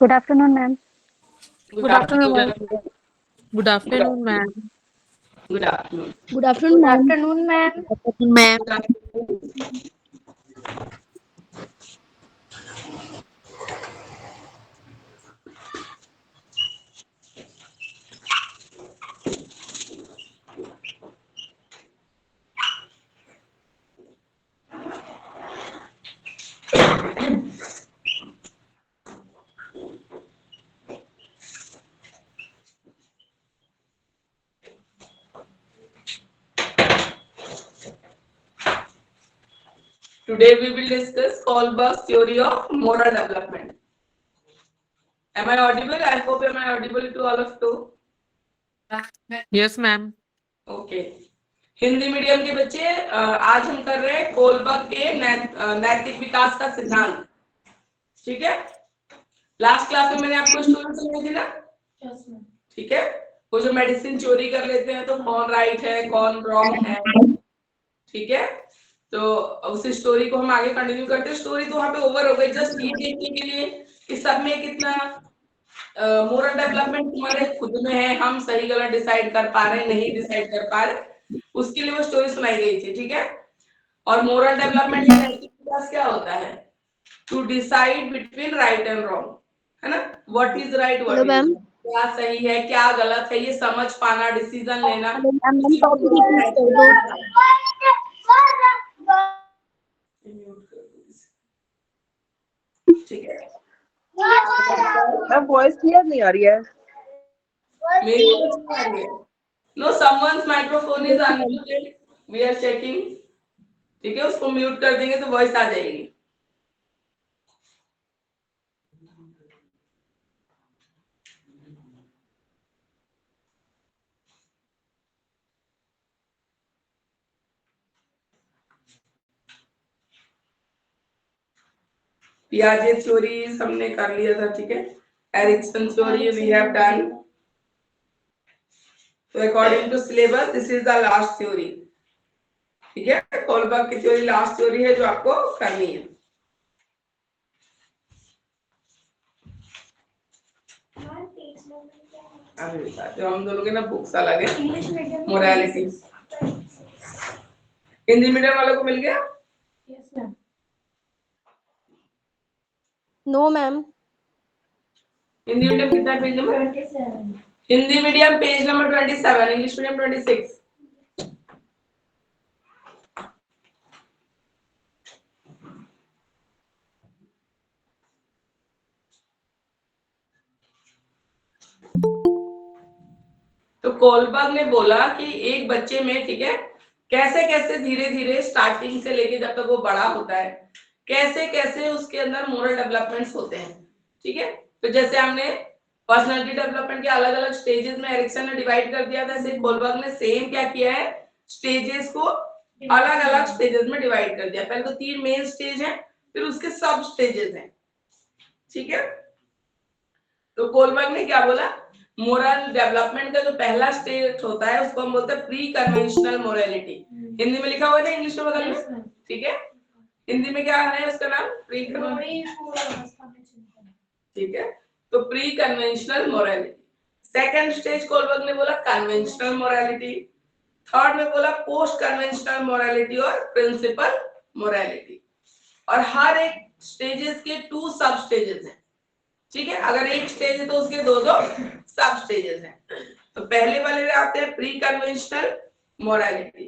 Good afternoon ma'am. Good afternoon good afternoon ma'am. Good afternoon good afternoon good ma'am. Afternoon ma'am. Ma'am Today we will discuss Kohlberg's theory of moral development. Am I audible? I hope am I audible to all of you? Yes ma'am. Okay. Hindi medium के बच्चे आज हम कर रहे हैं Kohlberg के नैतिक विकास का सिद्धांत। ठीक है, लास्ट क्लास में मैंने आपको स्टोरी सुनाई थी ना। ठीक है, वो जो मेडिसिन चोरी कर लेते हैं तो कौन राइट है कौन रॉन्ग है। ठीक है, तो उस स्टोरी को हम आगे कंटिन्यू करते हैं। स्टोरी तो वहां पे ओवर हो गई, जस्ट ये देखने के लिए कि सब में कितना मोरल डेवलपमेंट तुम्हारे खुद में है, हम सही गलत डिसाइड कर पा रहे हैं नहीं डिसाइड कर पा रहे, उसके लिए वो स्टोरी सुनाई गई थी। ठीक है, और मोरल डेवलपमेंट या नैतिक विकास क्या होता है? To decide between right and wrong, है ना। What is right what hello is ma'am. क्या सही है क्या गलत है, ये समझ पाना, डिसीजन लेना। Hello ma'am, ma'am topic repeat कर दो। ठीक है, मैम वॉइस क्लियर नहीं आ रही है। मेरी वॉइस आ रही है? No, someone's microphone is unmuted, we are checking. ठीक है, उसको म्यूट कर देंगे तो वॉइस आ जाएगी। पियाजे थ्योरी हमने कर लिया था। ठीक है, Erikson theory we have done. तो according to syllabus this is the last theory. ठीक है, कोलबर्ग की थ्योरी लास्ट थ्योरी है जो आपको करनी है। अभी जो हम दोनों के ना बुक्स अलग है। मोरालिटी हिंदी मीडियम वालों को मिल गया? No ma'am. हिंदी मीडियम कितना page number? 27। Hindi medium page number 27, English medium 26। तो कोलबर्ग ने बोला कि एक बच्चे में, ठीक है, कैसे कैसे धीरे धीरे स्टार्टिंग से लेके जब तक वो बड़ा होता है कैसे कैसे उसके अंदर मोरल डेवलपमेंट्स होते हैं। ठीक है, तो जैसे हमने पर्सनालिटी डेवलपमेंट के अलग अलग स्टेजेस में एरिक्सन ने डिवाइड कर दिया था, ऐसे कोलबर्ग ने सेम क्या किया है, स्टेजेस को अलग अलग स्टेजेस में डिवाइड कर दिया। पहले तो 3 मेन स्टेज है, फिर उसके सब स्टेजेस हैं। ठीक है, तो कोलबर्ग ने क्या बोला, मोरल डेवलपमेंट का जो पहला स्टेज होता है उसको हम बोलते हैं प्री कन्वेंशनल मोरालिटी। हिंदी में लिखा हुआ है ना, इंग्लिश में बदल लो। ठीक है, हिंदी में क्या है उसका नाम? Pre conventional. ठीक है, तो pre conventional morality. Second stage Kohlberg ने बोला कन्वेंशनल मोरालिटी। थर्ड में बोला पोस्ट कन्वेंशनल मोरालिटी और प्रिंसिपल मोरालिटी। और हर एक स्टेजेस के 2 सब स्टेजेस हैं। ठीक है, अगर एक स्टेज है तो उसके दो दो सब स्टेजेस हैं। तो पहले वाले में आते हैं प्री कन्वेंशनल मोरालिटी।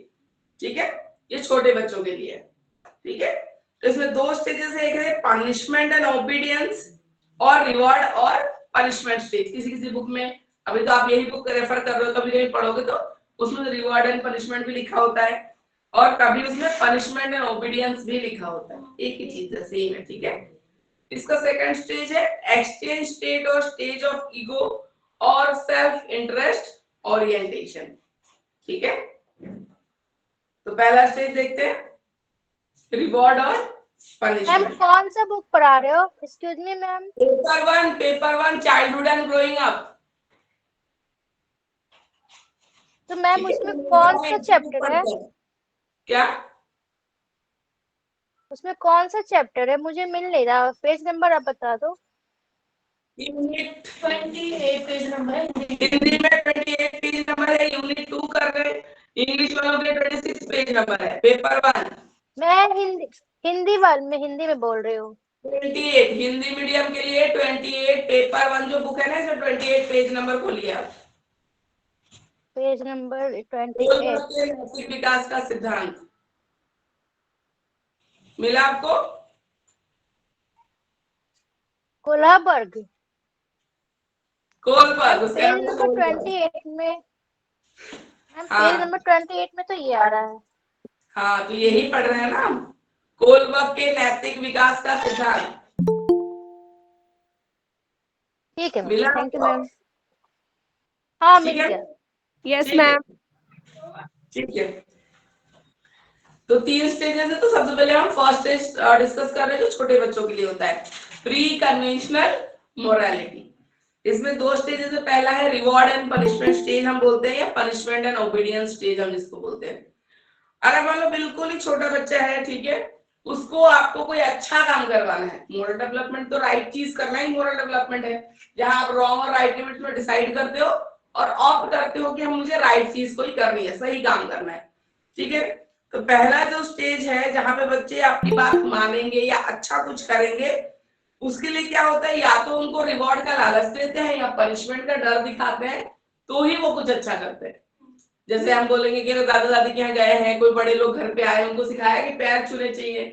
ठीक है, ये छोटे बच्चों के लिए है। ठीक है, तो इसमें 2 स्टेजेस है, एक है पनिशमेंट एंड ओबीडियंस और रिवॉर्ड और पनिशमेंट स्टेज। किसी किसी बुक में, अभी तो आप यही बुक रेफर कर रहे हो, कभी कभी पढ़ोगे तो उसमें रिवॉर्ड एंड पनिशमेंट भी लिखा होता है और कभी उसमें पनिशमेंट एंड ओबीडियंस भी लिखा होता है। एक ही चीज है, सेम है। ठीक है, इसका सेकंड स्टेज है एक्सचेंज स्टेट और स्टेज ऑफ ईगो और सेल्फ इंटरेस्ट ओरिएंटेशन। ठीक है, तो पहला स्टेज देखते हैं, रिवॉर्ड और मैम पनिशमेंट। कौन सा बुक पढ़ा रहे हो? Excuse me ma'am. Paper 1 childhood and growing up. तो मैम उसमें कौन सा चैप्टर है? क्या? उसमें कौन सा चैप्टर है? मुझे मिल नहीं रहा, पेज नंबर आप बता दो। यूनिट 28 पेज नंबर है हिंदी में 28 पेज नंबर है, यूनिट 2 कर रहे हैं, इंग्लिश वालों के 26 पेज नंबर है, पेपर 1। मैं हिंदी में बोल रही हूँ। 28 हिंदी मीडियम के लिए 28 पेपर 1 जो बुक है ना, इसमें 28 पेज नंबर खोलिए आप। Page number Kohlberg 28। के नैतिक विकास का सिद्धांत मिला आपको? कोलाबर्ग। कोलबर्ग उसका पेज नाम है नंबर कोलबर्ग। 28 में पेज हाँ नंबर 28 में तो ये आ रहा है। हाँ, तो यही पढ़ रहे हैं ना हम, कोलबर्ग के नैतिक विकास का सिद्धांत। ठीक है मैम, मिला थैंक यू आपको? मैम। हाँ ठीक मिल है, गया। यस ठीक है, मैम। ठीक है। तो 3 स्टेजेस है, तो सबसे पहले हम फर्स्ट स्टेज डिस्कस कर रहे हैं जो छोटे बच्चों के लिए होता है, प्री कन्वेंशनल मोरालिटी। इसमें 2 स्टेजेस है, पहला है रिवॉर्ड एंड पनिशमेंट स्टेज हम बोलते हैं, या पनिशमेंट एंड ओबीडियंस स्टेज हम जिसको बोलते हैं। अगर मान लो बिल्कुल ही छोटा बच्चा है, ठीक है, उसको आपको कोई अच्छा काम करवाना है, मोरल डेवलपमेंट तो राइट चीज करना ही मोरल डेवलपमेंट है, जहां आप रॉन्ग और राइट के बीच में डिसाइड करते हो और ऑप्ट करते हो कि हम मुझे राइट चीज को ही करनी है, सही काम करना है, ठीक है। तो पहला जो स्टेज है जहां पे बच्चे आपकी बात मानेंगे या अच्छा कुछ करेंगे, उसके लिए क्या होता है, या तो उनको रिवॉर्ड का लालच देते हैं या पनिशमेंट का डर दिखाते हैं, तो ही वो कुछ अच्छा करते हैं। जैसे हम बोलेंगे कि दादा दादी के यहाँ गए हैं, कोई बड़े लोग घर पे आए, उनको सिखाया कि पैर छूने चाहिए,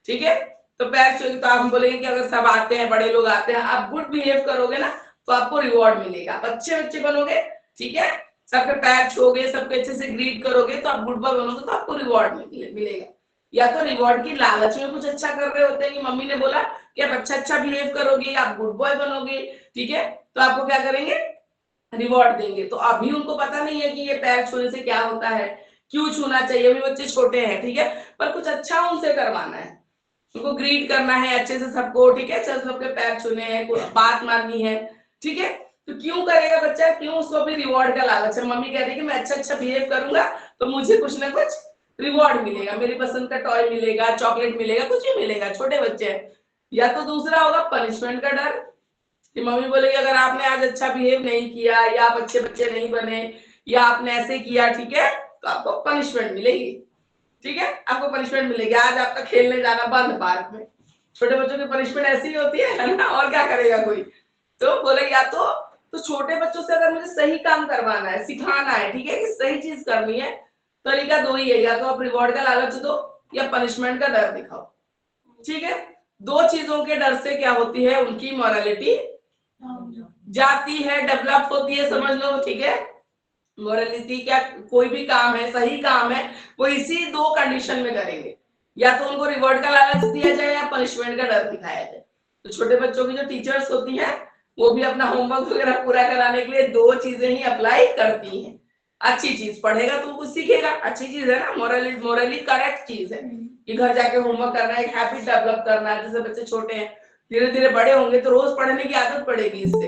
ठीक है, तो पैर छू, तो आप बोलेंगे कि अगर सब आते हैं, बड़े लोग आते हैं, आप गुड बिहेव करोगे ना तो आपको रिवॉर्ड मिलेगा, आप अच्छे बच्चे बनोगे, ठीक है, सबके पैर छूओगे, सबके अच्छे से ग्रीट करोगे, तो आप गुड बॉय बनोगे तो आपको रिवॉर्ड मिलेगा। या तो रिवॉर्ड की लालच में कुछ अच्छा कर रहे होते हैं कि मम्मी ने बोला कि आप अच्छा बिहेव करोगे, आप गुड बॉय बनोगे, ठीक है, तो आपको क्या करेंगे, रिवॉर्ड देंगे। तो अभी उनको पता नहीं है कि ये पैर छूने से क्या होता है, क्यों छूना चाहिए, अभी बच्चे छोटे हैं, ठीक है, पर कुछ अच्छा उनसे करवाना है, उनको ग्रीट करना है अच्छे से सबको, ठीक है, चल सबके पैर छूने हैं, बात माननी है, ठीक है। तो क्यों करेगा बच्चा, क्यों, उसको भी रिवॉर्ड का लालच है, मम्मी कह रही है कि मैं अच्छा बिहेव करूंगा तो मुझे कुछ ना कुछ रिवॉर्ड मिलेगा, मेरी पसंद का टॉय मिलेगा, चॉकलेट मिलेगा, कुछ भी मिलेगा, छोटे बच्चे हैं। या तो दूसरा होगा पनिशमेंट का डर, कि मम्मी बोलेगी अगर आपने आज अच्छा बिहेव नहीं किया या आप अच्छे बच्चे नहीं बने या आपने ऐसे किया, ठीक है, तो आपको पनिशमेंट मिलेगी, ठीक है, आपको पनिशमेंट मिलेगी, आज आपका खेलने जाना बंद पार्क में। छोटे बच्चों की पनिशमेंट ऐसी ही होती है ना, और क्या करेगा कोई, तो बोले या तो छोटे बच्चों से अगर मुझे सही काम करवाना है, सिखाना है, ठीक है, कि सही चीज करनी है, तरीका 2 ही है, या तो आप रिवॉर्ड का लालच दो या पनिशमेंट का डर दिखाओ, ठीक है। 2 चीजों के डर से क्या होती है, उनकी मोरालिटी जाती है, डेवलप होती है, समझ लो, ठीक है। मोरालिटी क्या, कोई भी काम है, सही काम है, वो इसी 2 कंडीशन में करेंगे, या तो उनको रिवॉर्ड का लालच दिया जाए या पनिशमेंट का डर दिखाया जाए। तो छोटे बच्चों की जो टीचर्स होती हैं वो भी अपना होमवर्क वगैरह पूरा कराने के लिए 2 चीजें ही अप्लाई करती हैं। अच्छी चीज पढ़ेगा तो कुछ सीखेगा, अच्छी चीज है ना, मोरली करेक्ट चीज है कि घर जाके होमवर्क करना है, एक हैबिट डेवलप करना है, जैसे बच्चे छोटे हैं धीरे धीरे बड़े होंगे तो रोज पढ़ने की आदत पड़ेगी इससे,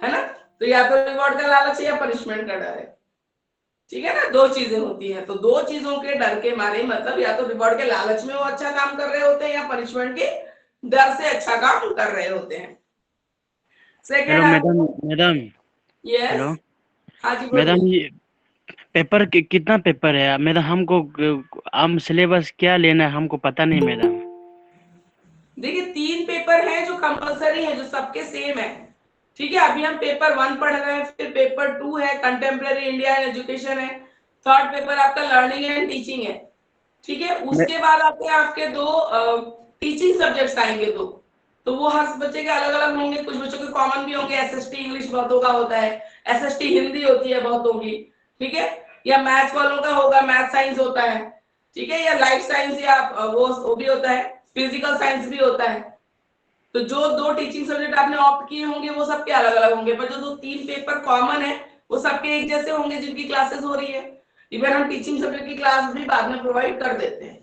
है ना। तो या तो रिवॉर्ड का लालच है या पनिशमेंट का डर है, ठीक है ना, 2 चीजें होती हैं। तो 2 चीजों के डर के मारे, मतलब या तो रिवॉर्ड के लालच में वो अच्छा काम कर रहे होते हैं या पनिशमेंट के डर से अच्छा काम कर रहे होते हैं। Hello madam, second, madam. Yes, hello हाँ जी मैडम, बोलिए। ये पेपर कितना पेपर है मैडम? हमको हम सिलेबस क्या लेना है हमको पता नहीं मैडम। देखिए 3 पेपर हैं जो कंपलसरी है, जो सबके सेम है, ठीक है। अभी हम पेपर 1 पढ़ रहे हैं, फिर पेपर 2 है कंटेम्प्रेरी इंडिया एंड एजुकेशन है, थर्ड पेपर आपका लर्निंग एंड टीचिंग है, ठीक है। मैं, उसके बाद आपके 2 टीचिंग सब्जेक्ट्स आएंगे, 2, तो वो हर बच्चे के अलग अलग होंगे, कुछ बच्चों के कॉमन भी होंगे, एसएसटी इंग्लिश बहुतों का होता है, एसएसटी हिंदी होती है बहुतों की, ठीक है, या मैथ्स वालों का होगा, मैथ साइंस होता है, ठीक है, या लाइफ साइंस या वो भी होता है, फिजिकल साइंस भी होता है। तो जो 2 टीचिंग सब्जेक्ट आपने ऑप्ट किए होंगे वो सबके अलग अलग होंगे, पर जो 3 पेपर कॉमन है वो सबके एक जैसे होंगे जिनकी क्लासेस हो रही है। इवन हम टीचिंग सब्जेक्ट की क्लास भी बाद में प्रोवाइड कर देते हैं,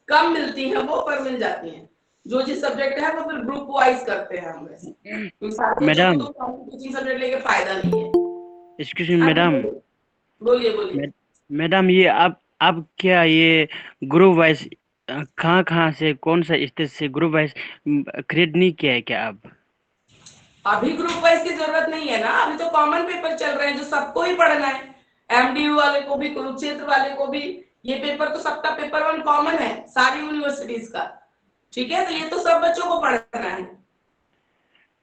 कम मिलती है वो, पर मिल जाती है, जो जिस सब्जेक्ट है वो फिर ग्रुप वाइज करते हैं हम वैसे, क्योंकि सारे बच्चों को मैडम, तो टीचिंग सब्जेक्ट लेके फायदा नहीं है। एक्सक्यूज मी हाँ जी मैडम। बोलिए, बोलिए बोलिए। मैडम, ये आप क्या ये ग्रुप वाइज कहाँ कहाँ से कौन सा स्टेज से ग्रुप वाइज क्रिएट नहीं किया है क्या आप? अभी ग्रुप वाइज की जरूरत नहीं है ना, अभी तो कॉमन पेपर चल रहे हैं जो सबको ही पढ़ना है, एमडीयू वाले को भी, कुरुक्षेत्र वाले को भी। ये पेपर तो सबका पेपर 1 कॉमन है सारी यूनिवर्सिटीज का, ठीक है। तो ये तो सब बच्चों को पढ़ना है।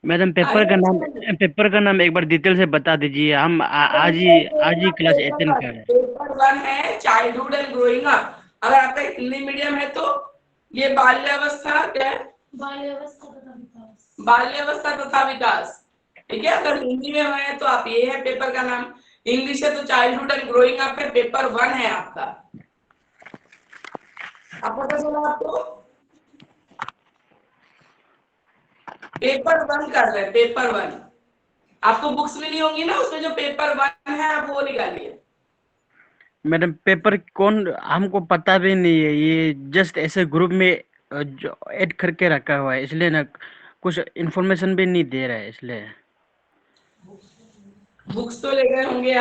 मैडम पेपर का नाम एक बार डिटेल से बता दीजिए। हम आज ही क्लास अटेंड कर रहे हैं। पेपर 1 है चाइल्डहुड एंड ग्रोइंग अप। अगर आपका हिंदी मीडियम है तो ये बाल्यावस्था क्या है, बाल्यावस्था तथा विकास, ठीक है। अगर हिंदी में है तो आप ये है पेपर का नाम, इंग्लिश है तो चाइल्डहुड एंड ग्रोइंग अप है, पेपर 1 है आपका। आपको क्या बोला आपको, पेपर 1 कर रहे हैं, पेपर 1। आपको बुक्स मिली होंगी ना, उसमें जो पेपर 1 है आप वो निकालिए। मैडम पेपर कौन, हमको पता भी नहीं है, ये जस्ट ऐसे ग्रुप में जो ऐड करके रखा हुआ है, इसलिए ना कुछ इन्फॉर्मेशन भी नहीं दे रहा है, इसलिए। बुक्स तो ले गए होंगे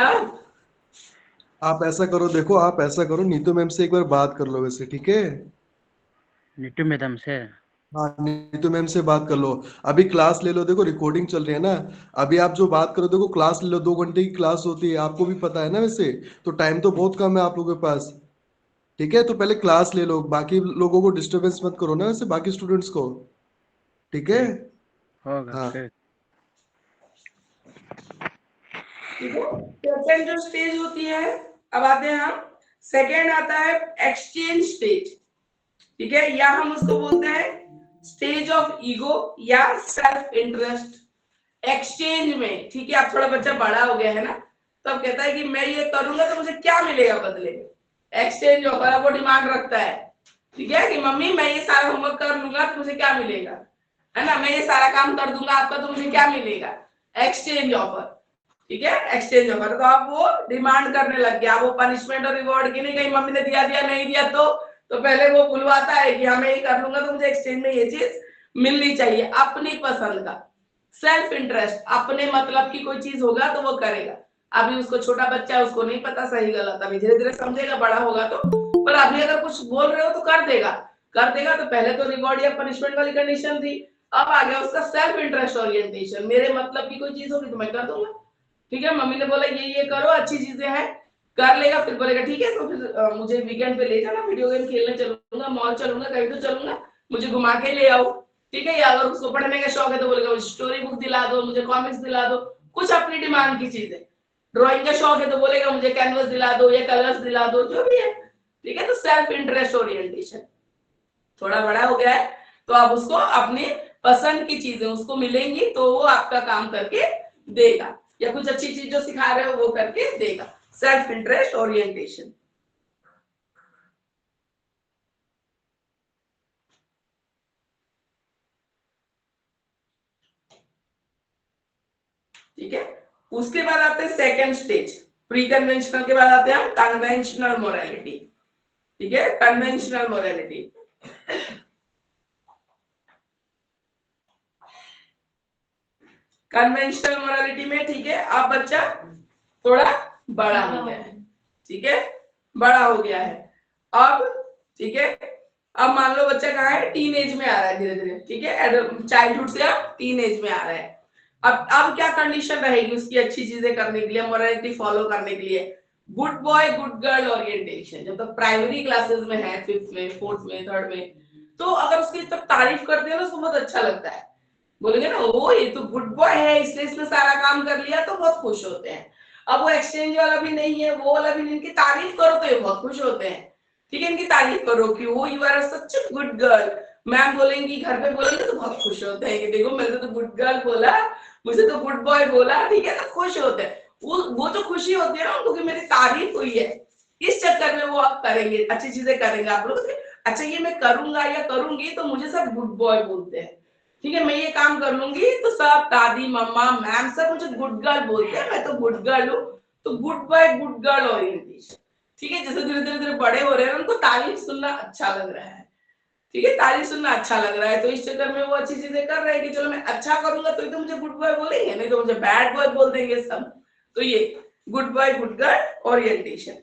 आप ऐसा करो, देखो आप ऐसा करो, नीतू मैम से एक बार बात कर लो वैसे, ठीक है। नीतू मैडम से? हाँ नीतू मैम से बात कर लो। अभी क्लास ले लो, देखो रिकॉर्डिंग चल रही है ना। अभी आप जो बात करो, देखो क्लास ले लो, 2 घंटे की क्लास होती है, आपको भी पता है ना वैसे। तो टाइम तो बहुत कम है आप लोगों के पास, ठीक है। तो पहले क्लास ले लो, बाकी लोगों को डिस्टरबेंस मत करो ना वैसे, बाकी स्टूडेंट्स को, ठीक है। होगा हाँ फिर। ठीक है। सेकंड जो स्टेज होती है, अब आते हैं हम, सेकंड आता है एक्सचेंज स्टेज, ठीक है, या हम उसको बोलते हैं स्टेज ऑफ ईगो या सेल्फ इंटरेस्ट। एक्सचेंज में, ठीक है, आप थोड़ा बच्चा बड़ा हो गया है ना, तो अब कहता है कि मैं ये करूंगा तो मुझे क्या मिलेगा बदले में। एक्सचेंज ऑफर वो डिमांड रखता है, ठीक है, कि मम्मी मैं ये सारा होमवर्क कर लूंगा तो मुझे क्या मिलेगा, है ना, मैं ये सारा काम कर दूंगा आपका तो मुझे क्या मिलेगा। एक्सचेंज ऑफर, ठीक है, एक्सचेंज ऑफर। तो आप वो डिमांड करने लग गया, वो पनिशमेंट और रिवॉर्ड की नहीं, कहीं मम्मी ने दिया दिया नहीं दिया तो पहले वो बुलवाता है कि हाँ मैं ये कर लूंगा तो मुझे एक्सचेंज में ये चीज मिलनी चाहिए, अपनी पसंद का। सेल्फ इंटरेस्ट, अपने मतलब की कोई चीज होगा तो वो करेगा। अभी उसको छोटा बच्चा है, उसको नहीं पता सही गलत, अभी धीरे धीरे समझेगा, बड़ा होगा तो। पर अभी अगर कुछ बोल रहे हो तो कर देगा, कर देगा। तो पहले तो रिवॉर्ड या पनिशमेंट वाली कंडीशन थी, अब आ गया उसका सेल्फ इंटरेस्ट ओरिएंटेशन, मेरे मतलब की कोई चीज होगी तो मैं कर दूंगा, ठीक है। मम्मी ने बोला ये करो, अच्छी चीजें हैं, कर लेगा, फिर बोलेगा ठीक है तो फिर मुझे वीकेंड पे ले जाना, वीडियो गेम खेलने चलूंगा, मॉल चलूंगा, कहीं तो चलूंगा, मुझे घुमा के ले आओ, ठीक है। या अगर उसको पढ़ने का शौक है तो बोलेगा मुझे स्टोरी बुक दिला दो, मुझे कॉमिक्स दिला दो, कुछ अपनी डिमांड की चीजें। ड्राइंग का शौक है तो बोलेगा मुझे कैनवस दिला दो या कलर्स दिला दो, जो भी है, ठीक है। तो सेल्फ इंटरेस्ट ओरिएंटेशन, थोड़ा बड़ा हो गया है तो अब उसको अपनी पसंद की चीजें उसको मिलेंगी तो वो आपका काम करके देगा, या कुछ अच्छी चीज जो सिखा रहे हो वो करके देगा। सेल्फ इंटरेस्ट ओरिएंटेशन, ठीक है। उसके बाद आते हैं सेकंड स्टेज, प्री कन्वेंशनल के बाद आते हैं हम कन्वेंशनल मोरालिटी, ठीक है, कन्वेंशनल मोरालिटी। कन्वेंशनल मोरालिटी में, ठीक है, अब बच्चा थोड़ा बड़ा हो गया है, ठीक है, बड़ा हो गया है अब, ठीक है। अब मान लो बच्चा कहाँ है, टीन एज में आ रहा है धीरे धीरे, ठीक है, चाइल्डहुड से अब टीन एज में आ रहा है। अब क्या कंडीशन रहेगी उसकी अच्छी चीजें करने के लिए, मोरालिटी फॉलो करने के लिए, good boy good girl orientation. जब तक प्राइमरी क्लासेस में है, 5th में, 4th में, 3rd में, तो अगर उसकी तब तारीफ करते हैं ना तो बहुत अच्छा लगता है, बोलेंगे ना वो ये तो गुड बॉय है इसने इसने सारा काम कर लिया, तो बहुत खुश होते हैं। अब वो एक्सचेंज वाला भी नहीं है, वो वाला भी नहीं, इनकी तारीफ करो तो ये बहुत खुश होते हैं, ठीक है, इनकी तारीफ करो कि वो you are such a good girl, ma'am बोलेंगी, घर पे बोलेंगे तो बहुत खुश होते हैं कि देखो मैंने तो गुड गर्ल बोला, मुझे तो गुड बॉय बोला, ठीक है, तो खुश होते हैं। वो जो खुशी होती है ना उनको कि मेरी तारीफ हुई है, इस चक्कर में वो आप करेंगे, अच्छी चीजें करेंगे आप लोग। अच्छा ये मैं करूंगा या करूंगी तो मुझे सब गुड बॉय बोलते हैं, ठीक है, मैं ये काम कर लूंगी तो सब दादी मम्मा मैम सब मुझे गुड गर्ल बोलते हैं, मैं तो गुड गर्ल हूँ। तो good boy good girl orientation, ठीक है। जैसे धीरे धीरे धीरे बड़े हो रहे हैं उनको तारीफ सुनना अच्छा लग रहा है, ठीक है, तारीफ सुनना अच्छा लग रहा है, तो इस चक्कर में वो अच्छी चीजें कर रहे हैं कि चलो मैं अच्छा करूंगा तो मुझे गुड बॉय बोलेंगे, नहीं तो मुझे बैड बॉय बोल देंगे सब। तो ये good boy good girl orientation,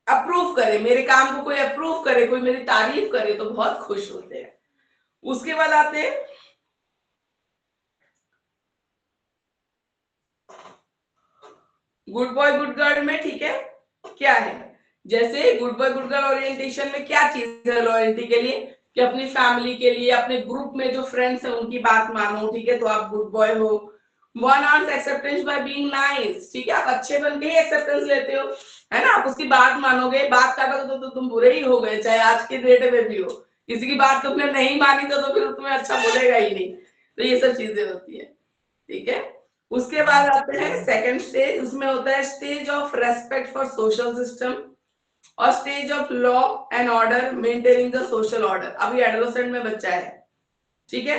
approve करे मेरे काम को, कोई अप्रूव करे, कोई मेरी तारीफ करे तो बहुत खुश होते हैं। उसके बाद आते हैं गुड बॉय गुड गर्ल में, ठीक है, क्या है, जैसे good boy good girl orientation में क्या चीज है लॉयल्टी के लिए, कि अपनी फैमिली के लिए, अपने ग्रुप में जो फ्रेंड्स हैं उनकी बात मानो, ठीक है, तो आप गुड बॉय हो। One earns acceptance by being nice, ठीक है, आप अच्छे बन के ही एक्सेप्टेंस लेते हो, है ना, आप उसकी बात मानोगे, बात काटोगे तो तुम बुरे ही हो गए, चाहे आज के डेट में भी हो, किसी की बात तुमने नहीं मानी तो फिर तुम्हें अच्छा बोलेगा ही नहीं। तो ये सब चीजें होती है, ठीक है। उसके बाद आते हैं सेकंड स्टेज, उसमें होता है stage of respect for social system और stage of law and order maintaining the social order. अभी एडोलेसेंट में बच्चा है, ठीक है,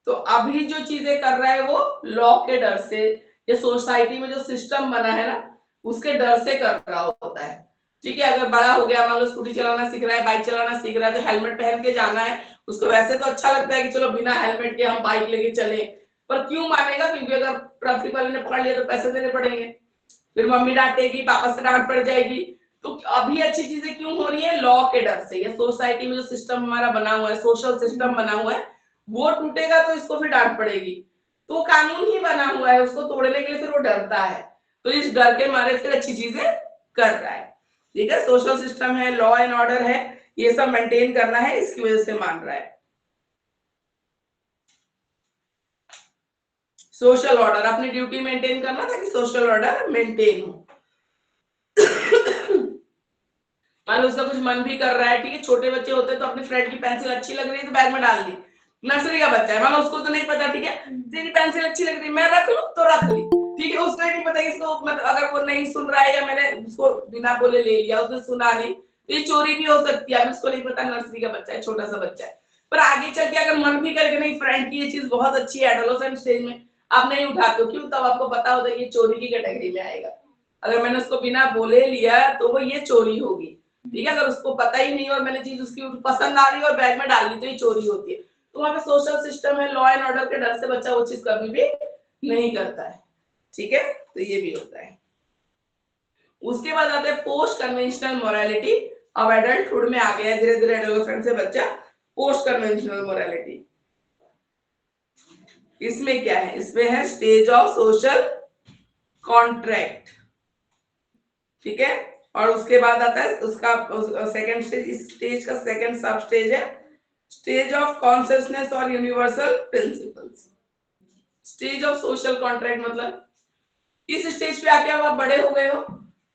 तो अभी जो चीजें कर रहा है वो लॉ के डर से, या सोसाइटी में जो सिस्टम बना है ना उसके डर से कर रहा होता है, ठीक है। अगर बड़ा हो गया, मान लो स्कूटी चलाना सीख रहा है, बाइक चलाना सीख रहा है, तो हेलमेट पहन के जाना है, उसको वैसे तो अच्छा लगता है कि चलो बिना हेलमेट के हम बाइक लेके चले, पर क्यों मानेगा, क्योंकि अगर ट्रैफिक वाले ने पकड़ लिया तो पैसे देने पड़ेंगे, फिर मम्मी डांटेगी, पापा से डांट पड़ जाएगी। तो अभी अच्छी चीजें क्यों हो रही है, लॉ के डर से, या सोसाइटी में जो सिस्टम हमारा बना हुआ है, सोशल सिस्टम बना हुआ है, वो टूटेगा तो इसको फिर डांट पड़ेगी, तो कानून ही बना हुआ है, उसको तोड़ने के लिए फिर वो डरता है, तो इस डर के मारे फिर अच्छी चीजें कर रहा है, ठीक है। सोशल सिस्टम है, लॉ एंड ऑर्डर है, ये सब मेंटेन करना है, इसकी वजह से मान रहा है। सोशल ऑर्डर, अपनी ड्यूटी मेंटेन करना था कि सोशल ऑर्डर मेंटेन हो। मान लो उसका कुछ मन भी कर रहा है, ठीक है, छोटे बच्चे होते हैं तो अपनी फ्रेंड की पेंसिल अच्छी लग रही है तो बैग में डाल दी, नर्सरी का बच्चा है, मान लो उसको तो नहीं पता, ठीक है, तेरी पेंसिल अच्छी लग रही है मैं रख लूं तो रख ली, ठीक है, उसको नहीं पता इसको, मतलब अगर वो नहीं सुन रहा है या मैंने उसको बिना बोले ले लिया, उसने सुना नहीं, तो ये चोरी भी हो सकती है, अभी उसको नहीं पता, नर्सरी का बच्चा है, छोटा सा बच्चा है, पर आगे चल के अगर मन भी करके नहीं, फ्रेंड की ये चीज बहुत अच्छी है, एडोलेसेंट स्टेज में आप नहीं उठाते हो, क्यों, तब आपको पता होता है ये चोरी की कैटेगरी में आएगा, अगर मैंने उसको बिना बोले लिया तो वो ये चोरी होगी, ठीक है, अगर उसको पता ही नहीं और मैंने चीज उसकी पसंद आ रही है और बैग में डाल दी तो ये चोरी होती है, तो वहां पे सोशल सिस्टम है, लॉ एंड ऑर्डर के डर से बच्चा वो चीज कभी भी नहीं करता है, ठीक है, तो ये भी होता है। उसके बाद आता है पोस्ट कन्वेंशनल मोरालिटी, अब एडल्टहुड में आ गया है धीरे धीरे एडोलेसेंट से बच्चा पोस्ट कन्वेंशनल मोरालिटी। इसमें क्या है, इसमें है स्टेज ऑफ सोशल कॉन्ट्रैक्ट, ठीक है, और उसके बाद आता है उसका सेकंड स्टेज, इस स्टेज का सेकंड सब स्टेज है स्टेज ऑफ कॉन्शियसनेस और universal principles. Stage of social contract मतलब इस स्टेज पे आके आप बड़े हो गए हो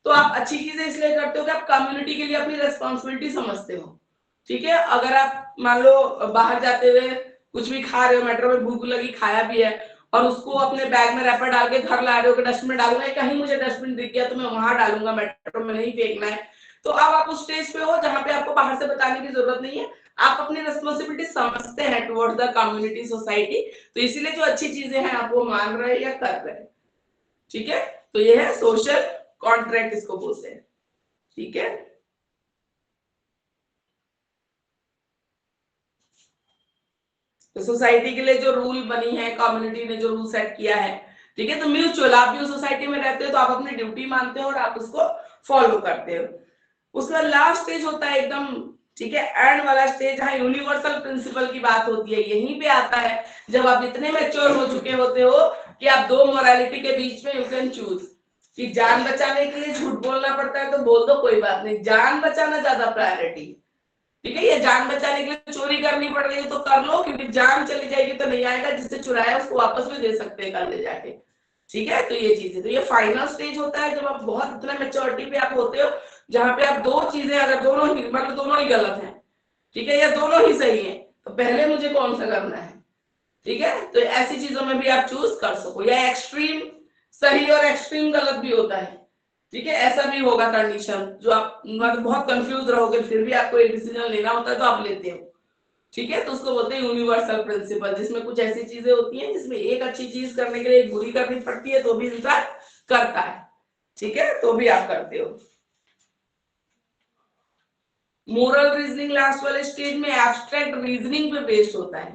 तो आप अच्छी चीजें इसलिए करते हो कि आप कम्युनिटी के लिए अपनी रेस्पॉन्सिबिलिटी समझते हो, ठीक है। अगर आप मान लो बाहर जाते हुए कुछ भी खा रहे हो, मेट्रो में भूख लगी, खाया भी है और उसको अपने बैग में रैपर डाल के घर ला रहे हो कि डस्टबिन डालूंगा, कहीं मुझे डस्टबिन दिख गया तो मैं वहां डालूंगा, मेट्रो में नहीं फेंकना है, तो अब आप उस स्टेज पे हो जहां पे आपको बाहर से बताने की जरूरत नहीं है, आप अपनी रेस्पॉन्सिबिलिटी समझते हैं टुवर्ड्स द कम्युनिटी सोसाइटी, तो इसीलिए जो अच्छी चीजें हैं आप वो मान रहे हैं या कर रहे हैं, ठीक है, तो ये है सोशल कॉन्ट्रैक्ट इसको बोलते हैं, ठीक है। तो सोसाइटी के लिए जो रूल बनी है, कम्युनिटी ने जो रूल सेट किया है, ठीक है, तो म्यूचुअल, आप भी उस सोसाइटी में रहते हो तो आप अपनी ड्यूटी मानते हो और आप उसको फॉलो करते हो। उसका लास्ट स्टेज होता है एकदम, ठीक है, एंड वाला स्टेज जहां यूनिवर्सल प्रिंसिपल की बात होती है, यहीं पे आता है जब आप इतने मैच्योर हो चुके होते हो कि आप दो मोरालिटी के बीच में यू कैन चूज, कि जान बचाने के लिए झूठ बोलना पड़ता है तो बोल दो, कोई बात नहीं, जान बचाना ज्यादा प्रायोरिटी, ठीक है, ये जान बचाने के लिए चोरी करनी पड़ रही है तो कर लो, क्योंकि जान चली जाएगी तो नहीं आएगा, जिससे चुराया उसको वापस भी दे सकते हैं कल ले जाके, ठीक है, तो ये चीज है। तो ये फाइनल स्टेज होता है जब आप बहुत इतना मेच्योरिटी पे आप होते हो जहां पे आप दो चीजें, अगर दोनों ही मतलब दोनों ही गलत है, ठीक है, या दोनों ही सही है, तो पहले मुझे कौन सा करना है, ठीक है, तो ऐसी चीजों में भी आप चूज कर सको, या एक्सट्रीम सही और एक्सट्रीम गलत भी होता है, ठीक है, ऐसा भी होगा कंडीशन जो आप मतलब बहुत कंफ्यूज रहोगे फिर भी आपको एक डिसीजन लेना होता है तो आप लेते हो, ठीक है, तो उसको बोलते हैं यूनिवर्सल प्रिंसिपल, जिसमें कुछ ऐसी चीजें होती हैं जिसमें एक अच्छी चीज करने के लिए एक बुरी करनी पड़ती है तो भी इंसान करता है, ठीक है, तो भी आप करते हो। मोरल रीजनिंग लास्ट वाले स्टेज में एब्स्ट्रैक्ट रीजनिंग पे बेस्ड होता है।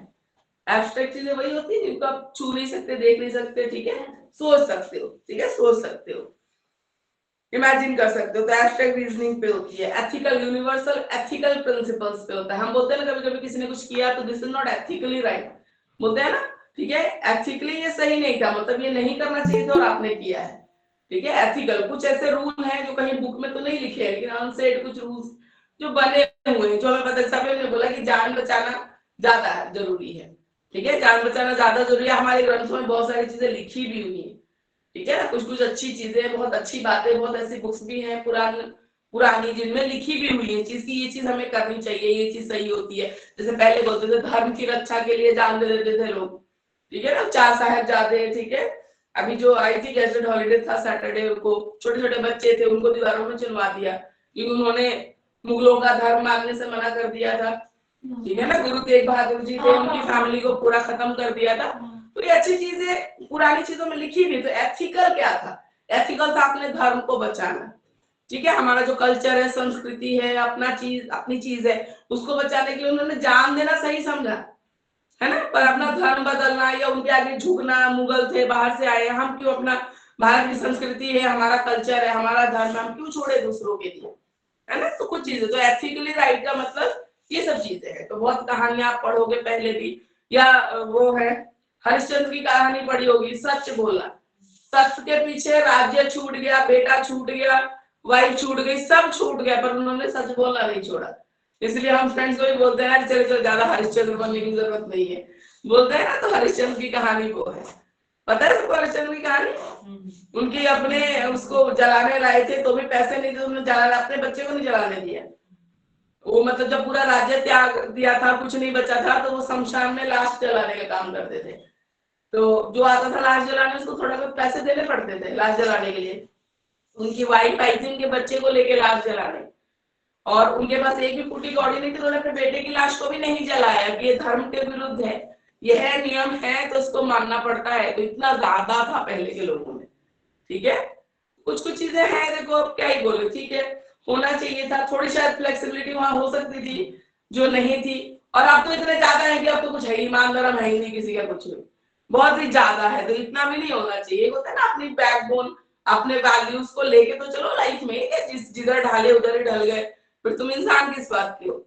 एब्स्ट्रैक्ट चीजें वही होती है जिनको आप छू नहीं सकते, देख नहीं सकते, ठीक है, सोच सकते हो, ठीक है, सोच सकते हो, इमेजिन कर सकते हो, तो एब्स्ट्रैक्ट रीजनिंग पे होती है। एथिकल यूनिवर्सल एथिकल प्रिंसिपल्स पे होता है। हम बोलते हैं ना कभी कभी किसी ने कुछ किया तो this is not ethically right, बोलते हैं ना, ठीक है, एथिकली ये सही नहीं था, मतलब ये नहीं करना चाहिए था और आपने किया है, ठीक है। एथिकल कुछ ऐसे रूल हैं जो कहीं बुक में तो नहीं लिखे हैं, लेकिन अनसेड कुछ रूल्स जो बने हुए हैं, जो हमें पता है। सभी ने बोला कि जान बचाना ज्यादा जरूरी है, ठीक है, जान बचाना ज्यादा जरूरी है। हमारे ग्रंथों में बहुत सारी चीजें लिखी भी हुई है, ठीक है ना, कुछ कुछ अच्छी चीजें, बहुत अच्छी बातें, बहुत ऐसी बुक्स भी हैं पुरानी पुरानी जिनमें लिखी भी हुई है चीज की ये चीज हमें करनी चाहिए, ये चीज सही होती है। जैसे पहले बोलते थे धर्म की रक्षा के लिए जान दे देते थे लोग, ठीक है ना, 4 साहिबजादे, ठीक है। अभी जो आई थी गैजेट हॉलीडे था सैटरडे को, छोटे छोटे बच्चे थे उनको दीवारों में चिनवा दिया क्योंकि उन्होंने मुगलों का धर्म मानने से मना कर दिया था, ठीक है ना। गुरु तेग बहादुर जी थे, उनकी फैमिली को पूरा खत्म कर दिया था। तो ये अच्छी चीजें पुरानी चीजों में लिखी हुई। तो एथिकल क्या था? एथिकल था अपने धर्म को बचाना, ठीक है। हमारा जो कल्चर है, संस्कृति है, अपना चीज अपनी चीज है, उसको बचाने के लिए उन्होंने जान देना सही समझा, है ना। पर अपना धर्म बदलना या उनके आगे झुकना, मुगल थे बाहर से आए, हम क्यों अपना भारत की संस्कृति है, हमारा कल्चर है, हमारा धर्म, हम क्यों छोड़े दूसरों के लिए, है ना। तो कुछ चीजें तो एथिकली राइट का मतलब ये सब चीजें हैं। तो बहुत कहानियां आप पढ़ोगे पहले भी, या वो है हरिश्चंद्र की कहानी पढ़ी होगी, सच बोलना। सच के पीछे राज्य छूट गया, बेटा छूट गया, वाइफ छूट गई, सब छूट गया, पर उन्होंने सच बोलना नहीं छोड़ा। इसलिए हम फ्रेंड्स को भी बोलते हैं चले चलो ज्यादा हरिश्चंद्र बनने की जरूरत नहीं है, बोलते हैं ना। तो हरिश्चंद्र की कहानी वो है, पता है सबको हरिश्चंद्र की कहानी? उनके अपने उसको जलाने लाए थे तो भी पैसे नहीं थे, उन्होंने जलाना, अपने बच्चे को नहीं जलाने दिया। वो मतलब जब पूरा राज्य त्याग दिया था, कुछ नहीं बचा था, तो वो शमशान में लाश जलाने का काम करते थे। तो जो आता था लाश जलाने उसको थोड़ा बहुत पैसे देने पड़ते थे लाश जलाने के लिए। उनकी वाइफ आई थी उनके बच्चे को लेके लाश जलाने, और उनके पास एक भी फूटी कौड़ी नहीं थी, उन्होंने अपने बेटे की लाश को भी नहीं जलाया कि ये धर्म के विरुद्ध है, यह नियम है तो इसको मानना पड़ता है। तो इतना ज्यादा था पहले के लोगों में, ठीक है। कुछ कुछ चीजें हैं, देखो अब क्या ही बोले, ठीक है, होना चाहिए था। थोड़ी शायद फ्लेक्सिबिलिटी वहां हो सकती थी जो नहीं थी। और अब तो इतने ज्यादा है कि अब तो कुछ है ही, ईमान धर्म है ही नहीं किसी का, कुछ नहीं, बहुत ही ज्यादा है। तो इतना भी नहीं होना चाहिए। होता है ना अपनी बैकबोन, अपने वैल्यूज को लेके तो चलो लाइफ में, जिस जिधर ढाले उधर ही ढल गए, फिर तुम इंसान किस बात की हो,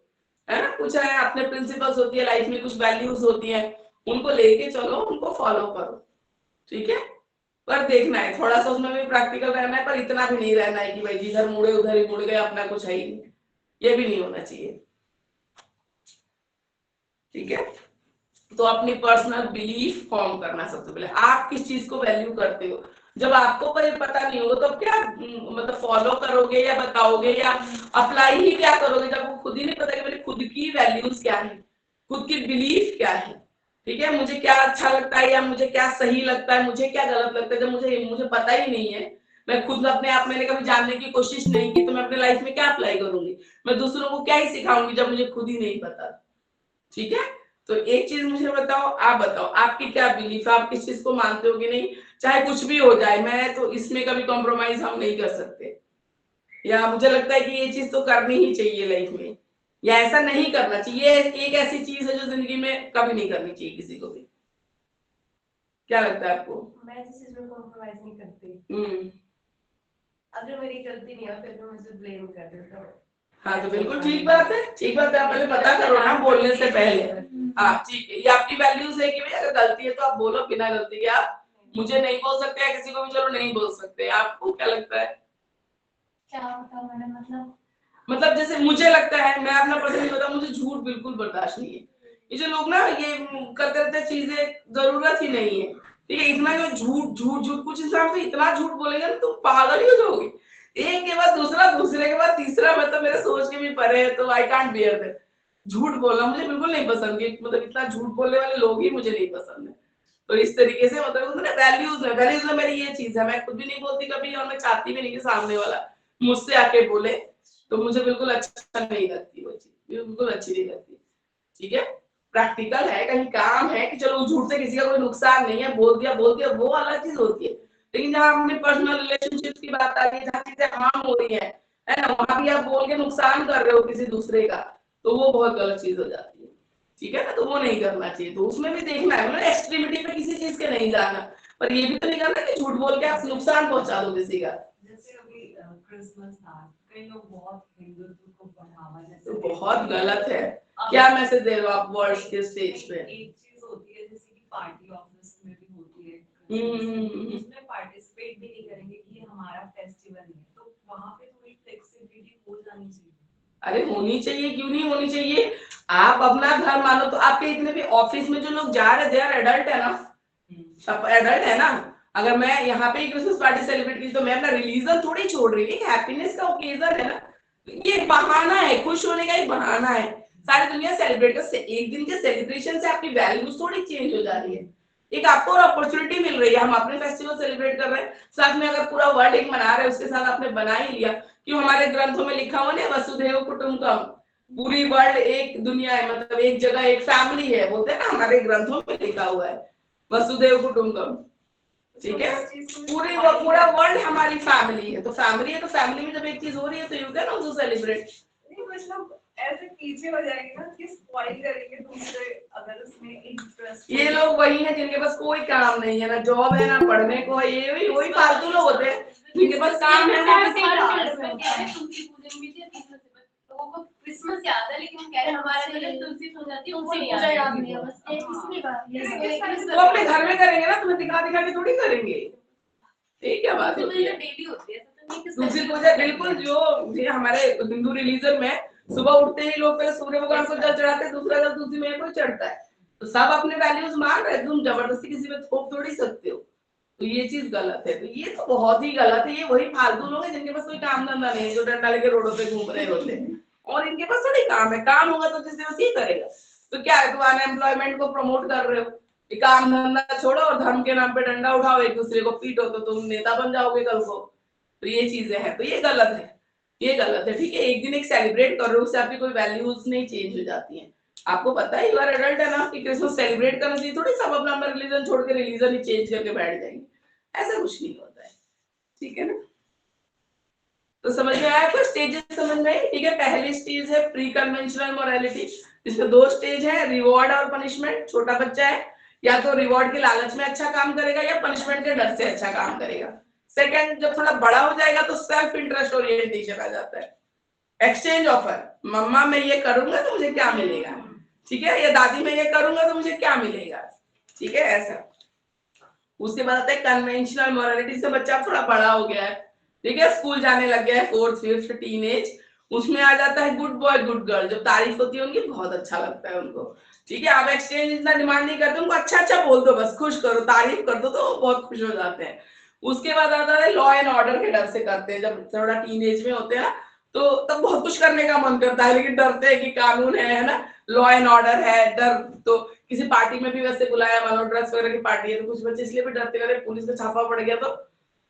है ना। कुछ है अपने प्रिंसिपल्स होती है लाइफ में, कुछ वैल्यूज होती है, उनको लेके चलो, उनको फॉलो करो, ठीक है। पर देखना है थोड़ा सा उसमें भी प्रैक्टिकल रहना है, पर इतना भी नहीं रहना है कि भाई जिधर मुड़े उधर ही मुड़ गए, अपना कुछ है ही नहीं, ये भी नहीं होना चाहिए, ठीक है। तो अपनी पर्सनल बिलीफ फॉर्म करना सबसे पहले, आप किस चीज को वैल्यू करते हो। जब आपको कोई पता नहीं होगा तो क्या मतलब फॉलो करोगे या बताओगे या अप्लाई ही क्या करोगे, जब वो खुद ही नहीं पता कि मेरी खुद की वैल्यूज क्या है, खुद की बिलीफ क्या है, ठीक है। मुझे क्या अच्छा लगता है या मुझे क्या सही लगता है, मुझे क्या गलत लगता है, जब मुझे पता ही नहीं है, मैं खुद अपने आप, मैंने कभी जानने की कोशिश नहीं की, तो मैं अपने लाइफ में क्या अप्लाई करूंगी, मैं दूसरों को क्या ही सिखाऊंगी जब मुझे खुद ही नहीं पता, ठीक है। तो एक चीज मुझे बताओ, आप बताओ आपकी क्या बिलीफ है, आप किस चीज को मानते हो कि नहीं, चाहे कुछ भी हो जाए, मैं तो इसमें कभी कॉम्प्रोमाइज हम नहीं कर सकते, या मुझे लगता है कि ये चीज तो करनी ही चाहिए लाइफ में, या ऐसा नहीं करना चाहिए, एक ऐसी चीज है जो जिंदगी में कभी नहीं करनी चाहिए किसी को भी। क्या लगता है आपको? मैं जिस चीज में कॉम्प्रोमाइज नहीं करती, अगर मेरी गलती नहीं है फिर भी मुझे ब्लेम कर देता है। हाँ तो बिल्कुल ठीक बात है, ठीक बात है। आप पहले पता करो ना बोलने से पहले। हाँ ठीक है, ये आपकी वैल्यूज है कि भाई अगर गलती है तो आप बोलो, बिना गलती के आप मुझे नहीं बोल सकते हैं, किसी को भी चलो नहीं बोल सकते। आपको क्या लगता है? क्या बताऊं मैंने, मतलब जैसे मुझे लगता है, मैं अपना पर्सनली बताऊं, मुझे झूठ बिल्कुल बर्दाश्त नहीं है। ये जो लोग ना ये करते रहते चीजें, जरूरत ही नहीं है, ठीक है। इतना जो झूठ झूठ झूठ, कुछ इंसान तो इतना झूठ बोलेगा ना तुम पागल ही हो जाओगे, एक के बाद दूसरा, दूसरे के बाद तीसरा, मतलब मेरे सोच के भी परे है। तो आई कांट बियर दैट। झूठ बोलना मुझे बिल्कुल नहीं पसंद, मतलब इतना झूठ बोलने वाले लोग ही मुझे नहीं पसंद है। तो इस तरीके से मतलब वैल्यूज में मेरी ये चीज है, मैं खुद भी नहीं बोलती कभी, और मैं चाहती भी नहीं कि सामने वाला मुझसे आके बोले। तो मुझे बिल्कुल अच्छा नहीं लगती वो चीज, बिल्कुल अच्छी नहीं लगती, ठीक है। प्रैक्टिकल है, कहीं काम है कि चलो झूठ से किसी का कोई नुकसान नहीं है, बोल दिया, वो अलग चीज होती है। लेकिन जहाँ अपने पर्सनल रिलेशनशिप की बात आ रही है, जहाँ चीजें हार्म हो रही है ना, वहां भी आप बोल के नुकसान कर रहे हो किसी दूसरे का, तो वो बहुत गलत चीज हो जाती है, ठीक है ना। तो वो नहीं करना चाहिए। तो उसमें भी देखना है, मतलब एक्सट्रीमिटी पे किसी चीज के नहीं जाना, पर ये भी तो नहीं करना कि झूठ बोल के आप नुकसान पहुंचा दो किसी का। जैसे अभी क्रिसमस था, कई लोग बहुत हिंदुत्व को बढ़ावा देते तो बहुत गलत है। क्या मैसेज दे रहे हो आप वर्ल्ड के स्टेज पे? एक चीज होती है जैसे कि पार्टी ऑफिस में भी होती है, उसमें पार्टिसिपेट भी नहीं करेंगे कि हमारा फेस्टिवल है, तो वहाँ पे थोड़ी फ्लेक्सिबिलिटी हो जानी चाहिए। अरे होनी चाहिए, क्यों नहीं होनी चाहिए। आप अपना घर मानो, तो आपके इतने भी ऑफिस में जो लोग जा रहे दे आर एडल्ट है ना, सब एडल्ट है ना। अगर मैं यहाँ पे क्रिसमस पार्टी सेलिब्रेट की तो मैं अपना रिलीजन थोड़ी छोड़ रही हूँ, हैप्पीनेस का ओकेजन है ना, ये एक बहाना है, खुश होने का एक बहाना है। सारी दुनिया सेलिब्रेट कर, एक दिन के सेलिब्रेशन से आपकी वैल्यूज थोड़ी चेंज हो जा रही है। एक आपको और अपॉर्चुनिटी मिल रही है, हम अपने फेस्टिवल सेलिब्रेट कर रहे हैं, साथ में अगर पूरा वर्ल्ड एक मना रहे हैं उसके साथ आपने बना ही लिया। क्यों, हमारे ग्रंथों में लिखा हुआ नहीं, वसुधैव कुटुंबकम, पूरी वर्ल्ड एक दुनिया है, मतलब एक जगह एक फैमिली है, बोलते हैं ना, हमारे ग्रंथों में लिखा हुआ है वसुधैव कुटुंबकम, ठीक है। पूरा वर्ल्ड हमारी फैमिली है, तो फैमिली है, तो फैमिली में जब एक चीज हो रही है तो यू कैन आल्सो सेलिब्रेट। नहीं मतलब ऐसे पीछे हो जाएंगे ना कि स्पॉइल करेंगे दूसरे अगर उसमें इंटरेस्ट। ये लोग वही हैं जिनके पास कोई काम नहीं है, ना जॉब है ना पढ़ने को है, ये वही फालतू लोग होते हैं जिनके पास काम है वो लोगों को क्रिसमस याद है, लेकिन कह रहे हमारे घर में तुलसी पूजा थी, तुलसी पूजा याद नहीं है, बस इसलिए तो अपने घर में करेंगे ना, तुम्हें दिखा दिखा के थोड़ी करेंगे, ठीक है बात होती है। डेली होती है तुलसी पूजा बिल्कुल, जो ये हमारे हिंदू रिलीजन में सुबह उठते ही लोग पहले सूर्य भगवान को जल चढ़ाते हैं, दूसरा जल तुलसी मैया को चढ़ता है, तो सब अपने वैल्यूज मान रहे, तुम जबरदस्ती किसी पे थोप थोड़ी सकते हो, तो ये चीज गलत है। तो ये तो बहुत ही गलत है, ये वही फालतू लोग हैं जिनके पास कोई काम धंधा नहीं है, जो डंडा लेके रोडों पे घूम रहे होते हैं, और इनके पास थोड़ी काम है, काम होगा तो जिससे बस ये करेगा। तो क्या है, तुम अनएम्प्लॉयमेंट को प्रमोट कर रहे हो, काम धंधा छोड़ो और धर्म के नाम पे डंडा उठाओ, एक दूसरे को पीटो, तो तुम नेता बन जाओगे कल को। तो ये चीजें हैं, तो ये गलत है, ये गलत है, ठीक है। एक दिन एक सेलिब्रेट कर रहे हो, उससे आपकी कोई वैल्यूज नहीं चेंज हो जाती हैं। आपको पता है यू आर एडल्ट है ना, कि क्रिसमस सेलिब्रेट करना चाहिए, थोड़ी सब अपना रिलीजन छोड़ के रिलीजन ही चेंज करके बैठ जाएंगे, ऐसा कुछ नहीं होता है, ठीक है ना। तो समझ में आया कुछ स्टेजेस समझ में, ठीक है। पहली स्टेज है प्री कन्वेंशनल मोरालिटी, जिसमें दो स्टेज है, रिवॉर्ड और पनिशमेंट। छोटा बच्चा है, या तो रिवॉर्ड के लालच में अच्छा काम करेगा या पनिशमेंट के डर से अच्छा काम करेगा। सेकंड, जब थोड़ा बड़ा हो जाएगा तो सेल्फ इंटरेस्ट ओरिएंटेशन आ जाता है, एक्सचेंज ऑफर, मम्मा मैं ये करूंगा तो मुझे क्या मिलेगा, ठीक है, या दादी मैं ये करूंगा तो मुझे क्या मिलेगा, ठीक है, ऐसा। उसके बाद आता है कन्वेंशनल मोरालिटी, से बच्चा थोड़ा बड़ा हो गया है, ठीक है, स्कूल जाने लग गया है, 4th 5th टीनेज, उसमें आ जाता है गुड बॉय गुड गर्ल, जब तारीफ होती है उनकी बहुत अच्छा लगता है उनको, ठीक है। आप एक्सचेंज इतना डिमांड नहीं करते, उनको अच्छा अच्छा बोल दो, बस खुश करो, तारीफ कर दो तो वो बहुत खुश हो जाते हैं। उसके बाद आता है लॉ एंड ऑर्डर के डर से करते हैं, जब थोड़ा टीनेज में होते हैं ना, तो तब बहुत कुछ करने का मन करता है, लेकिन डरते हैं कि कानून है ना, लॉ एंड ऑर्डर है, डर। तो किसी पार्टी में भी वैसे बुलाया, मानो ड्रग्स वगैरह की पार्टी है, तो कुछ बच्चे इसलिए भी डरते हैं, पुलिस का छापा पड़ गया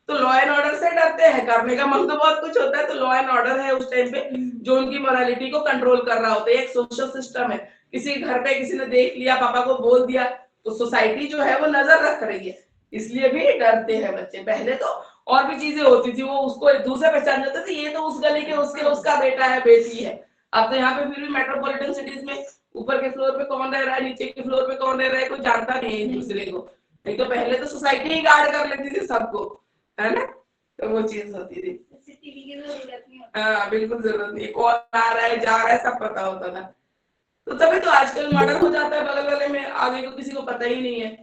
तो लॉ एंड ऑर्डर से डरते हैं, करने का मन तो बहुत कुछ होता है, तो लॉ एंड ऑर्डर है उस टाइम पे जो उनकी मोरालिटी को कंट्रोल कर रहा होता है। एक सोशल सिस्टम है, किसी घर पे किसी ने देख लिया, पापा को बोल दिया, तो सोसाइटी जो है वो नजर रख रही है, इसलिए भी डरते हैं बच्चे। पहले तो और भी चीजें होती थी, वो उसको एक दूसरे पहचान जाते थे, ये तो उस गली के उसका बेटा है, बेटी है। अब तो यहाँ पे फिर भी मेट्रोपॉलिटन सिटीज में ऊपर के फ्लोर पे कौन रह रहा है, नीचे के फ्लोर पे कौन रह रहा है, कोई जानता नहीं है एक दूसरे को। नहीं तो पहले तो सोसाइटी ही गार्ड कर लेती थी सबको, है ना, तो वो चीज होती थी। सीसीटीवी की जरूरत नहीं होती। हाँ बिल्कुल जरूरत नहीं, कौन आ रहा है जा रहा है सब पता होता था। तो तभी तो आजकल मर्डर हो जाता है बगल वाले में, आगे को किसी को पता ही नहीं है,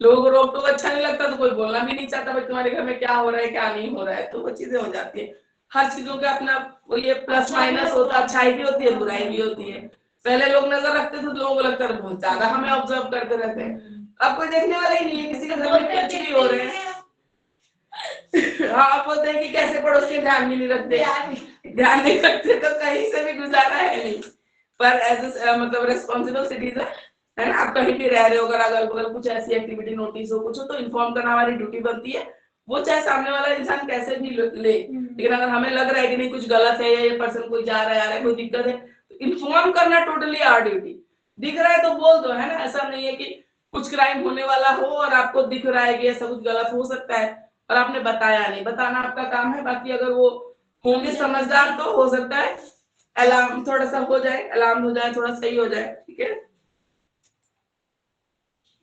लोगों को रोक टोक अच्छा नहीं लगता, तो कोई बोलना भी नहीं चाहता भाई तुम्हारे घर में क्या हो रहा है क्या नहीं हो रहा है, तो वो चीजें हो जाती है। हर चीजों का अपना वो ये प्लस माइनस होता है, अच्छाई भी होती है बुराई भी होती है। पहले लोग नजर रखते थे तो लोगों को लगता था बहुत ज्यादा हमें ऑब्जर्व करते रहते हैं, अब कोई देखने वाला ही नहीं है, किसी के घर में कुछ भी हो रहे हैं हाँ, आप बोलते हैं कि कैसे पड़ोस के ध्यान भी नहीं रखते, ध्यान नहीं रखते तो कहीं से भी गुजारा है नहीं। पर एज मतलब रेस्पॉन्सिबल सिटीजन है ना, आप कहीं भी रह रहे हो, अगर अगल बगल कुछ ऐसी एक्टिविटी नोटिस हो कुछ हो तो इन्फॉर्म करना हमारी ड्यूटी बनती है, वो चाहे सामने वाला इंसान कैसे भी ले। लेकिन अगर हमें लग रहा है कि नहीं कुछ गलत है या ये पर्सन कोई जा रहा है आ रहा है कोई दिक्कत है, तो इन्फॉर्म करना टोटली आवर ड्यूटी। दिख रहा है तो बोल दो, है ना, ऐसा नहीं है कि कुछ क्राइम होने वाला हो और आपको दिख रहा है कि ऐसा कुछ गलत हो सकता है और आपने बताया नहीं, बताना आपका काम है। बाकी अगर वो होंगे समझदार तो हो सकता है अलार्म थोड़ा सा हो जाए, अलार्म हो जाए, थोड़ा सही हो जाए, ठीक है।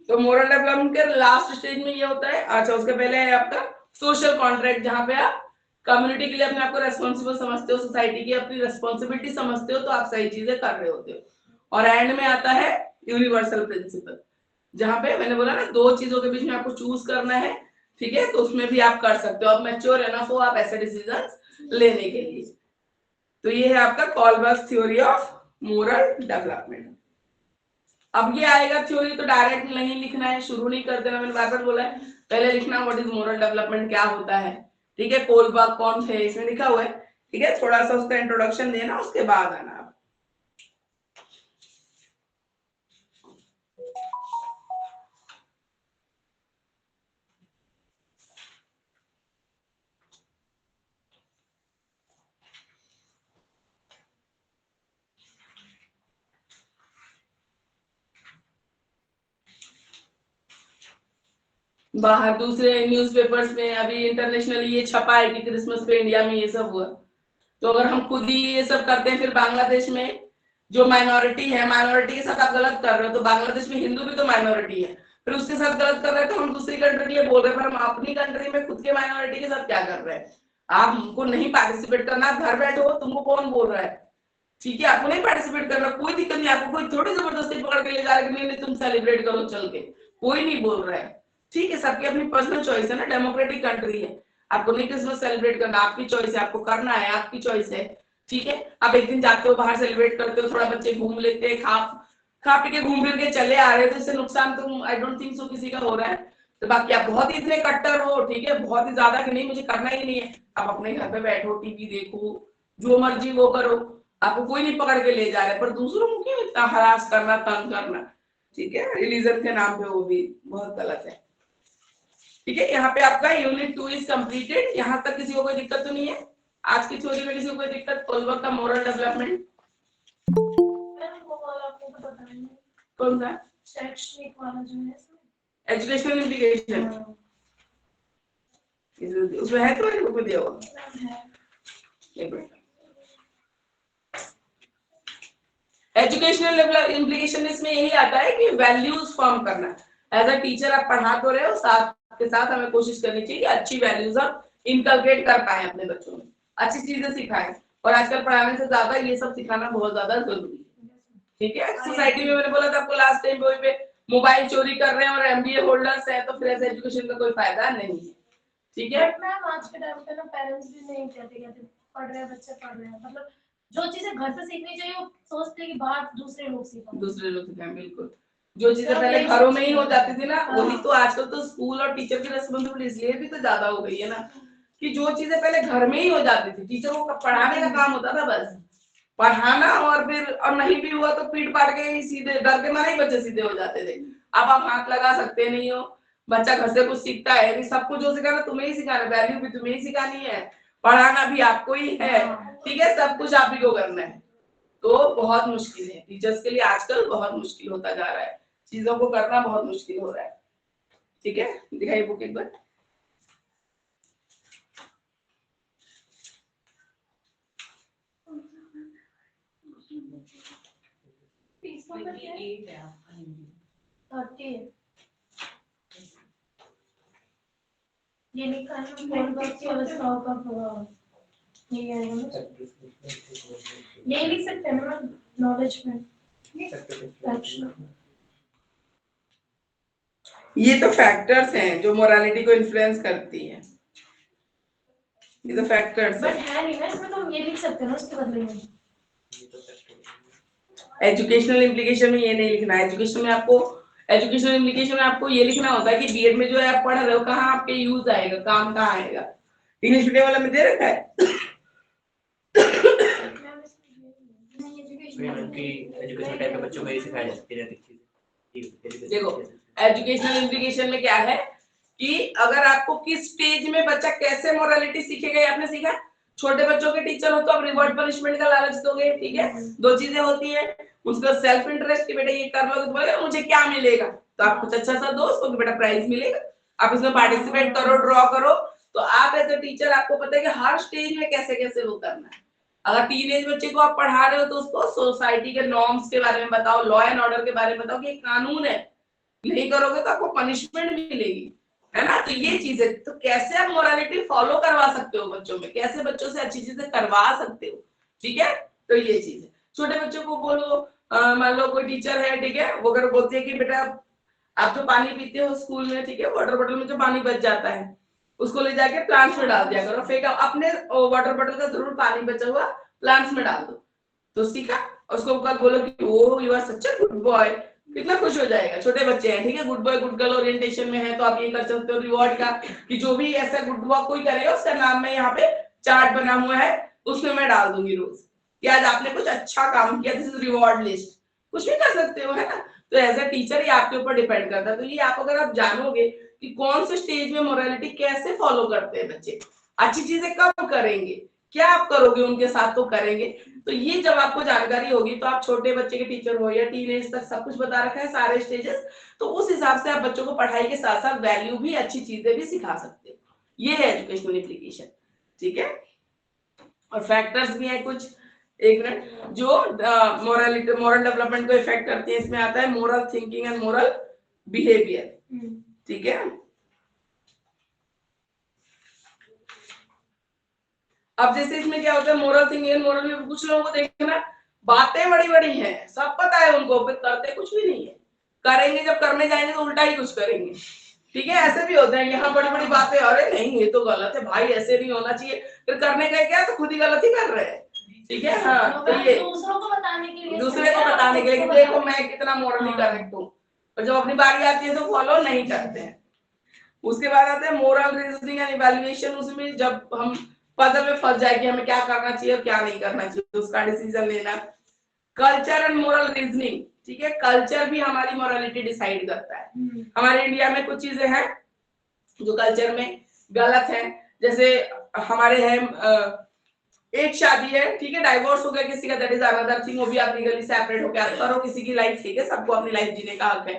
तो मोरल डेवलपमेंट के लास्ट स्टेज में ये होता है। अच्छा, उसके पहले है आपका सोशल कॉन्ट्रैक्ट, जहां पे आप कम्युनिटी के लिए अपने आप को रेस्पॉन्सिबल समझते हो, सोसाइटी की अपनी रेस्पॉन्सिबिलिटी समझते हो, तो आप सही चीजें कर रहे होते हो। और एंड में आता है यूनिवर्सल प्रिंसिपल, जहां पे मैंने बोला ना दो चीजों के बीच में आपको चूज करना है, ठीक है, तो उसमें भी आप कर सकते हो, अब मैच्योर एनफ हो आप ऐसे डिसीजंस लेने के लिए। तो ये है आपका Kohlberg theory of moral development. अब ये आएगा थ्योरी, तो डायरेक्ट नहीं लिखना है, शुरू नहीं कर देना, मैंने बार बार बोला है, पहले लिखना व्हाट इज मोरल डेवलपमेंट, क्या होता है। ठीक है, कोलबर्ग कौन थे इसमें लिखा हुआ है। ठीक है, थोड़ा सा उसका इंट्रोडक्शन देना, उसके बाद आना। बाहर दूसरे न्यूज़पेपर्स में अभी इंटरनेशनली ये छपा है कि क्रिसमस पे इंडिया में ये सब हुआ, तो अगर हम खुद ही ये सब करते हैं, फिर बांग्लादेश में जो माइनॉरिटी है, माइनॉरिटी के साथ आप गलत कर रहे हो, तो बांग्लादेश में हिंदू भी तो माइनॉरिटी है, फिर उसके साथ गलत कर रहे हैं, तो हम दूसरी कंट्री के लिए बोल रहे हैं, पर हम अपनी कंट्री में खुद के माइनॉरिटी के साथ क्या कर रहे हैं। आपको नहीं पार्टिसिपेट करना, आप घर बैठे हो, तुमको कौन बोल रहा है। ठीक है, आपको नहीं पार्टिसिपेट करना, कोई दिक्कत नहीं, आपको कोई थोड़ी जबरदस्ती पकड़ के ले जा रहा है कि नहीं तुम सेलिब्रेट करो चल के, कोई नहीं बोल रहा है। ठीक है, सबकी अपनी पर्सनल चॉइस है ना, डेमोक्रेटिक कंट्री है, आपको नहीं क्रिसमस सेलिब्रेट करना, आपकी चॉइस है, आपको करना है, आपकी चॉइस है। ठीक है, आप एक दिन जाते हो बाहर सेलिब्रेट करते हो, थोड़ा बच्चे घूम लेते हैं, खा पी के घूम फिर के चले आ रहे हैं, तो इससे नुकसान तो आई डोंट थिंक सो किसी का हो रहा है। तो बाकी आप बहुत ही इतने कट्टर हो, ठीक है, बहुत ही ज्यादा कि नहीं मुझे करना ही नहीं है, आप अपने घर पे बैठो, टीवी देखो, जो मर्जी वो करो, आपको कोई नहीं पकड़ के ले जा रहा है, पर दूसरों को क्यों इतना हरास करना, तंग करना। ठीक है, रिलीजन के नाम पे वो भी बहुत गलत है। ठीक है, यहाँ पे आपका यूनिट 2 इज कंप्लीटेड। यहाँ तक किसी को कोई दिक्कत तो नहीं है, आज की थ्योरी में किसी को कोई दिक्कत। कोलबर्ग का मोरल डेवलपमेंट कौन सा, शैक्षणिक वाला जो है एजुकेशनल इम्प्लीकेशन, उसमें है तो इनको दिया हुआ। एजुकेशनल इम्प्लीकेशन इसमें यही आता है कि वैल्यूज फॉर्म करना। एज अ टीचर आप पढ़ा तो रहे हो, साथ के साथ हमें कोशिश करनी चाहिए कि अच्छी वैल्यूज आप इनकलकेट कर पाए अपने बच्चों में, अच्छी चीजें सिखाएं, और आजकल पढ़ाने से ज्यादा ये सब सिखाना बहुत ज्यादा जरूरी है। ठीक है, सोसाइटी में मैंने बोला था आपको लास्ट टाइम पे मोबाइल चोरी कर रहे हैं और एमबीए होल्डर्स है, तो फिर ऐसे एजुकेशन का कोई फायदा नहीं है। ठीक है मैम, आज के टाइम पे ना पेरेंट्स भी नहीं कहते पढ़ रहे हैं बच्चे, पढ़ रहे हैं, मतलब जो चीजें घर पे सीखनी चाहिए वो सोचते हैं कि बाहर दूसरे लोग सिखाएं। बिल्कुल, जो चीजें पहले घरों में ही हो जाती थी ना, वही तो आजकल तो स्कूल और टीचर की रिस्पांसिबिलिटी इसलिए भी तो ज्यादा हो गई है ना, कि जो चीजें पहले घर में ही हो जाती थी, टीचर को पढ़ाने का काम होता था, बस पढ़ाना, और फिर और नहीं भी हुआ तो पीट पाट के ही सीधे, डर के मारे ही बच्चे सीधे हो जाते थे। अब आप हाथ लगा सकते नहीं हो, बच्चा घर से कुछ सीखता है, सब कुछ जो सिखाना तुम्हें ही सिखाना, वैल्यू भी तुम्हें ही सिखानी है, पढ़ाना भी आपको ही है। ठीक है, सब कुछ आप ही को करना है, तो बहुत मुश्किल है टीचर्स के लिए, आजकल बहुत मुश्किल होता जा रहा है, चीजों को करना बहुत मुश्किल हो रहा है। ठीक है, दिखाइए बुक एक बार। ये लिखा है यही लिख सकते हैं ना, नॉलेज में। ये तो फैक्टर्स हैं जो मोरालिटी को इन्फ्लुएंस करती हैं, ये तो फैक्टर्स बट हैं। है नहीं ना इसमें, तो हम ये लिख सकते हैं ना उसके बदले में। एजुकेशनल इम्प्लीकेशन में ये नहीं लिखना है, एजुकेशनल इम्प्लीकेशन में आपको ये लिखना होता है कि बीएड में जो है आप पढ़ रहे हो, कहाँ आपके यूज आएगा, काम कहाँ आएगा। इंग्लिश मीडियम वाला में दे रखा है एजुकेशन टाइप के बच्चों को ये सिखाया जाती है। देखो, एजुकेशनल इम्प्लीकेशन में क्या है कि अगर आपको किस स्टेज में बच्चा कैसे मोरालिटी सीखेगा, ये आपने सीखा। छोटे बच्चों के टीचर हो तो आप रिवॉर्ड पनिशमेंट का लालच दोगे, ठीक है, दो चीजें होती है, उसका सेल्फ इंटरेस्ट कि बेटा ये कर लो तो बोलेगा मुझे क्या मिलेगा, तो आप कुछ अच्छा सा दो उसको कि बेटा प्राइज मिलेगा, आप इसमें पार्टिसिपेट करो, ड्रॉ करो। तो आप एज अ टीचर आपको पता है कि हर स्टेज में कैसे कैसे वो करना है। अगर टीनेज बच्चे को आप पढ़ा रहे हो तो उसको सोसाइटी के नॉर्म्स के बारे में बताओ, लॉ एंड ऑर्डर के बारे में बताओ कि कानून है, नहीं करोगे तो आपको पनिशमेंट मिलेगी, है ना। तो ये चीजें, तो कैसे आप मोरालिटी फॉलो करवा सकते हो बच्चों में, कैसे बच्चों से अच्छी चीजें करवा सकते हो, ठीक है। तो ये चीज है, छोटे बच्चों को बोलो, मान लो कोई टीचर है, ठीक है, वो अगर बोलती है कि बेटा आप जो पानी पीते हो स्कूल में, ठीक है, वाटर बॉटल में जो पानी बच जाता है उसको ले जाके प्लांट्स में डाल दिया करो, फेंका अपने वाटर बॉटल का जरूर पानी बचा हुआ प्लांट्स में डाल दो। तो सीखा, उसको कल बोलो कि oh you are such a good boy, कितना खुश हो जाएगा। छोटे बच्चे हैं, ठीक है, good boy good girl orientation में है, तो आप ये कर सकते हो रिवॉर्ड का कि जो भी ऐसा गुड वर्क कोई करेगा उसका नाम मैं यहाँ पे चार्ट बना हुआ है उसमें मैं डाल दूंगी रोज कि आज आपने कुछ अच्छा काम किया, दिस इज रिवॉर्ड लिस्ट, कुछ भी कर सकते हो, है ना। तो एज अ टीचर ये आपके ऊपर डिपेंड करता है। तो ये आप अगर आप जानोगे कि कौन से स्टेज में मोरालिटी कैसे फॉलो करते हैं बच्चे, अच्छी चीजें कब करेंगे, क्या आप करोगे उनके साथ तो करेंगे, तो ये जब आपको जानकारी होगी तो आप छोटे बच्चे के टीचर हो या टीनेज तक सब कुछ बता रखा है सारे स्टेजेस, तो उस हिसाब से आप बच्चों को पढ़ाई के साथ साथ वैल्यू भी, अच्छी चीजें भी सिखा सकते हो। ये है एजुकेशनल एप्लीकेशन, ठीक है। और फैक्टर्स भी है कुछ, एक मिनट, जो मोरल डेवलपमेंट को इफेक्ट करते हैं, इसमें आता है moral thinking and moral behaviour, ठीक है। अब जैसे इसमें क्या होता है moral thinking and moral behaviour, कुछ लोगों को देखना बातें बड़ी बड़ी हैं, सब पता है उनको, फिर करते कुछ भी नहीं है, करेंगे जब करने जाएंगे तो उल्टा ही कुछ करेंगे, ठीक है। ऐसे भी होते हैं, यहाँ बड़ी बड़ी बातें, अरे नहीं ये तो गलत है भाई, ऐसे नहीं होना चाहिए, फिर करने गए क्या तो खुद ही गलत ही कर रहे हैं, ठीक है। हाँ, तो ये दूसरों को बताने के लिए, दूसरे को बताने के लिए कि देखो मैं कितना मोरली करेक्ट हूँ, और जब अपनी बारी आती है तो फॉलो नहीं करते हैं। उसके बाद आते हैं मोरल रीजनिंग एंड इवैल्यूएशन, उसमें जब हम पजल में फंस जाए कि हमें क्या करना चाहिए और क्या नहीं करना चाहिए, उसका डिसीजन लेना। कल्चर एंड मोरल रीजनिंग, ठीक है, कल्चर भी हमारी मोरालिटी डिसाइड करता है। हमारे इंडिया में कुछ चीजें हैं जो कल्चर में गलत है, जैसे हमारे हैं एक शादी है, ठीक है, डाइवोर्स हो गया किसी का, दैट इज अनदर थिंग, वो भी आप लीगली सेपरेट होकर आप करो किसी की लाइफ, ठीक है, सबको अपनी लाइफ जीने का हक है।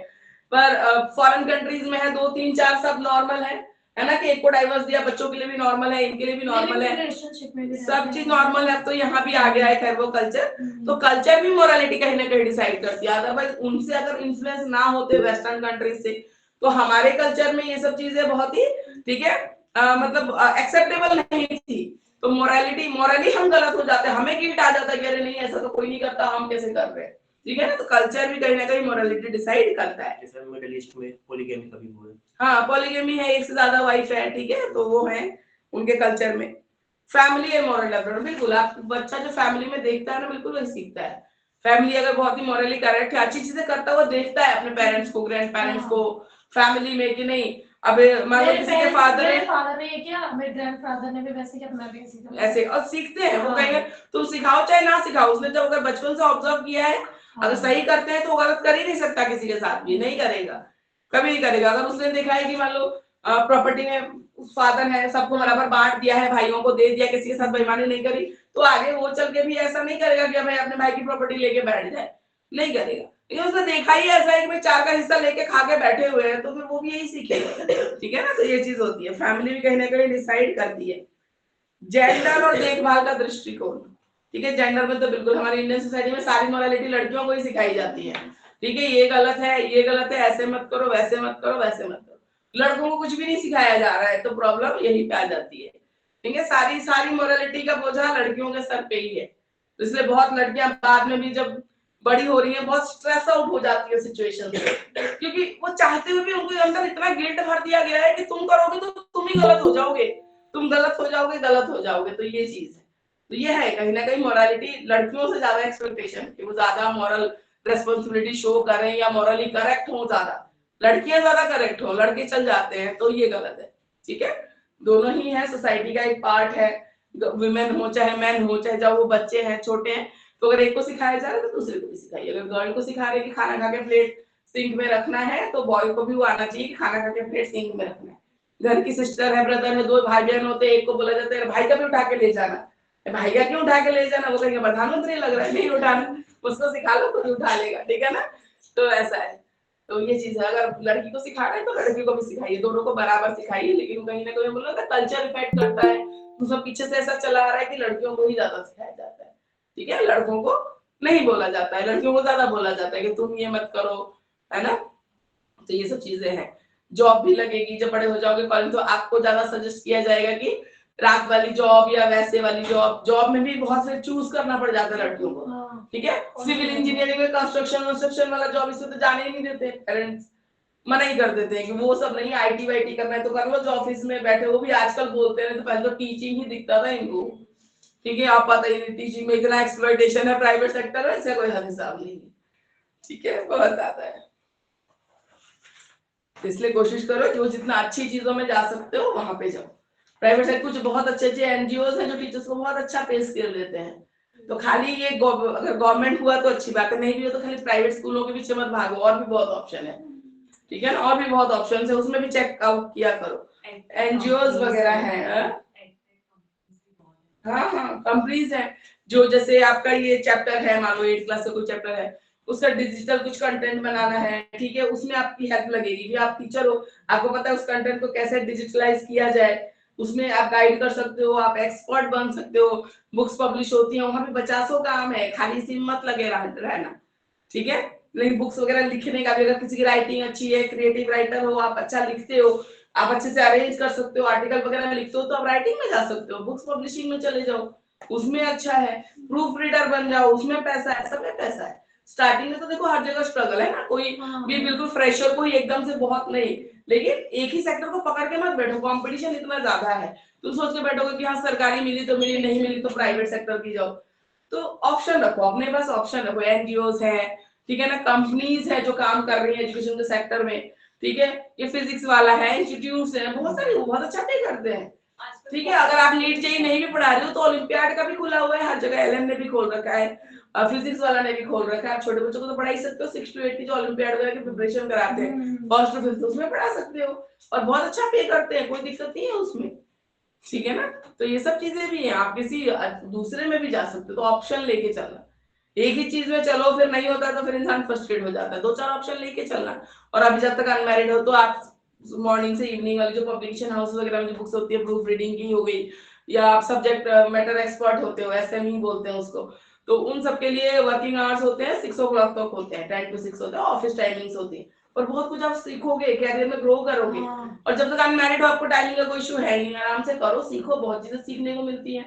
पर फॉरेन कंट्रीज में है 2 3 4 सब नॉर्मल है ना, कि एक को डाइवोर्स दिया, बच्चों के लिए भी नॉर्मल है, इनके लिए भी नॉर्मल है, सब चीज नॉर्मल है। तो यहाँ भी आ गया है खैर वो कल्चर, तो कल्चर भी मोरालिटी कहीं ना कहीं डिसाइड करती है। अदरवाइज उनसे अगर इन्फ्लुएंस ना होते वेस्टर्न कंट्रीज से, तो हमारे कल्चर में ये सब चीजें बहुत ही, ठीक है, मतलब एक्सेप्टेबल नहीं थी। तो मोरली हम गलत हो जाते हैं, हमें गिल्ट आ जाता है कि अरे नहीं ऐसा तो कोई नहीं करता, हम कैसे कर रहे हैं, ठीक है ना। तो कल्चर भी कहीं ना कहीं मोरालिटी डिसाइड करता है। जैसे मिडिल ईस्ट में पॉलीगैमी का भी वो है। हाँ, पॉलीगैमी है, एक से ज्यादा वाइफ है, ठीक है, तो वो है उनके कल्चर में। फैमिली है मोरल डेवलपमेंट, बिल्कुल आप बच्चा जो फैमिली में देखता है ना, बिल्कुल वही सीखता है। फैमिली अगर बहुत ही मोरली करेक्ट है, अच्छी चीजें करता है, वो देखता है अपने पेरेंट्स को, ग्रैंड पेरेंट्स को, फैमिली में कि नहीं, अब मान लो किसी के फादर ने किया, मेरे ग्रैंडफादर ने भी वैसे किया, मैं भी ऐसे करूं, ऐसे, और सीखते हैं वो कहेंगे, तुम सिखाओ चाहे ना सिखाओ, उसने जब अगर बचपन से ऑब्जर्व किया है, अगर सही करते हैं तो वो गलत कर ही नहीं सकता, किसी के साथ भी नहीं करेगा, कभी नहीं करेगा। अगर उसने देखा है कि मान लो प्रॉपर्टी में फादर है, सबको बराबर बांट दिया है, भाइयों को दे दिया, किसी के साथ बेईमानी नहीं करी, तो आगे वो चल के भी ऐसा नहीं करेगा कि भाई अपने भाई की प्रॉपर्टी लेके बैठ जाए, नहीं करेगा। लेकिन उसने देखा ही ऐसा है कि भाई 4 का हिस्सा लेके खा के बैठे हुए हैं, तो फिर वो भी यही सीखेगा, ठीक है ना। तो ये चीज होती है, फैमिली भी कहीं ना कहीं डिसाइड करती है। जेंडर और देखभाल का दृष्टिकोण, ठीक है, जेंडर में तो बिल्कुल हमारी इंडियन सोसाइटी में सारी मोरालिटी लड़कियों को ही सिखाई जाती है, ठीक है, ये गलत है, ये गलत है, ऐसे मत करो, वैसे मत करो, वैसे मत करो, लड़कों को कुछ भी नहीं सिखाया जा रहा है, तो प्रॉब्लम यही पे आ जाती है, ठीक है। सारी मोरालिटी का बोझा लड़कियों के सर पे ही है, तो इसलिए बहुत लड़कियां बाद में भी जब बड़ी हो रही है बहुत स्ट्रेस आउट हो जाती है सिचुएशन से, क्योंकि वो चाहते हुए भी उनके अंदर इतना गिल्ट भर दिया गया है कि तुम करोगे तो तुम ही गलत हो जाओगे, तुम गलत हो जाओगे, गलत हो जाओगे। तो ये चीज है, तो ये है कहीं ना कहीं मोरालिटी लड़कियों से ज्यादा एक्सपेक्टेशन कि वो ज्यादा मॉरल रेस्पॉन्सिबिलिटी शो करें या मॉरली करेक्ट हो, ज्यादा लड़कियां ज्यादा करेक्ट हो, लड़के चल जाते हैं, तो ये गलत है, ठीक है। दोनों ही है, सोसाइटी का एक पार्ट है, वुमेन हो चाहे मैन हो, चाहे जब वो बच्चे हैं छोटे हैं, तो अगर एक को सिखाया जा रहा है तो दूसरे को भी सिखाइए। अगर गर्ल को सिखा रहे कि खाना खा के प्लेट सिंक में रखना है, तो बॉय को भी वो आना चाहिए कि खाना खा के प्लेट सिंक में रखना है। घर की सिस्टर है, ब्रदर है, 2 भाई बहन होते हैं, एक को बोला जाता है भाई का भी उठा के ले जाना, भाई का क्यों उठा के ले जाना, वो कहेंगे प्रधानमंत्री लग रहा है, नहीं उठाना, उसको सिखा लो तो उठा लेगा, ठीक है ना। तो ऐसा है, तो ये चीज है, अगर लड़की को सिखा रहे हैं तो लड़की को भी सिखाइए, दोनों को बराबर सिखाइए। लेकिन कहीं ना कहीं बोला कल्चर इफेक्ट करता है, तो सब पीछे से ऐसा चला आ रहा है कि लड़कियों को ही ज्यादा सिखाया जाता है, ठीक है, लड़कों को नहीं बोला जाता है, लड़कियों को ज्यादा बोला जाता है कि तुम ये मत करो, है ना। तो ये सब चीजें हैं। जॉब भी लगेगी, जब बड़े हो जाओगे कॉलेज, तो आपको ज्यादा सजेस्ट किया जाएगा कि रात वाली जॉब या वैसे वाली जॉब में भी बहुत से चूज करना पड़ जाता है लड़कियों को, ठीक है। सिविल इंजीनियरिंग में कंस्ट्रक्शन वाला जॉब, इसमें तो जाने ही नहीं देते पेरेंट्स, मना ही कर देते हैं कि वो सब नहीं, आईटी वाईटी करना है तो कर लो, जो ऑफिस में बैठे वो भी आजकल बोलते हैं, तो पहले तो टीचिंग ही दिखता था इनको। ठीक है, आप पता ही नहीं टीचिंग में इतना एक्सप्लॉइटेशन है प्राइवेट सेक्टर में, इसका कोई हिसाब नहीं है। ठीक है, बहुत ज्यादा है। इसलिए कोशिश करो कि वो जितना अच्छी चीजों में जा सकते हो वहां पे जाओ। प्राइवेट सेक्टर कुछ बहुत अच्छे अच्छे एनजीओ हैं जो टीचर्स को बहुत अच्छा पे स्केल देते हैं। तो खाली ये अगर गवर्नमेंट हुआ तो अच्छी बात है, नहीं भी हो तो खाली प्राइवेट स्कूलों के पीछे मत भागो, और भी बहुत ऑप्शन है। ठीक है ना, और भी बहुत ऑप्शन है, उसमें भी चेक आउट किया करो। एनजीओ वगैरह है, हाँ हाँ कंपनीज है। जो जैसे आपका ये चैप्टर है, मान लो 8 क्लास का कोई चैप्टर है, उसका डिजिटल कुछ कंटेंट बनाना है, ठीक है, उसमें आपकी हेल्प लगेगी। भी आप टीचर हो, आपको पता है उस कंटेंट को कैसे डिजिटलाइज किया जाए, उसमें आप गाइड कर सकते हो, आप एक्सपर्ट बन सकते हो। बुक्स पब्लिश होती हैं, वहां पे 50 काम है, खाली इसी में मत लगे रहना। ठीक है, लेकिन बुक्स वगैरह लिखने का भी, अगर किसी की राइटिंग अच्छी है, क्रिएटिव राइटर हो, आप अच्छा लिखते हो, आप अच्छे से अरेंज कर सकते हो, आर्टिकल वगैरह लिखते हो, तो आप राइटिंग में जा सकते हो, बुक्स पब्लिशिंग में चले जाओ, उसमें अच्छा है। प्रूफ रीडर बन जाओ, उसमें पैसा है, सब में पैसा है। स्टार्टिंग में तो देखो हर जगह स्ट्रगल है ना, कोई भी बिल्कुल फ्रेशर कोई एकदम से बहुत नहीं, लेकिन एक ही सेक्टर को पकड़ के मत बैठो, कंपटीशन इतना ज्यादा है। तुम सोच के बैठोगे कि हाँ सरकारी मिली तो मिली, नहीं मिली तो प्राइवेट सेक्टर की जाओ। तो ऑप्शन रखो अपने पास, ऑप्शन रखो। एनजीओस है, ठीक है ना, कंपनीज है जो काम कर रही है एजुकेशन के सेक्टर में, ठीक है, ये फिजिक्स वाला है, इंस्टीट्यूट्स हैं बहुत सारे, बहुत अच्छा पे करते हैं। ठीक है, अगर आप नीट जेईई नहीं भी पढ़ा रहे हो तो ओलंपियाड का भी खुला हुआ है हर जगह, एलएम ने भी खोल रखा है, फिजिक्स वाला ने भी खोल रखा है। आप छोटे बच्चों को तो पढ़ा ही सकते हो, 6 to 8 की जो ओलंपियाड वगैरह की प्रिपरेशन कराते हैं, फर्स्ट टू फिफ्थ उसमें पढ़ा सकते हो, और बहुत अच्छा पे करते हैं, कोई दिक्कत नहीं है उसमें। ठीक है ना, तो ये सब चीजें भी हैं, आप किसी दूसरे में भी जा सकते हो, तो ऑप्शन लेके चलना। एक ही चीज में चलो फिर नहीं होता तो फिर इंसान फ्रस्ट्रेट हो जाता है, 2-4 ऑप्शन लेके चलना। और अभी जब तक अनमैरिड हो तो आप मॉर्निंग से इवनिंग वाली जो पब्लिकेशन हाउस वगैरह में जो बुक्स होती है, प्रूफ रीडिंग की हो गई, या आप सब्जेक्ट मैटर एक्सपर्ट होते हो, एसएमई बोलते हैं उसको, तो उन सब के लिए वर्किंग आवर्स होते हैं 6 o'clock तक होते हैं, 10 to 6 होता है, ऑफिस टाइमिंग्स होती है। और बहुत कुछ आप सीखोगे, कैरियर में ग्रो करोगे। और जब तक अनमैरिड हो आपको टाइमिंग का कोई इशू है नहीं, आराम से करो, सीखो, बहुत चीजें सीखने को मिलती है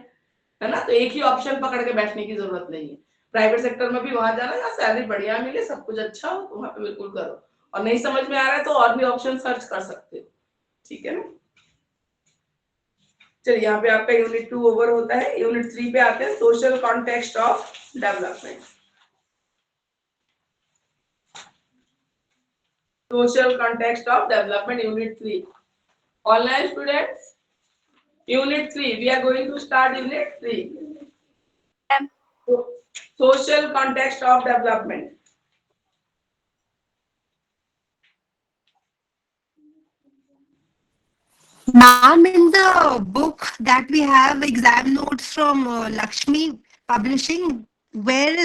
ना। तो एक ही ऑप्शन पकड़ के बैठने की जरूरत नहीं है। प्राइवेट सेक्टर में भी वहां जाना जहाँ सैलरी बढ़िया मिले, सब कुछ अच्छा हो, तो वहां पे बिल्कुल करो। और नहीं समझ में आ रहा है तो और भी ऑप्शन सर्च कर सकते हो। ठीक है ना, चलिए यहाँ पे आपका यूनिट 2 ओवर होता है। यूनिट 3 पे आते हैं, social context of development. Social context of development, unit 3। Online students, unit 3 we are going to start unit 3, social context of development. Ma'am, in the book that we have exam notes from Lakshmi Publishing,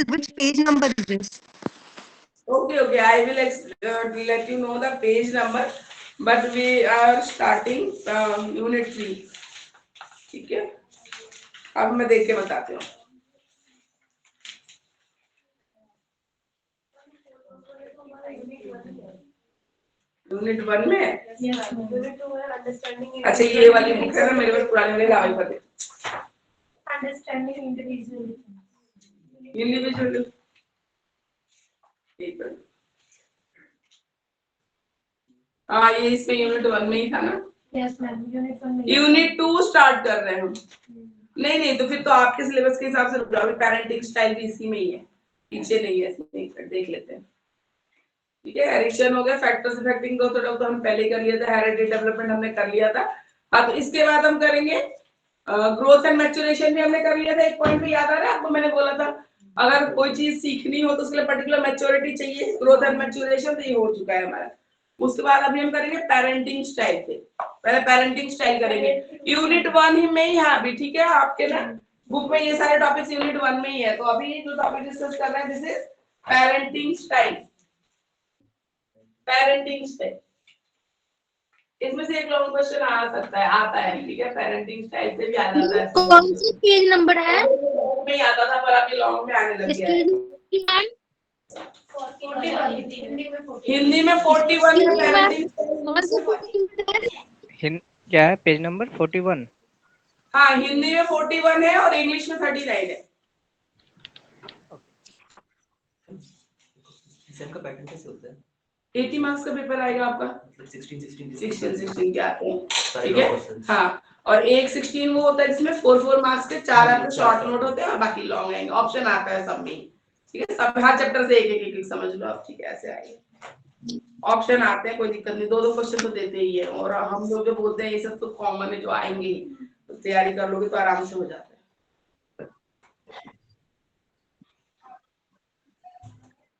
which page number is this? Okay, I will let you know the page number, but we are starting from unit 3. ठीक है, अब मैं देख के बताती हूँ। Unit 1 में अच्छा ये वाली बुक है ना, मेरे पास पुरानी वाली लावाई पड़े, अंडरस्टैंडिंग इंडिविजुअल। हाँ ये इसमें यूनिट 1 में ही था ना। यस मैम, यूनिट 1 में। यूनिट 2 स्टार्ट कर रहे हैं। नहीं तो फिर तो आपके सिलेबस के हिसाब से रुक जाओगे, पेरेंटिंग स्टाइल भी इसी में ही है, पीछे नहीं है, देख लेते हैं। ठीक है, एडिक्शन हो गया, फैक्टर्स अफेक्टिंग ग्रोथ तो हम पहले कर लिया था, हेरिडिटी डेवलपमेंट हमने कर लिया था। हाँ, तो इसके बाद हम करेंगे ग्रोथ एंड मैच्योरेशन भी हमने कर लिया था। एक पॉइंट भी याद आ रहा है आपको, मैंने बोला था अगर कोई चीज सीखनी हो तो उसके लिए पर्टिकुलर मैच्योरिटी चाहिए, ग्रोथ एंड मैच्योरेशन तो ये हो चुका है हमारा। उसके बाद अभी हम करेंगे पेरेंटिंग स्टाइल पे, पहले पेरेंटिंग स्टाइल करेंगे यूनिट 1 ही में ही है अभी। ठीक है, आपके ना बुक में ये सारे टॉपिक्स यूनिट 1 में ही है, तो अभी जो टॉपिक डिस्कस कर रहे हैं this is parenting style. Parenting style, इसमें से एक लॉन्ग क्वेश्चन आ सकता है, आता है। ठीक है, पेरेंटिंग स्टाइल से भी आ जाता है। कौन सी पेज नंबर है? में आता था पर अभी लॉन्ग में आने लग गया है। हिंदी में 41 है पेरेंटिंग। कौन सी पेज है? क्या है पेज नंबर 41? हाँ, हिंदी में 41 है और इंग्लिश में 39 है। एग्जाम का पैटर्न कैसे होता है? 80 मार्क्स का पेपर आएगा आपका, 16 के आते हैं, ठीक है। हाँ, और एक 16 वो होता है जिसमें 4 मार्क्स के 4 आपके शॉर्ट नोट होते हैं और बाकी लॉन्ग आएंगे, ऑप्शन आता है सब में, ठीक है। सब हर चैप्टर से एक एक समझ लो आप, ठीक है, ऐसे आएंगे, ऑप्शन आते हैं, कोई दिक्कत नहीं, 2 क्वेश्चन तो देते ही है। और हम लोग जो बोलते हैं ये सब तो कॉमन है, जो आएंगे ही, तो तैयारी कर लोगे तो आराम से हो जाता है।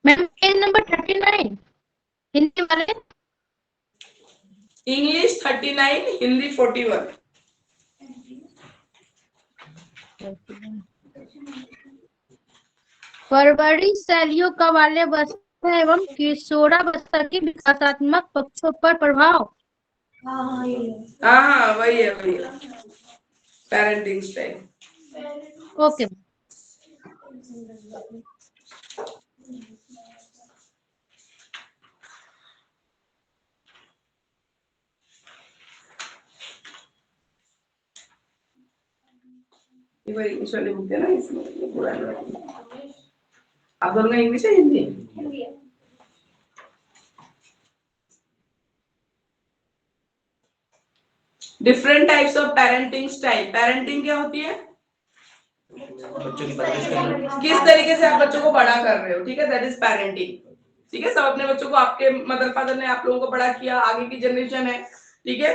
मैम पेज नंबर 39 हिंदी वाले, इंग्लिश 39, हिंदी 41। परवरिश शैलियों का बाल्यावस्था एवं किशोरावस्था के विकासात्मक पक्षों पर प्रभाव। हाँ वही है पेरेंटिंग स्टाइल। ओके, एक बार इंग्लिश वाले बुक देना, इसमें ये पूरा आप दोनों का इंग्लिश है Hindi? Different types of parenting style. Parenting क्या होती है? बच्चों की परवरिश करना, किस तरीके से आप बच्चों को बड़ा कर रहे हो, ठीक है, दैट इज पेरेंटिंग, ठीक है। सब अपने बच्चों को, आपके मदर फादर ने आप लोगों को बड़ा किया, आगे की जनरेशन है, ठीक है,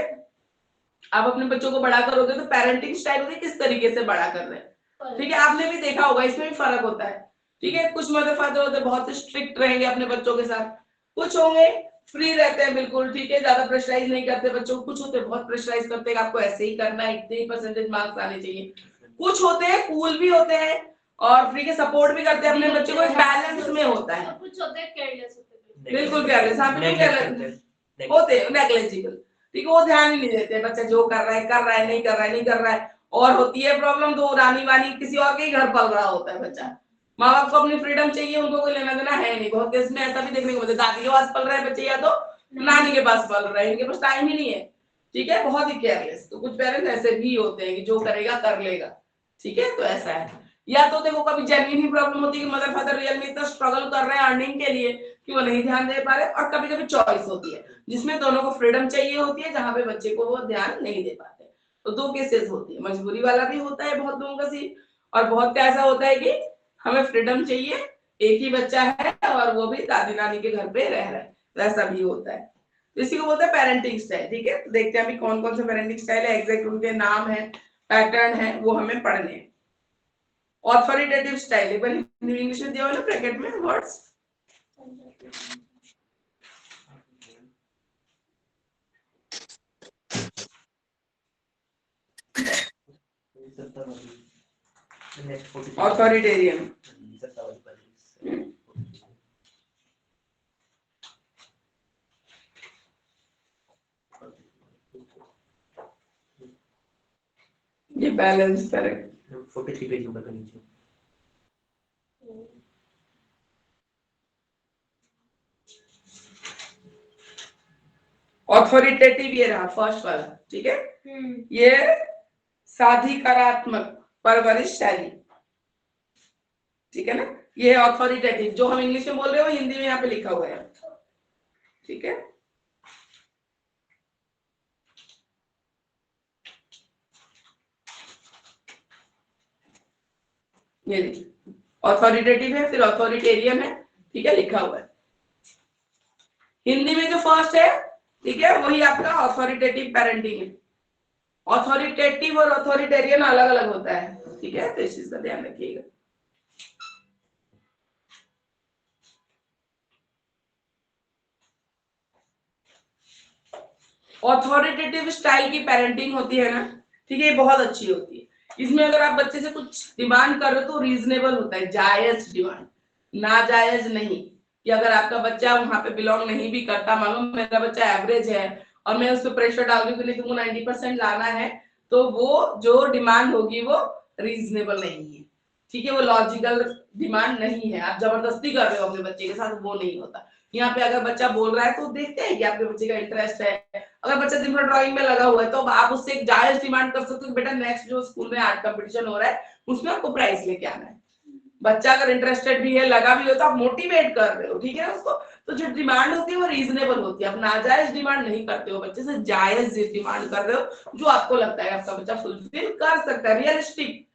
आप अपने बच्चों को बड़ा करोगे तो पेरेंटिंग स्टाइल होती है किस तरीके से बड़ा कर रहे हैं, ठीक है। आपने भी देखा होगा, इसमें भी फर्क होता है, ठीक है। कुछ मदर फादर होते हैं बहुत स्ट्रिक्ट रहेंगे अपने बच्चों के साथ, कुछ होंगे फ्री रहते हैं बिल्कुल, ठीक है, ज्यादा प्रेशराइज नहीं करते बच्चों को, कुछ होते हैं बहुत प्रेशराइज करते हैं आपको ऐसे ही करना है, इतने ही परसेंटेज मार्क्स आने चाहिए, कुछ होते हैं कूल भी होते हैं और फ्री के सपोर्ट भी करते हैं अपने बच्चों को, एक बैलेंस में होता है। कुछ होते हैं केयरलेस होते हैं, बिल्कुल केयरलेस, हाँ बिल्कुल होते हैं, नेग्लिजिबल, ठीक है, वो ध्यान ही नहीं देते, बच्चा जो कर रहा है नहीं कर रहा है नहीं कर रहा है। और होती है प्रॉब्लम तो रानी वानी किसी और के ही घर पल रहा होता है बच्चा, माँ बाप को अपनी फ्रीडम चाहिए, उनको कोई लेना देना है नहीं। बहुत केस में ऐसा भी देखने को मिलता है, दादी के पास पल रहा है बच्चे या तो नानी के पास पल रहा है, इनके पास टाइम ही नहीं है, ठीक है, बहुत ही केयरलेस। तो कुछ पेरेंट्स ऐसे भी होते हैं कि जो करेगा कर लेगा, ठीक है, तो ऐसा है। या तो देखो कभी जेन्युइन ही प्रॉब्लम होती है कि मदर फादर रियल में इतना स्ट्रगल कर रहे हैं अर्निंग के लिए कि वो नहीं ध्यान दे पा रहे, और कभी कभी चॉइस होती है जिसमें दोनों को फ्रीडम चाहिए होती है, जहां पे बच्चे को वो ध्यान नहीं दे पाते, तो 2 केसेस होती है। मजबूरी वाला भी होता है बहुत लोगों का सीन, और बहुत का ऐसा होता है कि हमें फ्रीडम चाहिए, एक ही बच्चा है और वो भी दादी नानी के घर पे रह रहा है, वैसा भी होता है। तो इसी को बोलते हैं पेरेंटिंग स्टाइल, ठीक है। तो देखते हैं अभी कौन कौन से पेरेंटिंग स्टाइल है, एग्जैक्ट उनके नाम है, पैटर्न है, वो हमें पढ़ने हैं। ऑथोरिटेटिव स्टाइल, एक बार हिंदी इंग्लिश में दिया हुआ ना ब्रैकेट में वर्ड्स, ऑथोरिटेरियन, ये बैलेंस करेक्ट, 43 पेज ऊपर का नीचे। ऑथोरिटेटिव ये रहा फर्स्ट वाला, ठीक है, ये साधिकारात्मक परवरिश शैली, ठीक है ना, ये ऑथोरिटेटिव जो हम इंग्लिश में बोल रहे हो हिंदी में यहाँ पे लिखा हुआ है, ठीक है। ये देखिए ऑथोरिटेटिव है, फिर ऑथोरिटेरियन है, ठीक है, लिखा हुआ है हिंदी में जो फर्स्ट है, ठीक है, वही आपका ऑथोरिटेटिव पेरेंटिंग है। ऑथोरिटेटिव और ऑथोरिटेरियन अलग अलग होता है, ठीक है, तो इस चीज का ध्यान रखिएगा। ऑथोरिटेटिव स्टाइल की पेरेंटिंग होती है ना, ठीक है, ये बहुत अच्छी होती है। इसमें अगर आप बच्चे से कुछ डिमांड कर रहे हो तो रीजनेबल होता है, जायज डिमांड, नाजायज नहीं। कि अगर आपका बच्चा वहां पे बिलोंग नहीं भी करता, मानो मेरा बच्चा एवरेज है और मैं उस पर प्रेशर डाल रही हूँ कि तुमको 90% लाना है, तो वो जो डिमांड होगी वो रीजनेबल नहीं है, ठीक है, वो लॉजिकल डिमांड नहीं है, आप जबरदस्ती कर रहे हो अपने बच्चे के साथ, वो नहीं होता। यहाँ पे अगर बच्चा बोल रहा है तो देखते हैं कि आपके बच्चे का इंटरेस्ट है। अगर बच्चा दिन भर ड्राइंग में लगा हुआ है तो आप उससे एक जायज डिमांड कर सकते हो, बेटा नेक्स्ट जो स्कूल में आर्ट कंपटीशन हो रहा है उसमें आपको प्राइज लेके आना है। बच्चा अगर इंटरेस्टेड भी है, लगा भी हो, तो आप मोटिवेट कर रहे हो, ठीक है ना उसको, तो जो डिमांड होती है वो रीजनेबल होती है, आप नाजायज डिमांड नहीं करते हो बच्चे से, जायज डिमांड कर रहे हो जो आपको लगता है आपका बच्चा फुलफिल कर सकता है, रियलिस्टिक,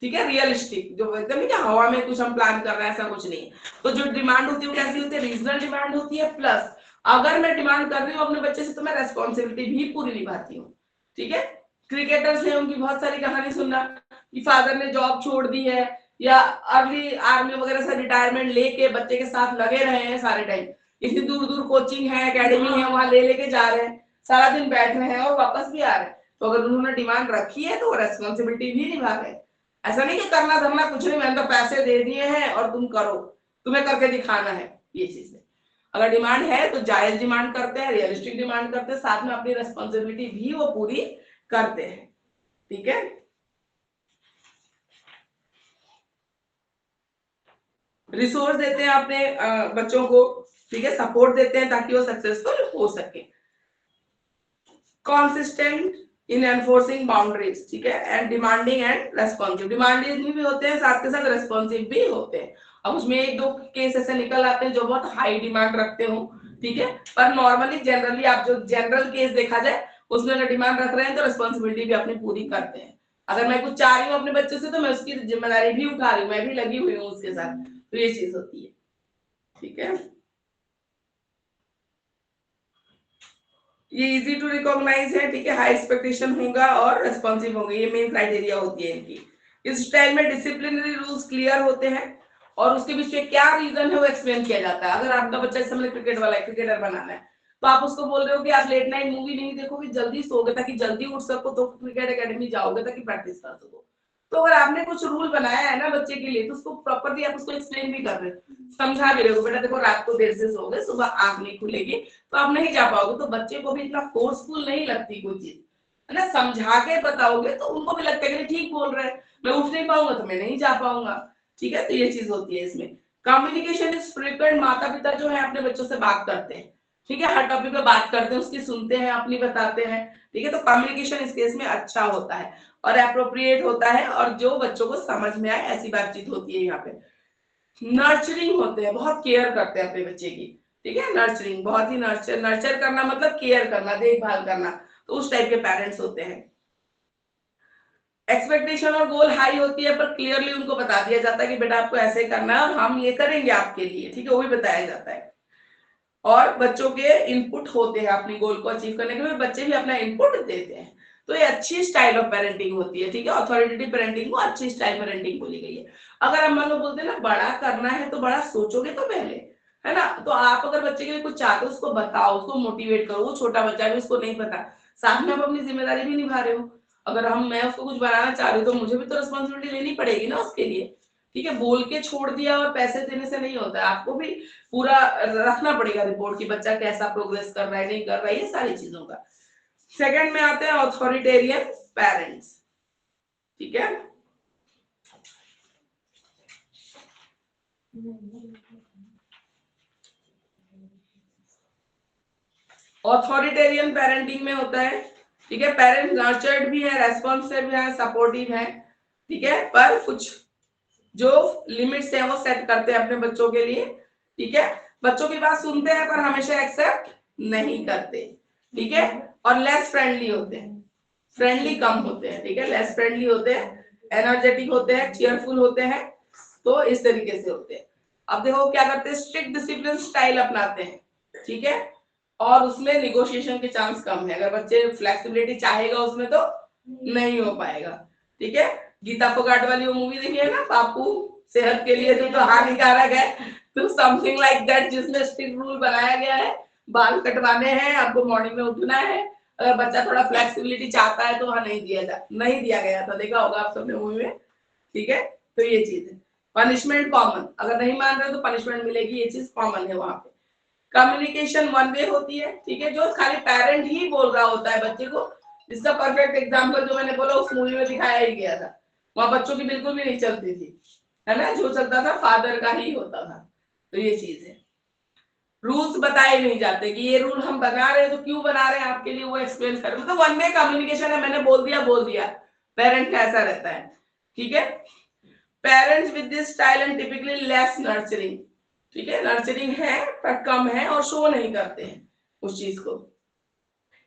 ठीक है, रियलिस्टिक, जो एकदम नहीं कि हवा में कुछ हम प्लान कर रहे हैं, ऐसा कुछ नहीं है। तो जो डिमांड होती है वो कैसी होती है, रीजनल डिमांड होती है, प्लस अगर मैं डिमांड कर रही हूँ अपने बच्चे से तो मैं रेस्पॉन्सिबिलिटी भी पूरी निभाती हूँ, ठीक है। क्रिकेटर्स हैं, उनकी बहुत सारी कहानी सुनना कि फादर ने जॉब छोड़ दी है या अर्ली आर्मी वगैरह से रिटायरमेंट लेके बच्चे के साथ लगे रहे हैं सारे टाइम, इतनी दूर दूर कोचिंग है, एकेडमी है, वहां ले लेके जा रहे हैं, सारा दिन बैठ रहे हैं और वापस भी आ रहे हैं। तो अगर उन्होंने डिमांड रखी है तो वो रेस्पॉन्सिबिलिटी भी निभा रहे हैं। ऐसा नहीं कि करना धरना कुछ नहीं, मैंने तो पैसे दे दिए हैं और तुम करो, तुम्हें करके दिखाना है, ये चीज है। अगर डिमांड है तो जायज डिमांड करते हैं, रियलिस्टिक डिमांड करते हैं, साथ में अपनी रेस्पॉन्सिबिलिटी भी वो पूरी करते हैं, ठीक है। रिसोर्स देते हैं अपने बच्चों को, ठीक है, सपोर्ट देते हैं ताकि वो सक्सेसफुल हो सके। कॉन्सिस्टेंट इन एनफोर्सिंग बाउंड्रीज, ठीक है, and demanding and responsive, demanding भी होते हैं साथ के साथ रेस्पॉन्सिव भी होते हैं। अब उसमें एक दो केस ऐसे निकल आते हैं जो बहुत हाई डिमांड रखते हो, ठीक है, पर नॉर्मली जनरली आप जो जनरल केस देखा जाए उसमें अगर डिमांड रख रहे हैं तो रेस्पॉन्सिबिलिटी भी अपनी पूरी करते हैं। अगर मैं कुछ चाह रही हूँ अपने बच्चे से तो मैं उसकी जिम्मेदारी भी उठा रही हूँ, मैं भी लगी हुई हूँ उसके साथ, तो ये चीज होती है, ठीक है। ये इजी टू रिकॉग्नाइज है, ठीक है, हाई एक्सपेक्टेशन होगा और रेस्पॉन्सिव होंगे, ये मेन क्राइटेरिया होती है इनकी। इस स्टाइल में डिसिप्लिनरी रूल्स क्लियर होते हैं और उसके बीच में क्या रीजन है वो एक्सप्लेन किया जाता है। अगर आपका बच्चा इस समय क्रिकेट वाला है, क्रिकेटर बनाना है, तो आप उसको बोल रहे हो कि आप लेट नाइट मूवी नहीं देखोगे, जल्दी सोओगे ताकि जल्दी उठ सको, तो क्रिकेट एकेडमी जाओगे ताकि प्रैक्टिस कर सको। तो अगर आपने कुछ रूल बनाया है ना बच्चे के लिए तो उसको प्रॉपर्ली आप उसको एक्सप्लेन भी कर रहे हो, समझा भी रहे हो, बेटा देखो रात को देर से सोओगे, सुबह आंख नहीं खुलेगी तो आप नहीं जा पाओगे। तो बच्चे को भी इतना फोर्सफुल नहीं लगती कोई चीज, है ना, समझा के बताओगे तो उनको भी लगता है कि ठीक बोल रहे हैं, मैं उठ नहीं पाऊंगा तो मैं नहीं जा पाऊंगा, ठीक है। तो ये चीज होती है इसमें। कम्युनिकेशन इज फ्रीक्वेंट, माता पिता जो है अपने बच्चों से बात करते हैं, ठीक है, हर टॉपिक पे बात करते हैं, उसकी सुनते हैं, अपनी बताते हैं, ठीक है। तो कम्युनिकेशन इस केस में अच्छा होता है और एप्रोप्रिएट होता है और जो बच्चों को समझ में आए ऐसी बातचीत होती है यहाँ पे। नर्चरिंग होते हैं, बहुत केयर करते हैं अपने बच्चे की, ठीक है, नर्चरिंग, बहुत ही नर्चर करना मतलब केयर करना, देखभाल करना, तो उस टाइप के पेरेंट्स होते हैं। एक्सपेक्टेशन और गोल हाई होती है पर क्लियरली उनको बता दिया जाता है कि बेटा आपको ऐसे करना है और हम ये करेंगे आपके लिए, ठीक है, वो भी बताया जाता है। और बच्चों के इनपुट होते हैं अपनी गोल को अचीव करने के लिए, बच्चे भी अपना इनपुट देते हैं। तो ये अच्छी स्टाइल ऑफ पेरेंटिंग होती है, ठीक है, अथॉरिटेटिव पेरेंटिंग को अच्छी स्टाइल पेरेंटिंग बोली गई है। अगर हम मान लो बोलते हैं ना बड़ा करना है तो बड़ा सोचोगे तो पहले, है ना, तो आप अगर बच्चे के लिए कुछ चाहते हो उसको बताओ, उसको मोटिवेट करो, वो छोटा बच्चा है उसको नहीं पता, साथ में आप अपनी जिम्मेदारी भी निभा रहे हो। अगर मैं उसको कुछ बनाना चाह रही हूँ तो मुझे भी तो रिस्पॉन्सिबिलिटी लेनी पड़ेगी ना उसके लिए, ठीक है। बोल के छोड़ दिया और पैसे देने से नहीं होता है, आपको भी पूरा रखना पड़ेगा रिपोर्ट की बच्चा कैसा प्रोग्रेस कर रहा है नहीं कर रहा है, ये सारी चीजों का। सेकंड में आते हैं ऑथोरिटेरियन पेरेंट्स, ठीक है। ऑथोरिटेरियन पेरेंटिंग में होता है, ठीक है, पेरेंट्स नर्चर्ड भी है, रेस्पॉन्सिव भी है, सपोर्टिव है, ठीक है, पर कुछ जो लिमिट्स है वो सेट करते हैं अपने बच्चों के लिए, ठीक है। बच्चों की बात सुनते हैं पर हमेशा एक्सेप्ट नहीं करते, ठीक है, और लेस फ्रेंडली होते हैं, फ्रेंडली कम होते हैं, ठीक है, लेस फ्रेंडली होते हैं, एनर्जेटिक होते हैं, चीयरफुल होते हैं, तो इस तरीके से होते हैं। अब देखो क्या करते हैं, स्ट्रिक्ट डिसिप्लिन स्टाइल अपनाते हैं, ठीक है, और उसमें निगोशिएशन के चांस कम है, अगर बच्चे फ्लेक्सिबिलिटी चाहेगा उसमें तो नहीं हो पाएगा, ठीक है। गीता फोगाट वाली वो मूवी देखी है ना, बापू सेहत के लिए तो हानिकारक है, तो समथिंग लाइक दैट, जिसमें स्ट्रिक्ट रूल बनाया गया है, बाल कटवाने हैं, आपको मॉर्निंग में उठना है, अगर बच्चा थोड़ा फ्लेक्सिबिलिटी चाहता है तो वहां नहीं दिया गया था, देखा होगा आप सबने मूवी में, ठीक है। तो ये चीज है। पनिशमेंट कॉमन, अगर नहीं मान रहे तो पनिशमेंट मिलेगी, ये चीज कॉमन है वहां पे। कम्युनिकेशन वन वे होती है, ठीक है, जो खाली पेरेंट ही बोल रहा होता है बच्चे को, जिसका परफेक्ट एग्जांपल जो मैंने बोला उस मूवी में दिखाया ही गया था, वहां बच्चों की बिल्कुल भी नहीं चलती थी, है ना, जो चलता था फादर का ही होता था। तो ये चीज है। रूल्स बताए नहीं जाते कि ये रूल हम बना रहे हैं तो क्यों बना रहे हैं आपके लिए, वो एक्सप्लेन कर, मतलब वन वे कम्युनिकेशन है, मैंने बोल दिया, पेरेंट का ऐसा रहता है, ठीक है। Parents with this style and typically less nurturing, ठीक है, नर्चरिंग है पर कम है और शो नहीं करते हैं उस चीज को।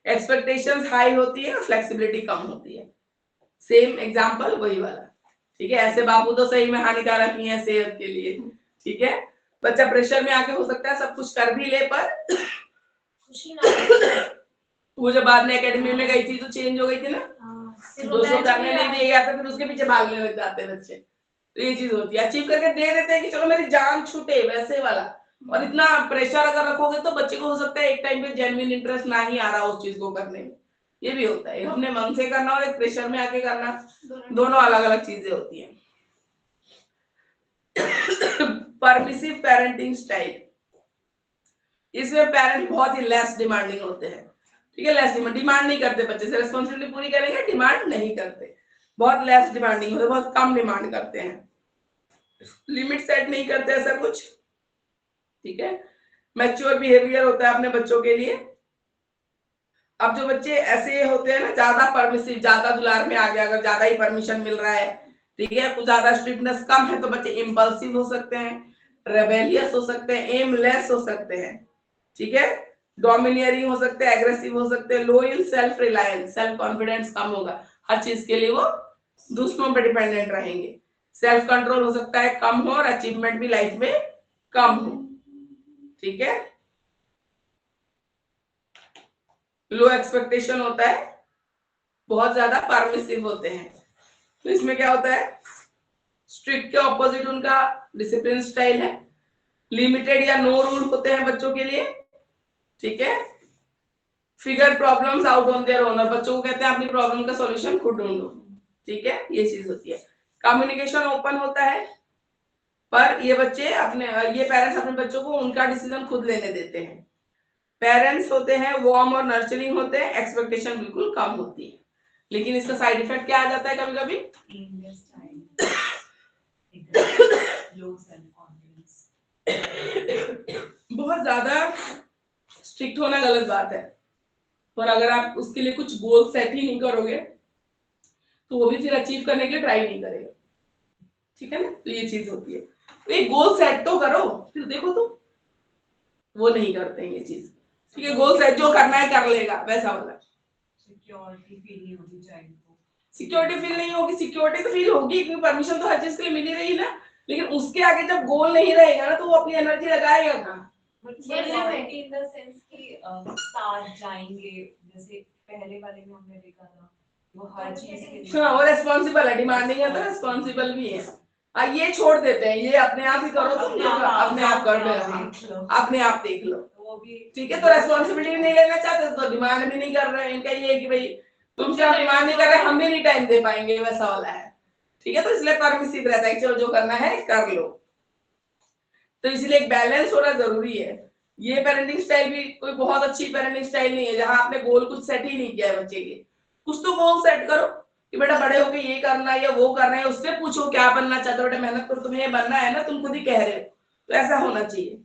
एक्सपेक्टेशंस हाई होती है और फ्लेक्सिबिलिटी कम होती है। सेम एग्जांपल वही वाला। ठीक है, ऐसे बाबू तो सही में हानिकारक ही है सेहत के लिए। ठीक है, बच्चा प्रेशर में आके हो सकता है सब कुछ कर भी ले पर खुशी ना वो जब बाद में एकेडमी में गई थी तो चेंज हो गई थी ना, दोस्तों करने नहीं दिए गया था, फिर उसके पीछे भागने लग जाते हैं बच्चे। तो ये चीज होती है, अचीव करके दे देते हैं कि चलो मेरी जान छूटे वैसे वाला। और इतना प्रेशर अगर रखोगे तो बच्चे को हो सकता है एक टाइम पे जेन्युइन इंटरेस्ट ना ही आ रहा उस चीज को करने में। ये भी होता है, अपने मन से करना और एक प्रेशर में आके करना, दोनों अलग अलग चीजें होती हैं। परमिसिव पेरेंटिंग स्टाइल, इसमें पेरेंट्स बहुत ही लेस डिमांडिंग होते हैं। ठीक है, लेस डिमांड नहीं करते बच्चे से, रिस्पॉन्सिबिलिटी पूरी करेंगे, डिमांड नहीं करते, बहुत लेस डिमांडिंग होते, बहुत कम डिमांड करते हैं, लिमिट सेट नहीं करते ऐसा कुछ। ठीक है, मैच्योर बिहेवियर होता है अपने बच्चों के लिए। अब जो बच्चे ऐसे होते हैं ना, ज्यादा परमिसिव, ज्यादा दुलार में आ गया, अगर ज्यादा ही परमिशन मिल रहा है, ठीक है, कुछ ज्यादा स्ट्रिक्टनेस कम है, तो बच्चे इंपल्सिव हो सकते हैं, रेबेलियस हो सकते हैं, एमलेस हो सकते हैं। ठीक है, डोमिनियरिंग हो सकते हैं, एग्रेसिव हो सकते हैं, low in self reliance, self confidence कम होगा, हर चीज के लिए वो दूसरों पर डिपेंडेंट रहेंगे। सेल्फ कंट्रोल हो सकता है कम हो और अचीवमेंट भी लाइफ में कम हो। ठीक है, लो एक्सपेक्टेशन होता है, बहुत ज्यादा परमिसिव होते हैं। तो इसमें क्या होता है, स्ट्रिक्ट के ऑपोजिट उनका डिसिप्लिन स्टाइल है। लिमिटेड या नो रूल होते हैं बच्चों के लिए। ठीक है, figure problems out on their own, बच्चों को कहते हैं अपनी प्रॉब्लम का सॉल्यूशन खुद ढूंढो। ठीक है, ये चीज होती है। कम्युनिकेशन ओपन होता है, पर ये बच्चे अपने, ये पेरेंट्स अपने बच्चों को उनका डिसीजन खुद लेने देते हैं। पेरेंट्स होते हैं वार्म और नर्चरिंग होते हैं, एक्सपेक्टेशन बिल्कुल कम होती है। लेकिन इसका साइड इफेक्ट क्या आ जाता है कभी कभी, बहुत ज्यादा स्ट्रिक्ट होना गलत बात है, पर अगर आप उसके लिए कुछ गोल सेट ही नहीं करोगे तो वो भी फिर अचीव करने के लिए ट्राई नहीं करेगा। ठीक है ना, तो ये चीज होती है। तो एक गोल सेट तो करो, फिर देखो तो वो नहीं करते हैं ये चीज। ठीक है, गोल सेट जो करना है कर लेगा, वैसा वाला। सिक्योरिटी फील नहीं होगी, सिक्योरिटी फील नहीं होगी, सिक्योरिटी तो फील होगी क्योंकि परमिशन तो हर चीज के लिए मिली रही ना, लेकिन उसके आगे जब गोल नहीं रहेगा ना तो वो अपनी एनर्जी लगाएगा कहाँ। इन द सेंस कि साथ जाएंगे, जैसे पहले वाले में हमने देखा था वो हर चीज के लिए, हाँ, वो रेस्पॉन्सिबल है, डिमांडिंग है तो रेस्पॉन्सिबल भी है। ये छोड़ देते हैं, ये अपने आप ही करो, तो अपने आप कर दो, अपने आप देख लो। ठीक है, तो रेस्पॉन्सिबिलिटी नहीं लेना चाहते तो डिमांड भी नहीं कर रहे हैं। इनका ये है कि भाई तुमसे आप डिमांड नहीं कर रहे, हम भी नहीं टाइम दे पाएंगे, वैसा वाला है। ठीक है, तो इसलिए परमिसिव रहता है, चलो जो करना है कर लो। तो इसलिए एक बैलेंस होना जरूरी है। ये पेरेंटिंग स्टाइल भी कोई बहुत अच्छी पेरेंटिंग स्टाइल नहीं है जहां आपने गोल कुछ सेट ही नहीं किया है बच्चे के। कुछ तो गोल सेट करो कि बेटा बड़े होके ये करना है या वो करना है, उससे पूछो क्या बनना चाहते हो बेटा, मेहनत करो, तुम्हें ये बनना है ना, तुम खुद ही कह रहे हो, तो ऐसा होना चाहिए।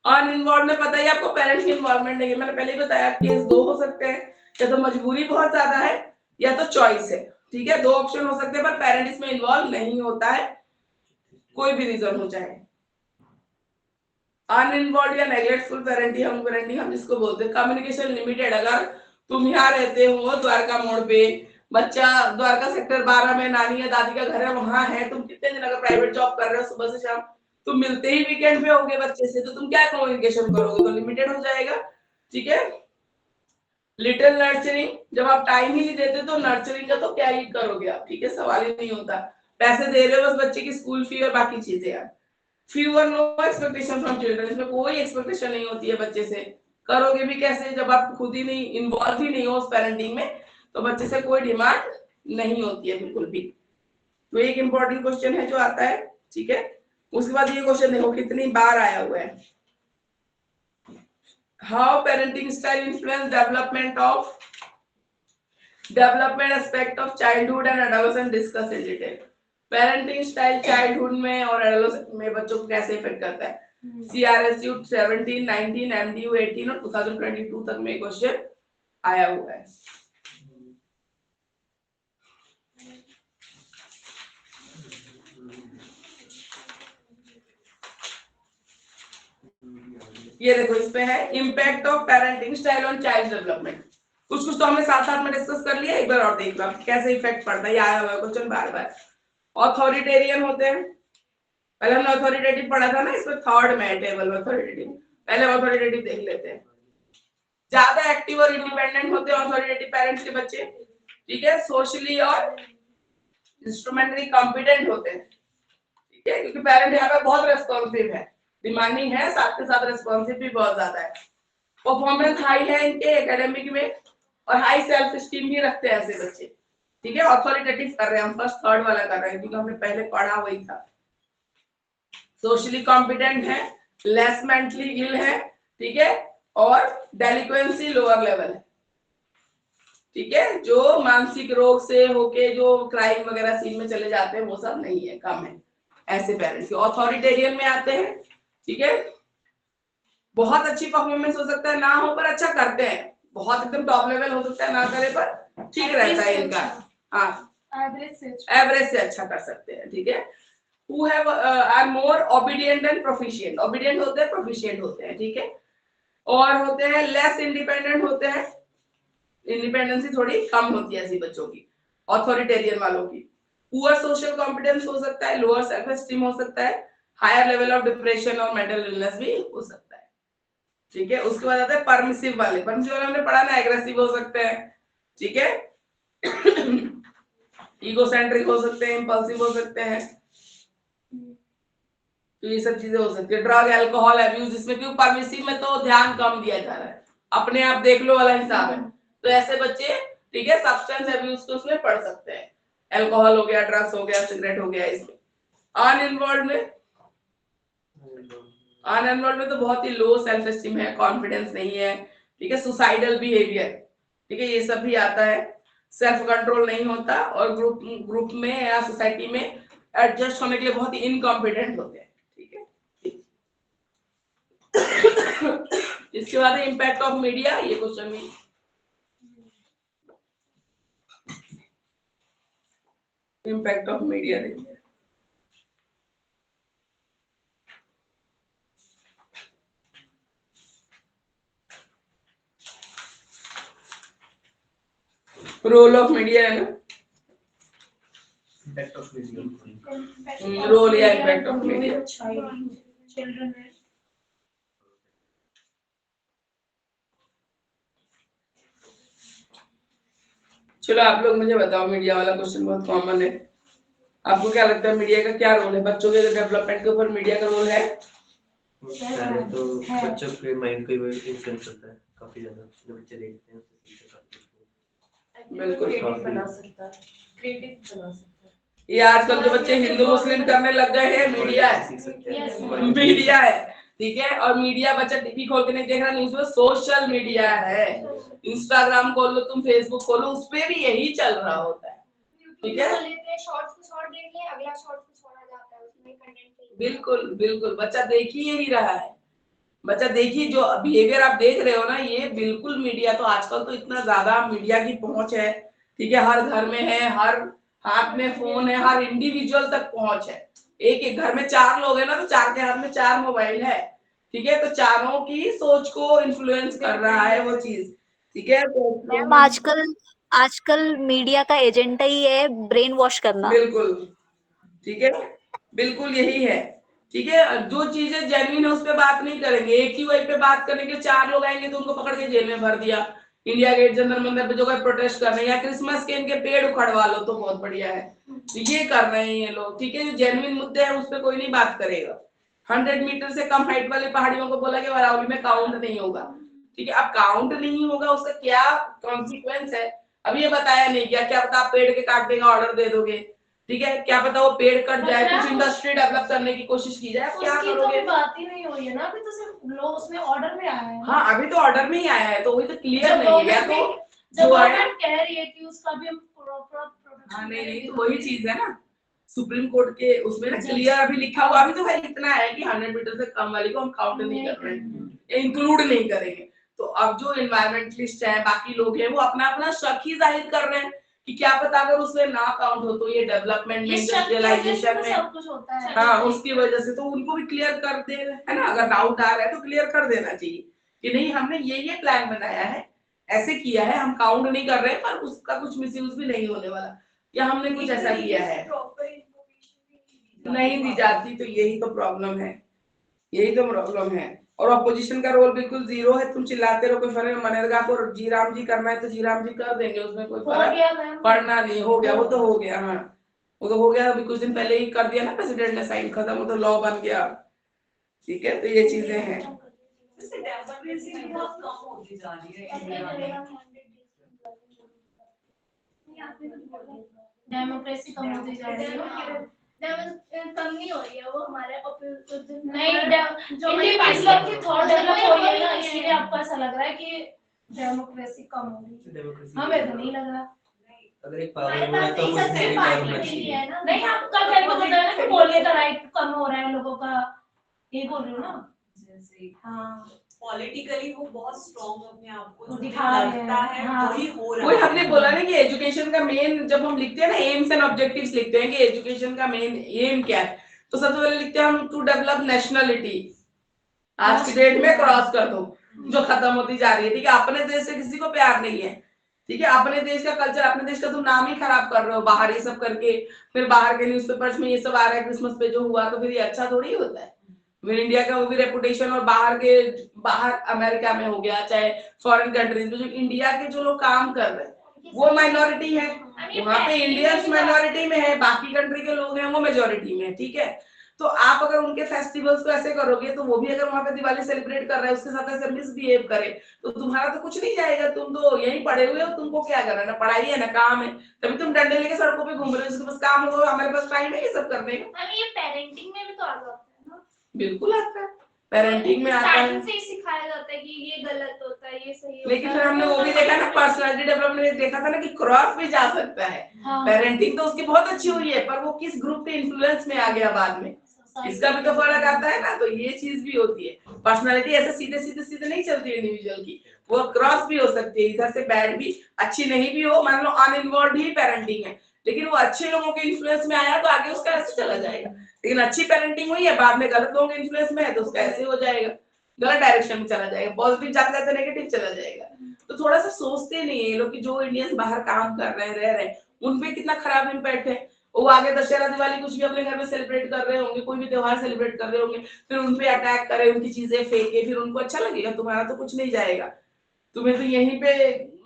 अनइन्वॉल्व में पता ही आपको पेरेंट्स की इन्वॉल्वमेंट नहीं है, मैंने पहले ही बताया केस दो हो सकते हैं, या तो मजबूरी बहुत ज्यादा है या तो चॉइस है। ठीक है, दो ऑप्शन हो सकते हैं, पर पेरेंट इसमें इन्वॉल्व नहीं होता है, कोई भी रीजन हो जाए। अनइन्वॉल्व या नेग्लेक्टफुल पेरेंटिंग हम जिसको बोलते हैं। कम्युनिकेशन लिमिटेड, अगर तुम यहाँ रहते हो द्वारका मोड़ पे, बच्चा द्वारका सेक्टर 12 में नानी या दादी का घर है वहां है, तुम कितने दिन अगर प्राइवेट जॉब कर रहे हो सुबह से शाम, तुम मिलते ही वीकेंड पे होगे बच्चे से, तो तुम क्या कम्युनिकेशन करोगे, तो लिमिटेड हो जाएगा। ठीक है, लिटिल नर्चरिंग, जब आप टाइम ही नहीं देते तो नर्चरिंग का तो क्या ही करोगे आप। ठीक है, सवाल ही नहीं होता, पैसे दे रहे हो बस बच्चे की स्कूल फी और बाकी चीजें यार। Fever no expectation from children, इसमें कोई एक्सपेक्टेशन नहीं होती है बच्चे से, करोगे भी कैसे जब आप खुद ही नहीं इन्वॉल्व ही नहीं हो उस पेरेंटिंग में, तो बच्चे से कोई डिमांड नहीं होती है बिल्कुल भी। तो एक इंपॉर्टेंट क्वेश्चन है जो आता है। ठीक है, उसके बाद ये क्वेश्चन देखो कितनी बार आया हुआ है, how parenting style influence development aspect of childhood and adolescence, discuss in detail. Parenting style childhood में और एडोलेसेंस में बच्चों को कैसे इफेक्ट करता है। CRSU 17, 19, MDU 18 और 2022 तक में क्वेश्चन आया हुआ है। ये देखो इसमें है impact of parenting style on child development. कुछ कुछ तो हमने साथ साथ में डिस्कस कर लिया, एक बार और देख लो कैसे इफेक्ट पड़ता है, आया हुआ है क्वेश्चन बार बार। ऑथोरिटेरियन होते हैं, पहले हमने अथॉरिटेटिव पढ़ा था ना, इसमें थर्ड में टेबल में अथॉरिटेटिव, पहले अथॉरिटेटिव देख लेते हैं। ज्यादा एक्टिव और इंडिपेंडेंट होते हैं अथॉरिटेटिव पेरेंट्स के बच्चे, ठीक है। सोशली और इंस्ट्रूमेंटली कॉम्पिटेंट होते हैं, ठीक है, क्योंकि पेरेंट यहाँ पे बहुत रेस्पॉन्सिव है, डिमांडिंग है, साथ के साथ रेस्पॉन्सिव भी बहुत ज्यादा है। परफॉर्मेंस हाई है इनके एकेडमिक में, और हाई सेल्फ स्टीम भी रखते हैं ऐसे बच्चे, ठीक है। ऑथोरिटेटिव कर रहे हैं हम, फर्स्ट थर्ड वाला कर रहे हैं क्योंकि हमने पहले पढ़ा वही था। सोशली कॉम्पिटेंट है, लेस मेंटली इल है, ठीक है, और डेलिक्वेंसी लोअर लेवल है, ठीक है। जो मानसिक रोग से होके जो क्राइम वगैरह सीन में चले जाते हैं वो सब नहीं है, कम है ऐसे पेरेंट्स। ऑथोरिटेरियन में आते हैं, ठीक है, बहुत अच्छी परफॉर्मेंस हो सकता है, ना हो पर अच्छा करते हैं, बहुत एकदम टॉप लेवल हो सकता है ना करे पर ठीक रहता है इनका, हाँ एवरेज से अच्छा कर सकते हैं, ठीक है। Who have are more obedient and proficient, obedient होते हैं, proficient होते हैं, ठीक है। और होते हैं less independent होते हैं, इंडिपेंडेंसी थोड़ी कम होती है ऐसे बच्चों की, ऑथोरिटेरियन वालों की। पुअर सोशल कॉम्पिटेंस हो सकता है, लोअर सेल्फ एस्टीम हो सकता है, हायर लेवल ऑफ डिप्रेशन और मेंटल इलनेस भी हो सकता है, ठीक है। उसके बाद आते हैं परमिसिव वाले, परमिसिव वाले हमने पढ़ा ना, एग्रेसिव हो सकते हैं, ठीक है, ईगोसेंट्रिक हो सकते हैं, इंपल्सिव हो सकते हैं, तो ये सब चीजें हो सकती है। ड्रग अल्कोहल अब्यूज, इसमें क्यों परमिसिव में तो ध्यान कम दिया जा रहा है, अपने आप देख लो वाला हिसाब है, तो ऐसे बच्चे, ठीक है, सब्सटेंस अब्यूज को उसमें पढ़ सकते हैं, अल्कोहल हो गया, ड्रग्स हो गया, सिगरेट हो गया। इसमें अनइन्वॉल्व में तो बहुत ही लो सेल्फ एस्टीम है, कॉन्फिडेंस नहीं है, ठीक है, सुसाइडल बिहेवियर, ठीक है, ये सब भी आता है। सेल्फ कंट्रोल नहीं होता, और ग्रुप में या सोसाइटी में एडजस्ट होने के लिए बहुत ही इनकॉम्पिटेंट होते हैं, ठीक है। इसके बाद है इम्पैक्ट ऑफ मीडिया, ये क्वेश्चन भी इम्पैक्ट ऑफ मीडिया देखिए। रोल ऑफ मीडिया है ना, इम्पैक्ट ऑफ मीडिया, रोल या इम्पैक्ट ऑफ मीडिया। चिल्ड्रन है। चलो आप लोग मुझे बताओ, मीडिया वाला क्वेश्चन बहुत कॉमन है, आपको क्या लगता है मीडिया का क्या रोल है, बच्चों के डेवलपमेंट के ऊपर मीडिया का रोल है? पहले तो बच्चों के माइंड को इन्फ्लुएंस करता है काफी ज्यादा, जो बच्चे देखते हैं उससे सीखते हैं, बिल्कुल क्रिएटिव बना सकता है, क्रिएटिव बना सकता है। ये आजकल जो बच्चे हिंदू मुस्लिम करने लग गए हैं, मीडिया है, मीडिया है, ठीक है। और मीडिया बच्चा टीवी खोल के नहीं देख रहा, न्यूज़ में सोशल मीडिया है, इंस्टाग्राम खोलो तुम, फेसबुक खोलो, उस पे भी यही चल रहा होता है, ठीक है। शॉर्ट्स को शॉर्ट देख लिया, अगला शॉर्ट्स को छोड़ा जाता है, उसमें कंटेंट बिल्कुल बिल्कुल, बच्चा देख ही यही रहा है, बच्चा देखिए जो बिहेवियर आप देख रहे हो ना, ये बिल्कुल मीडिया, तो आजकल तो इतना ज्यादा मीडिया की पहुंच है, ठीक है, हर घर में है, हर हाथ में फोन है, हर इंडिविजुअल तक पहुंच है। एक घर में 4 लोग है ना, तो 4 के हाथ में 4 मोबाइल है, ठीक है, तो चारों की सोच को इन्फ्लुएंस कर रहा है वो चीज, ठीक है। तो मैम आजकल मीडिया का एजेंडा ही है ब्रेन वॉश करना। बिल्कुल, ठीक है, बिल्कुल यही है, ठीक है। जो चीजें जेन्युइन है उस पे बात नहीं करेंगे, एक ही वही पे बात करने के 4 लोग आएंगे तो उनको पकड़ के जेल में भर दिया, इंडिया गेट जंतर मंदिर पे जो कोई प्रोटेस्ट कर रहे हैं, या क्रिसमस के इनके पेड़ उखड़वा लो तो बहुत बढ़िया है, ये कर रहे हैं ये लोग, ठीक है। जो जेन्युइन मुद्दे हैं उस पे कोई नहीं बात करेगा। 100 मीटर से कम हाइट वाली पहाड़ियों को बोला कि अरावली में काउंट नहीं होगा, ठीक है। अब काउंट नहीं होगा, उसका क्या कॉन्सिक्वेंस है अब ये बताया नहीं गया, क्या पता आप पेड़ के काटने का ऑर्डर दे दोगे, ठीक है, क्या पता वो पेड़ कट जाए, कुछ इंडस्ट्री डेवलप करने की कोशिश की जाए, क्या करोगे? तो बात ही नहीं हुई है ना, अभी तो सिर्फ लो उसमें ऑर्डर में आया है। हाँ, अभी तो ऑर्डर में ही आया है, तो वही तो क्लियर नहीं है, तो जो जो है गवर्नमेंट कह रही है कि उसका भी हम प्रोटेक्शन, हाँ नहीं, तो वही चीज है ना, सुप्रीम कोर्ट के उसमें ना क्लियर अभी लिखा हुआ, अभी तो भाई इतना है कि 100 मीटर से कम वाली को हम काउंट नहीं कर रहे हैं, इंक्लूड नहीं करेंगे। तो अब जो एनवायरमेंटलिस्ट है, बाकी लोग हैं, वो अपना अपना शक ही जाहिर कर रहे हैं कि क्या पता अगर उसमें ना काउंट हो तो ये डेवलपमेंट में, इंडस्ट्रियलाइजेशन में, सब कुछ होता है। हाँ उसकी वजह से, तो उनको भी क्लियर कर दे, है ना, अगर डाउट आ रहा है तो क्लियर कर देना चाहिए कि नहीं हमने ये प्लान बनाया है, ऐसे किया है, हम काउंट नहीं कर रहे पर उसका कुछ मिसयूज भी नहीं होने वाला, या हमने कुछ ऐसा किया है नहीं दी जाती, तो यही तो प्रॉब्लम है, यही तो प्रॉब्लम है। और ऑपोजिशन का रोल बिल्कुल जीरो है, तुम चिल्लाते रहो कोई फर्क मनरेगा को जी राम जी करना है तो जी राम जी कर देंगे, उसमें कोई फर्क पड़ना नहीं, हो गया वो तो हो गया, हाँ वो तो हो गया, अभी कुछ दिन पहले ही कर दिया ना प्रेसिडेंट ने साइन, खत्म, वो तो लॉ बन गया, ठीक है, तो ये चीजें हैं। बहुत कम होती जा रही है इंडिया में। डेमोक्रेसी कम होती जा रही है, कम नहीं हो रही है, वो हमारे नहीं जो इस वक्त की थॉट डेवलप हो रही है ना, इसलिए आपको ऐसा लग रहा है कि डेमोक्रेसी कम हो रही है, हमें तो नहीं लग रहा। अगर एक पावर हो है तो कुछ मेरी पावर होना चाहिए। नहीं आप कल मेरे को बताया ना कि बोलने का राइट कम हो रहा है लोगों का, ये बोल रही हूँ ना, जैसे हाँ पॉलिटिकली वो बहुत स्ट्रॉन्ग अपने आप को दिखा रहे हैं, लगता है, हाँ। वही हो रहा वही है। हमने बोला ना कि एजुकेशन का मेन, जब हम लिखते हैं ना एम्स एंड ऑब्जेक्टिव्स लिखते हैं कि एजुकेशन का मेन एम क्या है, तो सबसे पहले लिखते हैं हम टू डेवलप नेशनलिटी, आज की डेट में क्रॉस कर दो, जो खत्म होती जा रही है, ठीक है, अपने देश से किसी को प्यार नहीं है, ठीक है, अपने देश का कल्चर, अपने देश का तुम नाम ही खराब कर रहे हो बाहर ये सब करके, फिर बाहर के न्यूज़पेपर्स में ये सब आ रहा है क्रिसमस पे जो हुआ, तो फिर ये अच्छा थोड़ी होता है, फिर इंडिया का वो भी रेपुटेशन, और बाहर अमेरिका में हो गया, चाहे फॉरेन कंट्रीज में जो इंडिया के जो लोग काम कर रहे हैं वो माइनॉरिटी है, वहां पे इंडियंस माइनॉरिटी में है, बाकी कंट्री के लोग हैं वो मेजोरिटी में है, ठीक है, तो आप अगर उनके फेस्टिवल्स को ऐसे करोगे तो वो भी अगर वहां पे दिवाली सेलिब्रेट कर रहा है उसके साथ ऐसे मिसबिहेव करे तो तुम्हारा तो कुछ नहीं जाएगा, तुम तो यहीं पड़े हुए हो, तुमको क्या करना है, ना पढ़ाई है ना काम है, तभी तुम डंडे लेके सड़कों पे घूम रहे हो, जिसके पास काम हो, हमारे पास टाइम है ये सब करने का। ये पेरेंटिंग में भी तो आ जाता है ना, बिल्कुल आता है, पेरेंटिंग में आता है, स्टार्टिंग से ही सिखाया जाता है कि ये गलत होता है, ये सही होता है, लेकिन फिर हमने वो भी देखा ना, पर्सनालिटी डेवलपमेंट देखा था ना कि क्रॉस भी जा सकता है, पेरेंटिंग तो उसकी बहुत अच्छी हुई है पर वो किस ग्रुप के इन्फ्लुएंस में आ गया बाद में, इसका भी तो फर्क आता है ना, तो ये चीज भी होती है, पर्सनालिटी ऐसे सीधे नहीं चलती है इंडिविजुअल की, वो क्रॉस भी हो सकती है, इधर से बैड भी, अच्छी नहीं भी हो, मान लो अनइन्वॉल्व ही पेरेंटिंग है, लेकिन वो अच्छे लोगों के इन्फ्लुएंस में आया तो आगे उसका ऐसे चला जाएगा, लेकिन अच्छी पेरेंटिंग हुई है बाद में गलत लोगों के इन्फ्लुएंस में है तो उसका ऐसे हो जाएगा, गलत डायरेक्शन में चला जाएगा, पॉजिटिव जाते जाते नेगेटिव चला जाएगा, तो थोड़ा सा सोचते नहीं है ये लोग कि जो इंडियंस बाहर काम कर रहे हैं, रह रहे हैं, उनपे कितना खराब इम्पैक्ट है, वो आगे दशहरा दिवाली कुछ भी अपने घर में सेलिब्रेट कर रहे होंगे, कोई भी त्योहार सेलिब्रेट कर रहे होंगे, फिर उनपे अटैक करे, उनकी चीजें फेंके, फिर उनको अच्छा लगेगा, तुम्हारा तो कुछ नहीं जाएगा, तुम्हें तो यहीं पे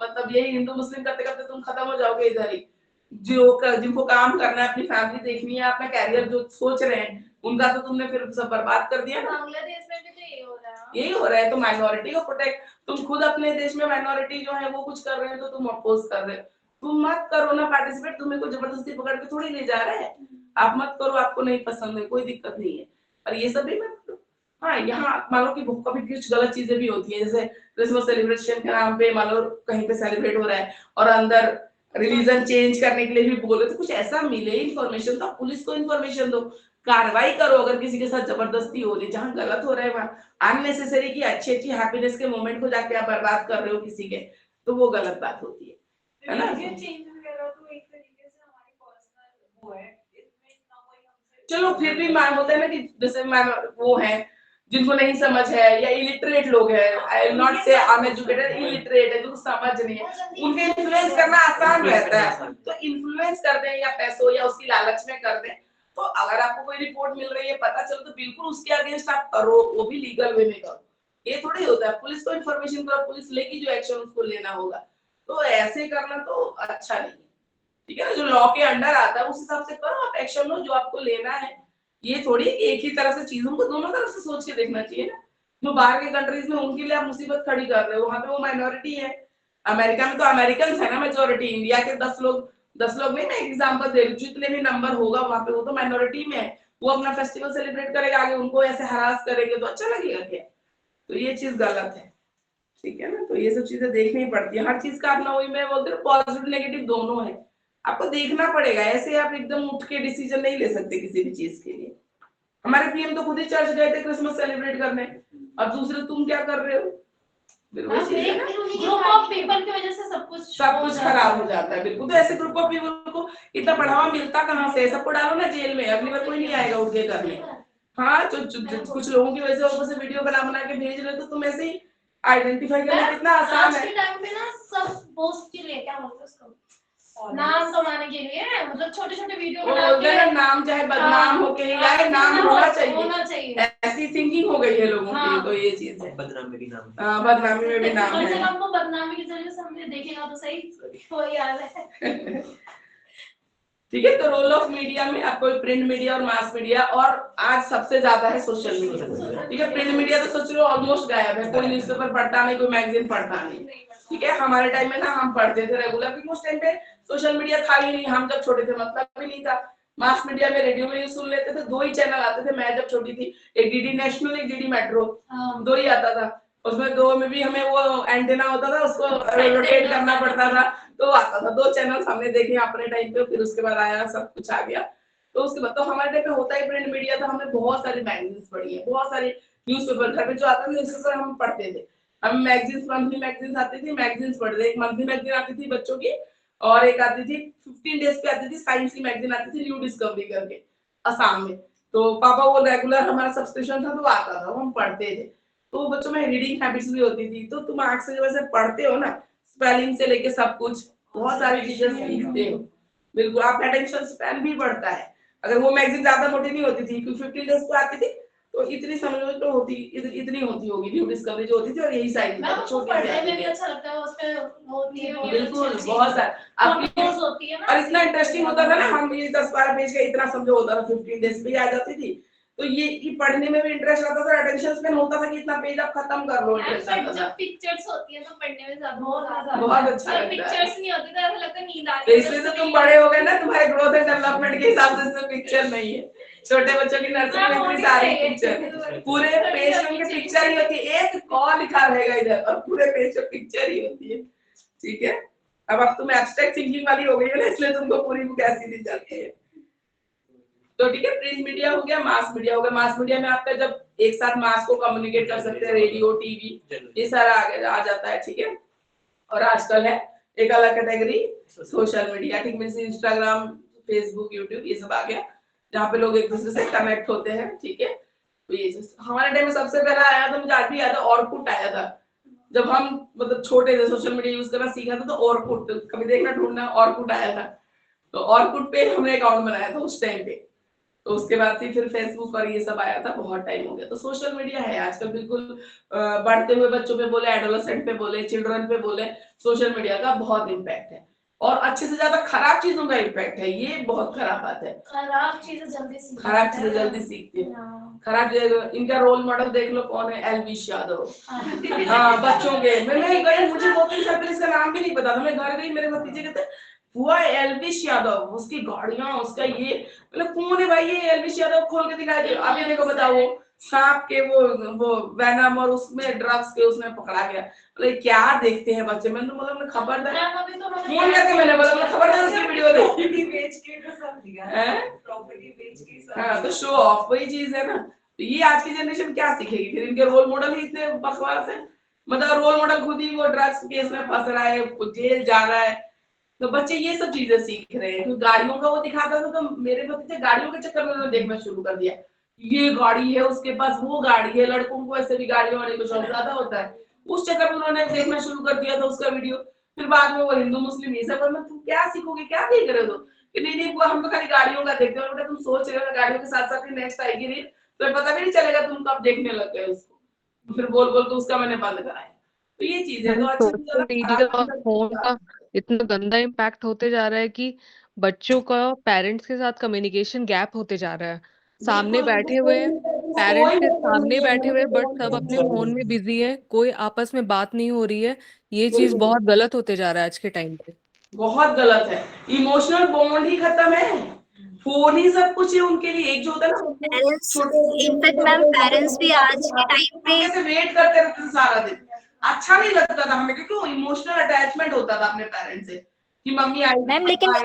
मतलब यही हिंदू मुस्लिम करते करते तुम खत्म हो जाओगे इधर ही, जिनको काम करना है, अपनी फैमिली देखनी है, अपना कैरियर जो सोच रहे हैं उनका तो तुमने फिर सब बर्बाद कर दिया ना। बांग्लादेश में भी तो यही हो रहा है, यही हो रहा है, तो माइनॉरिटी को प्रोटेक्ट, तुम खुद अपने देश में माइनॉरिटी जो है वो कुछ कर रहे हैं तो तुम अपोज कर रहे हो, तुम मत करो ना पार्टिसिपेट, तुम्हें को जबरदस्ती पकड़ के थोड़ी ले जा रहा है, आप मत करो, आपको नहीं पसंद है कोई दिक्कत नहीं है, और ये सब भी मत करो। हाँ यहाँ मान लो कि कभी कुछ गलत चीजें भी होती है, जैसे क्रिसमस सेलिब्रेशन के नाम पे मान लो कहीं पे सेलिब्रेट हो रहा है और अंदर रिलीजन चेंज करने के लिए भी बोले, तो कुछ ऐसा मिले इन्फॉर्मेशन तो पुलिस को इन्फॉर्मेशन दो, कार्रवाई करो अगर किसी के साथ जबरदस्ती हो रही, जहाँ गलत हो रहा है वहाँ अननेसेसरी की अच्छी हैप्पीनेस के मोमेंट को जाके आप बर्बाद कर रहे हो किसी के, तो वो गलत बात होती है ना। चेंज वगैरह तो एक तरीके से हमारी पर्सनल वो है, इसमें इतना कोई हमसे, चलो फिर भी मान होता है ना कि जैसे मान वो है जिनको नहीं समझ है या इलिटरेट लोग हैं, आई विल नॉट से अनएजुकेटेड, इलिटरेट है, जो समझ नहीं है, उनके इन्फ्लुएंस करना आसान रहता है, तो इन्फ्लुएंस कर दें या पैसों या उसकी लालच में कर दें, तो अगर आपको कोई रिपोर्ट मिल रही है पता चलो तो बिल्कुल उसके अगेंस्ट आप करो, वो भी लीगल वे में करो, ये थोड़ी होता है पुलिस को इन्फॉर्मेशन करो, पुलिस लेगी जो एक्शन उसको लेना होगा, तो ऐसे करना तो अच्छा नहीं है, ठीक है ना, जो लॉ के अंडर आता है उस हिसाब से करो, आप एक्शन लो जो आपको लेना है, ये थोड़ी एक ही तरह से चीजों को दोनों तरफ से सोच के देखना चाहिए ना, जो बाहर के कंट्रीज में उनके लिए आप मुसीबत खड़ी कर रहे हो, वहां पे वो माइनॉरिटी है, अमेरिका में तो अमेरिकन है ना मेजोरिटी, इंडिया के 10 लोग नहीं, मैं एग्जांपल दे रही हूँ, जितने भी नंबर होगा वहां पे वो तो माइनॉरिटी में है, वो अपना फेस्टिवल सेलिब्रेट करेगा, आगे उनको ऐसे हरास करेंगे तो अच्छा लगेगा क्या, तो ये चीज गलत है, ठीक है ना, तो ये सब चीजें देखनी पड़ती है, हर चीज का अपना, वही मैं बोलती हूँ पॉजिटिव नेगेटिव दोनों है, आपको देखना पड़ेगा, ऐसे आप एकदम उठ के डिसीजन नहीं ले सकते किसी भी चीज के लिए, हमारे पीएम तो खुद ही चर्च गए थे क्रिसमस सेलिब्रेट करने, और दूसरे तुम क्या कर रहे हो, बिल्कुल चीज़ है ना, ग्रुप ऑफ पीपल की वजह से सब कुछ खराब हो जाता है। बिल्कुल, तो ऐसे ग्रुप ऑफ पीपल को इतना बढ़ावा मिलता कहाँ से? सबको डालो ना जेल में, अगली बार कोई नहीं आएगा उठ के करने। हाँ, कुछ लोगों की वजह से ऊपर से वीडियो बना के भेज रहे हो, तो तुम ऐसे ही आइडेंटिफाई करना कितना आसान आज है। के टाइम पे ना सब पोस्ट के लिए क्या बोलते हैं उसको, नाम कमाने के लिए, मतलब छोटे छोटे वीडियो बना के नाम चाहे बदनाम हो के ही आए, नाम होना चाहिए, ऐसी थिंकिंग हो गई है लोगों की। तो ये चीज है, बदनामी भी नाम, बदनामी में भी नाम कम से है। कम वो बदनामी के जरिए से हमने देखेगा तो सही, कोई याद है। ठीक है, तो रोल ऑफ मीडिया में आपको प्रिंट मीडिया और मास मीडिया, और आज सबसे ज्यादा है सोशल मीडिया। ठीक है, प्रिंट मीडिया तो सोच लो ऑलमोस्ट गायब है, कोई न्यूज़पेपर पढ़ता नहीं, कोई मैगजीन पढ़ता नहीं। ठीक है, हमारे टाइम में ना हम पढ़ते थे रेगुलर, क्योंकि उस टाइम पे सोशल मीडिया था ही नहीं, हम जब छोटे थे मतलब भी नहीं था। मास मीडिया में रेडियो में सुन लेते थे, 2 ही चैनल आते थे। मैं जब छोटी थी, एक डीडी नेशनल, एक डीडी मेट्रो, 2 ही आता था। उसमें 2 में भी हमें वो एंटेना होता था, उसको रोटेट करना पड़ता था, तो आता था। 2 चैनल हमने देखे अपने टाइम पे, फिर उसके बाद आया सब कुछ आ गया। तो उसके बाद तो हमारे टाइम पे होता ही प्रिंट मीडिया था। हमने बहुत सारी मैगजीन्स पढ़ी है, बहुत सारी न्यूज़पेपर घर में जो आता था न्यूज़पेपर हम पढ़ते थे। हम मैगजीन्स, मंथली मैगजीन्स आती थी, मैगजीन्स पढ़ते थे। एक मंथली मैगजीन आती थी बच्चों की, और एक आती थी 15 डेज पे आती थी, साइंस की मैगजीन आती थी, न्यू डिस्कवरी करके, असम में। तो पापा वो रेगुलर हमारा सब्सक्रिप्शन था, तो आता था, वो हम पढ़ते थे। तो बच्चों में रीडिंग हैबिट्स भी होती थी। तो तुम आंख से जब ऐसे पढ़ते हो ना, स्पेलिंग से लेके सब कुछ, बहुत सारी चीजें सीखते हो। बिल्कुल, आपका अटेंशन स्पैन भी बढ़ता है। अगर वो मैगजीन ज्यादा मोटी नहीं होती थी, क्योंकि 15 डेज पे आती थी, तो इतनी समझ लो तो होती, इतनी होती होगी न्यू डिस्कवरी जो होती थी, और यही साइज में छोटी पढ़ने में भी अच्छा लगता है, उसपे होती है बिल्कुल बहुत सारा आपकी होती है ना, और इतना इंटरेस्टिंग होता था ना। हम ये 10-12 पेज का इतना समझो होता था, 15 डेज पे आ जाती थी। तो ये पढ़ने में भी इंटरेस्ट आता था, अटेंशन स्पैन होता था कि इतना पेज आप खत्म कर लो। इंटरेस्ट आता था। जब पिक्चर्स होती है तो पढ़ने में ज्यादा बहुत अच्छा लगता है। पिक्चर्स नहीं होती तो ऐसा लगता है नींद आ तो इसलिए तो तुम बड़े हो गए ना, तुम्हारे ग्रोथ एंड डेवलपमेंट के हिसाब से इसमें पिक्चर नहीं है। छोटे बच्चों की नर्सरी में इतनी सारी पिक्चर, पूरे पेज पे उनके पिक्चर ही होती है, एक कॉल लिखा रहेगा इधर, और पूरे पेज पे पिक्चर ही होती है। ठीक है, अब तुम एब्स्ट्रैक्ट थिंकिंग वाली हो गई है ना, इसलिए तुमको पूरी बुक ऐसी दी जाती है। तो ठीक है, प्रिंट मीडिया हो गया, मास मीडिया हो गया। मास मीडिया में आपका जब एक साथ मास को कम्युनिकेट कर सकते हैं, रेडियो, टीवी, ये सारा आगे आ जाता है। ठीक है, और आजकल है एक अलग कैटेगरी सोशल मीडिया। ठीक, मींस इंस्टाग्राम, फेसबुक, यूट्यूब, ये सब आ गया, जहाँ पे लोग एक दूसरे से कनेक्ट होते हैं। ठीक है, तो ये हमारे टाइम में सबसे पहला आया था, मुझे आज भी याद है, ऑरकुट आया था। जब हम मतलब छोटे थे, सोशल मीडिया यूज करना सीखा था, तो ऑरकुट, कभी देखना ढूंढना, ऑरकुट आया था। तो ऑरकुट पे हमने अकाउंट बनाया था उस टाइम पे। तो उसके बाद फिर फेसबुक और ये सब आया था, बहुत टाइम हो गया। तो सोशल मीडिया है आजकल बिल्कुल बढ़ते हुए बच्चों पे बोले, एडोलेसेंट पे बोले, चिल्ड्रन पे बोले, सोशल मीडिया का बहुत इम्पैक्ट है। और अच्छे से ज्यादा खराब चीजों का इम्पैक्ट है, ये बहुत खराब बात है। खराब चीजें जल्दी सीखते हैं। खराब इनका रोल मॉडल देख लो कौन है, एलविश यादव। हाँ, बच्चों के मैं गई, मुझे 2-3 साल पहले इसका नाम भी नहीं पता था। मैं घर गई, मेरे भतीजे कहते हुआ एलविश यादव, उसकी गाड़ियां, उसका ये, मतलब कौन है भाई ये एलविश यादव? खोल के दिखाई दे, अभी देखो बताओ, वो सांप के वो वेनम और उसमें ड्रग्स के उसमें पकड़ा गया। मतलब क्या देखते हैं बच्चे? मैंने तो मतलब खबरदार फोन करके मैंने बोला खबरदार उसकी वीडियो देखी, बेच के तो सब दिया है, प्रॉपर्टी बेच के सब। हां, तो शो ऑफ वही चीज है ना। तो ये आज की जनरेशन क्या सीखेगी फिर? इनके रोल मॉडल ही इतने बकवास है, मतलब रोल मॉडल खुद ही वो ड्रग्स केस में फंस रहा है, जेल जा रहा है। तो बच्चे ये सब चीजें सीख रहे हैं। तो गाड़ियों का वो दिखाता था, तो मेरे भतीजे गाड़ियों के चक्कर में उन्होंने देखना शुरू कर दिया, ये गाड़ी है, उसके पास वो गाड़ी है। लड़कों को ऐसे भी गाड़ियों वाले को शौक ज्यादा होता है, उस चक्कर में उन्होंने देखना शुरू कर दिया था उसका वीडियो। फिर बाद में वो हिंदू मुस्लिम ये सब, मतलब तुम क्या सीखोगे, क्या देख रहे हो? कि नहीं वो हम तो खाली गाड़ियों का देखते हो। बेटा तुम सोच रहे हो गाड़ियों के साथ साथ नेक्स्ट आएगी रील, तो पता भी नहीं चलेगा तुम कब देखने लग गए उसको। फिर बोल बोल तो उसका मैंने बंद कराया। तो ये चीज है। तो अच्छा सोशल मीडिया और फोन का इतना गंदा इम्पैक्ट होते जा रहा है कि बच्चों का पेरेंट्स के साथ कम्युनिकेशन गैप होते जा रहा है। सामने बैठे हुए हैं, पेरेंट्स के सामने बैठे हुए, बट सब अपने फोन में बिजी है, कोई आपस में बात नहीं हो रही है। ये चीज बहुत गलत होते जा रहा है आज के टाइम पे, बहुत गलत है। इमोशनल बॉन्ड ही खत्म है, फोन ही सब कुछ है उनके लिए। एक जो होता है ना पेरेंट्स, इनफैक्ट मैम पेरेंट्स भी आज के टाइम पे कैसे वेट करते रहते थे सारा दिन, अच्छा नहीं लगता था हमें, क्योंकि इमोशनल अटैचमेंट होता था अपने पेरेंट्स से कि मम्मी आई। मैम लेकिन आज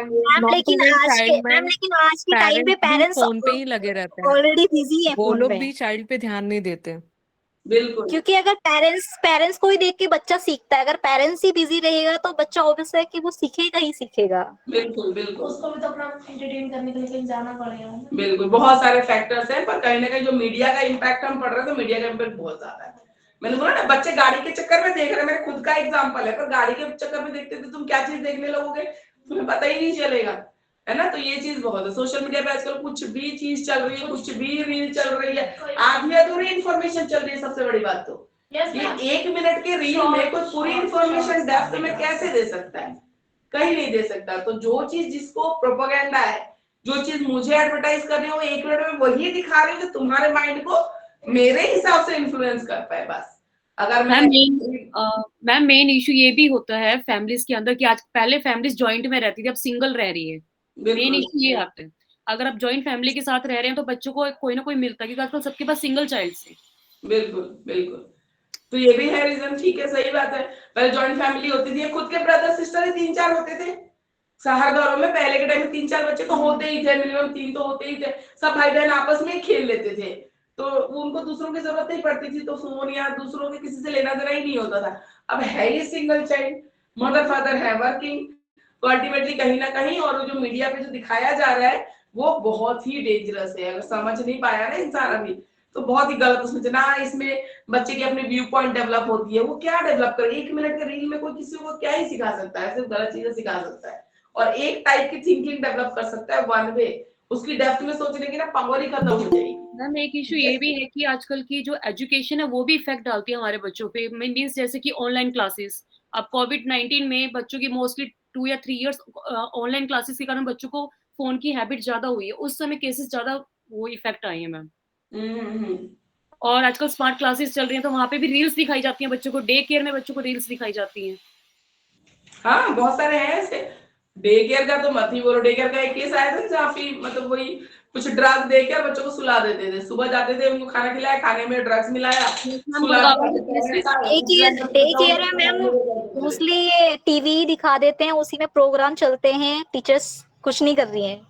के टाइम पे पेरेंट्स फोन पे ही लगे रहते हैं, ऑलरेडी बिजी है, वो फोन लोग पे। भी चाइल्ड पे ध्यान नहीं देते। बिल्कुल क्योंकि अगर पेरेंट्स को ही देख के बच्चा सीखता है, अगर पेरेंट्स ही बिजी रहेगा तो बच्चा ऑब्वियस है कि वो सीखेगा ही सीखेगा। बिल्कुल बिल्कुल उसको भी तो अपना एंटरटेन करने के लिए कहीं जाना पड़ेगा। बिल्कुल, बहुत सारे फैक्टर्स हैं, पर कहीं ना कहीं जो मीडिया का इम्पैक्ट हम पढ़ रहे हैं तो मीडिया का इम्पैक्ट बहुत ज्यादा है। मैंने बोला ना, बच्चे गाड़ी के चक्कर में देख रहे हैं, मेरे खुद का एग्जांपल है, पर गाड़ी के चक्कर में देखते थे तुम क्या चीज देखने लगोगे, तुम्हें पता ही नहीं चलेगा, है ना। तो ये चीज बहुत है। सोशल मीडिया पे आजकल कुछ भी चीज चल रही है, कुछ भी रील चल रही है, आधी अधूरी इन्फॉर्मेशन चल रही है। सबसे बड़ी बात तो ये 1 मिनट के रील में कोई पूरी इन्फॉर्मेशन डेप्थ में कैसे दे सकता है, कहीं नहीं दे सकता। तो जो चीज जिसको प्रोपेगेंडा है, जो चीज मुझे एडवर्टाइज कर रही हो 1 मिनट में वही दिखा रही हूँ जो तुम्हारे माइंड को मेरे हिसाब से इन्फ्लुएंस कर पाए। बस अगर मैम मेन इशू ये भी होता है फैमिलीज के अंदर कि आज पहले फैमिलीज जॉइंट में रहती थी, अब सिंगल रह रही है। मेन इशू ये आता है, अगर आप जॉइंट फैमिली के साथ रह रहे हैं तो बच्चों को कोई ना कोई मिलता है, क्योंकि आजकल सबके पास सिंगल चाइल्ड है। बिल्कुल बिल्कुल, तो ये भी है रीजन। ठीक है, सही बात है। पहले जॉइंट फैमिली होती थी, खुद के ब्रदर सिस्टर ही 3-4 होते थे हर घरों में। पहले के टाइम में 3-4 बच्चे तो होते ही थे, मिनिमम 3 तो होते ही थे। सब भाई बहन आपस में खेल लेते थे, तो उनको दूसरों की जरूरत नहीं पड़ती थी, तो फोन या दूसरों के किसी से लेना देना ही नहीं होता था। अब है ही सिंगल चाइल्ड, मदर फादर है वर्किंग, तो अल्टीमेटली कहीं ना कहीं, और जो मीडिया पे जो दिखाया जा रहा है वो बहुत ही डेंजरस है। अगर समझ नहीं पाया ना इंसान अभी, तो बहुत ही गलत उसमें ना, इसमें बच्चे की अपनी व्यू पॉइंट डेवलप होती है। वो क्या डेवलप करे, 1 मिनट के रील में कोई किसी को क्या ही सिखा सकता है, सिर्फ गलत चीजें सिखा सकता है, और एक टाइप की थिंकिंग डेवलप कर सकता है वन वे। उसकी डेप्थ में सोचने की ना पावर ही खत्म हो जाएगी। मैम एक इशू ये भी है कि आजकल की जो एजुकेशन है वो भी इफेक्ट डालती है हमारे बच्चों पे। मीन्स जैसे कि ऑनलाइन क्लासेस, अब कोविड-19 में बच्चों की मोस्टली 2 या 3 इयर्स ऑनलाइन क्लासेस के कारण बच्चों को फोन की हैबिट ज्यादा हुई है। उस समय केसेस ज्यादा वो इफेक्ट आए हैं मैम। और आजकल स्मार्ट क्लासेस चल रही हैं, तो वहां पे भी रील्स दिखाई जाती हैं बच्चों को, डे केयर में बच्चों को रील्स दिखाई जाती हैं। हाँ, बहुत सारे हैं ऐसे। डे केयर का तो मत ही बोलो। डे केयर का एक केस आया था जहाँ पे मतलब वही कुछ ड्रग देकर बच्चों को सुला देते थे। सुबह जाते थे, उनको खाना खिलाया, खाने में ड्रग्स मिलाया, डे केयर में मैम मोस्टली ये टीवी ही दिखा देते हैं, उसी में प्रोग्राम चलते हैं, टीचर्स कुछ नहीं कर रही हैं।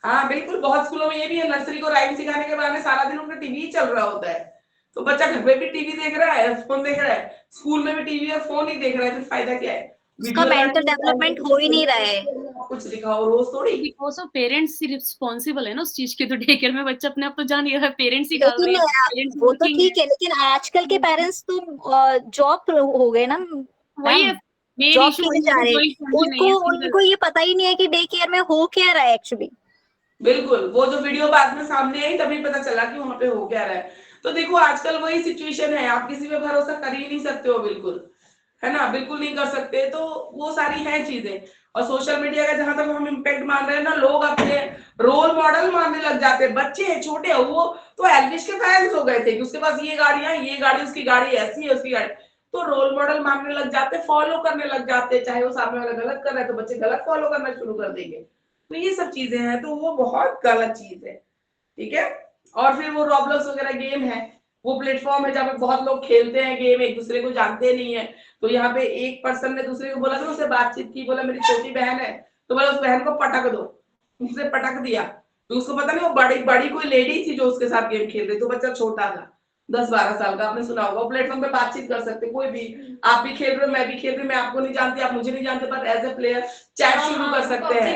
हाँ बिल्कुल, बहुत स्कूलों में ये भी है। नर्सरी को राइम सिखाने के बहाने सारा दिन उनका टीवी चल रहा होता है, तो बच्चा घर में भी टीवी देख रहा है, फोन देख रहा है, स्कूल में भी टीवी और फोन ही देख रहा है, तो फायदा क्या है? उसका मेंटल डेवलपमेंट हो ही नहीं रहा है। कुछ दिखाओ रोज थोड़ी। Because of parents he responsible है ना उस चीज के। तो डे केयर में बच्चा अपने आप तो जान नहीं रहा, पेरेंट्स ही डाल रहे हैं। वो तो ठीक है, लेकिन आजकल के पेरेंट्स तो जॉब हो गए ना, वही है जॉब के लिए जा रहे हैं, उनको ये पता ही नहीं है कि डे केयर में हो क्या रहा है एक्चुअली। बिल्कुल, वो जो वीडियो बाद में सामने आई तभी पता चला कि वहां पे हो क्या रहा है। तो देखो आजकल वही सिचुएशन है, आप किसी पे भरोसा कर ही नहीं सकते हो, बिल्कुल, है ना, बिल्कुल नहीं कर सकते। तो वो सारी हैं चीजें। और सोशल मीडिया का जहां तक हम इम्पैक्ट मान रहे हैं ना, लोग अपने रोल मॉडल मानने लग जाते हैं। बच्चे हैं छोटे, वो तो एल्विश के फैंस हो गए थे कि उसके पास ये गाड़ियां, ये गाड़ी, उसकी गाड़ी ऐसी है, उसकी गाड़ी, तो रोल मॉडल मानने लग जाते, फॉलो करने लग जाते। चाहे वो सामने वाला गलत कर रहा है तो बच्चे गलत फॉलो करना शुरू कर देंगे। तो ये सब चीजें हैं, तो वो बहुत गलत चीज है, ठीक है। और फिर वो रॉबलॉक्स वगैरह गेम है, वो प्लेटफॉर्म है जहाँ पे बहुत लोग खेलते हैं गेम, एक दूसरे को जानते नहीं है। तो यहाँ पे एक पर्सन ने दूसरे को बोला, तो उससे बातचीत की, बोला मेरी छोटी बहन है, तो बोला उस बहन को पटक दो, उसने पटक दिया। तो उसको पता नहीं वो बड़ी कोई लेडी थी जो उसके साथ गेम खेल रही, तो बच्चा छोटा था 10-12 साल का, आपने सुना होगा। प्लेटफॉर्म पे बातचीत कर सकते कोई भी, आप भी खेल रहे हो, मैं भी खेल रही हूँ, मैं आपको नहीं जानती, आप मुझे नहीं जानते, पर एज ए प्लेयर चैट शुरू कर सकते हैं।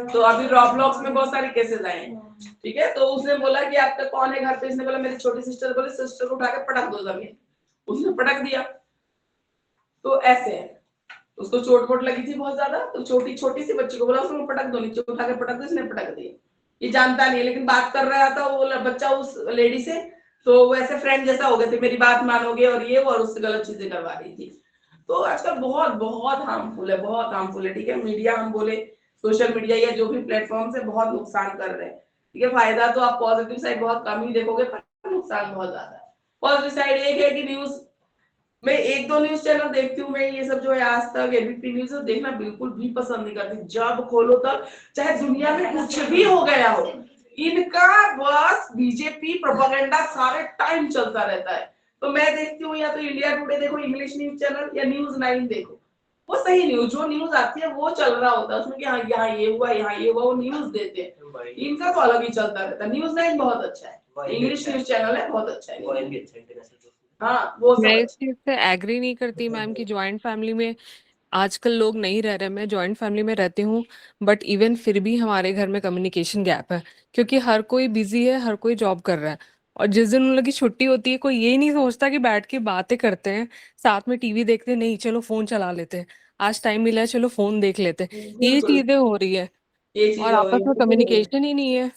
तो अभी रॉबलॉक्स में बहुत सारे केसेस आए हैं, ठीक है। तो उसने बोला कि आपका कौन है घर पे, इसने बोला मेरी छोटी सिस्टर, बोले सिस्टर को उठा के पटक दो जमीन, उसने पटक दिया। तो ऐसे है, उसको चोट वोट लगी थी बहुत ज्यादा, तो छोटी सी बच्ची को बोला उसको पटक दो, नीचे उठा के पटक दो, इसने पटक दिया। ये जानता नहीं है, लेकिन बात कर रहा था वो बच्चा उस लेडी से, तो वो ऐसे फ्रेंड जैसा हो गए थे, मेरी बात मानोगे और ये, और उससे गलत चीजें करवा रही थी। तो आजकल बहुत बहुत हार्मफुल है, बहुत हार्मफुल है, ठीक है। मीडिया हम बोले, सोशल मीडिया या जो भी प्लेटफॉर्म से बहुत नुकसान कर रहे हैं, ठीक है। फायदा तो आप पॉजिटिव साइड बहुत कम ही देखोगे, पर नुकसान बहुत ज्यादा है। पॉजिटिव साइड एक है कि न्यूज, मैं 1-2 न्यूज चैनल देखती हूँ, मैं ये सब जो है आज तक, एबीपी न्यूज देखना बिल्कुल भी पसंद नहीं करती। जब खोलो तब, चाहे दुनिया में कुछ भी हो गया हो, इनका बस बीजेपी प्रोपेगेंडा सारे टाइम चलता रहता है। तो मैं देखती हूँ या तो इंडिया टुडे देखो, इंग्लिश न्यूज चैनल, या न्यूज़ 9 देखो, वो सही न्यूज, जो न्यूज आती है वो चल रहा होता है उसमें कि हाँ यहाँ ये हुआ, यहाँ ये हुआ, वो न्यूज देते हैं। इनका तो अलग ही चलता रहता है। न्यूज 9 बहुत अच्छा है, इंग्लिश न्यूज चैनल है, बहुत अच्छा है। हाँ वो सब मैं इस अच्छा है। चीज से एग्री नहीं करती मैम कि ज्वाइंट फैमिली में आजकल लोग नहीं रह रहे। मैं जॉइंट फैमिली में रहती हूँ, बट इवन फिर भी हमारे घर में कम्युनिकेशन गैप है, क्योंकि हर कोई बिजी है, हर कोई जॉब कर रहा है। और जिस दिन उन लोग की छुट्टी होती है, कोई ये नहीं सोचता कि बैठ के बातें करते हैं, साथ में टीवी देखते हैं, नहीं चलो फोन चला लेते हैं, आज टाइम मिला है चलो फोन देख लेते हैं। ये बिल्कुल चीजें हो रही है ये और चीजें हो आपस में रही है। कम्युनिकेशन ही नहीं है।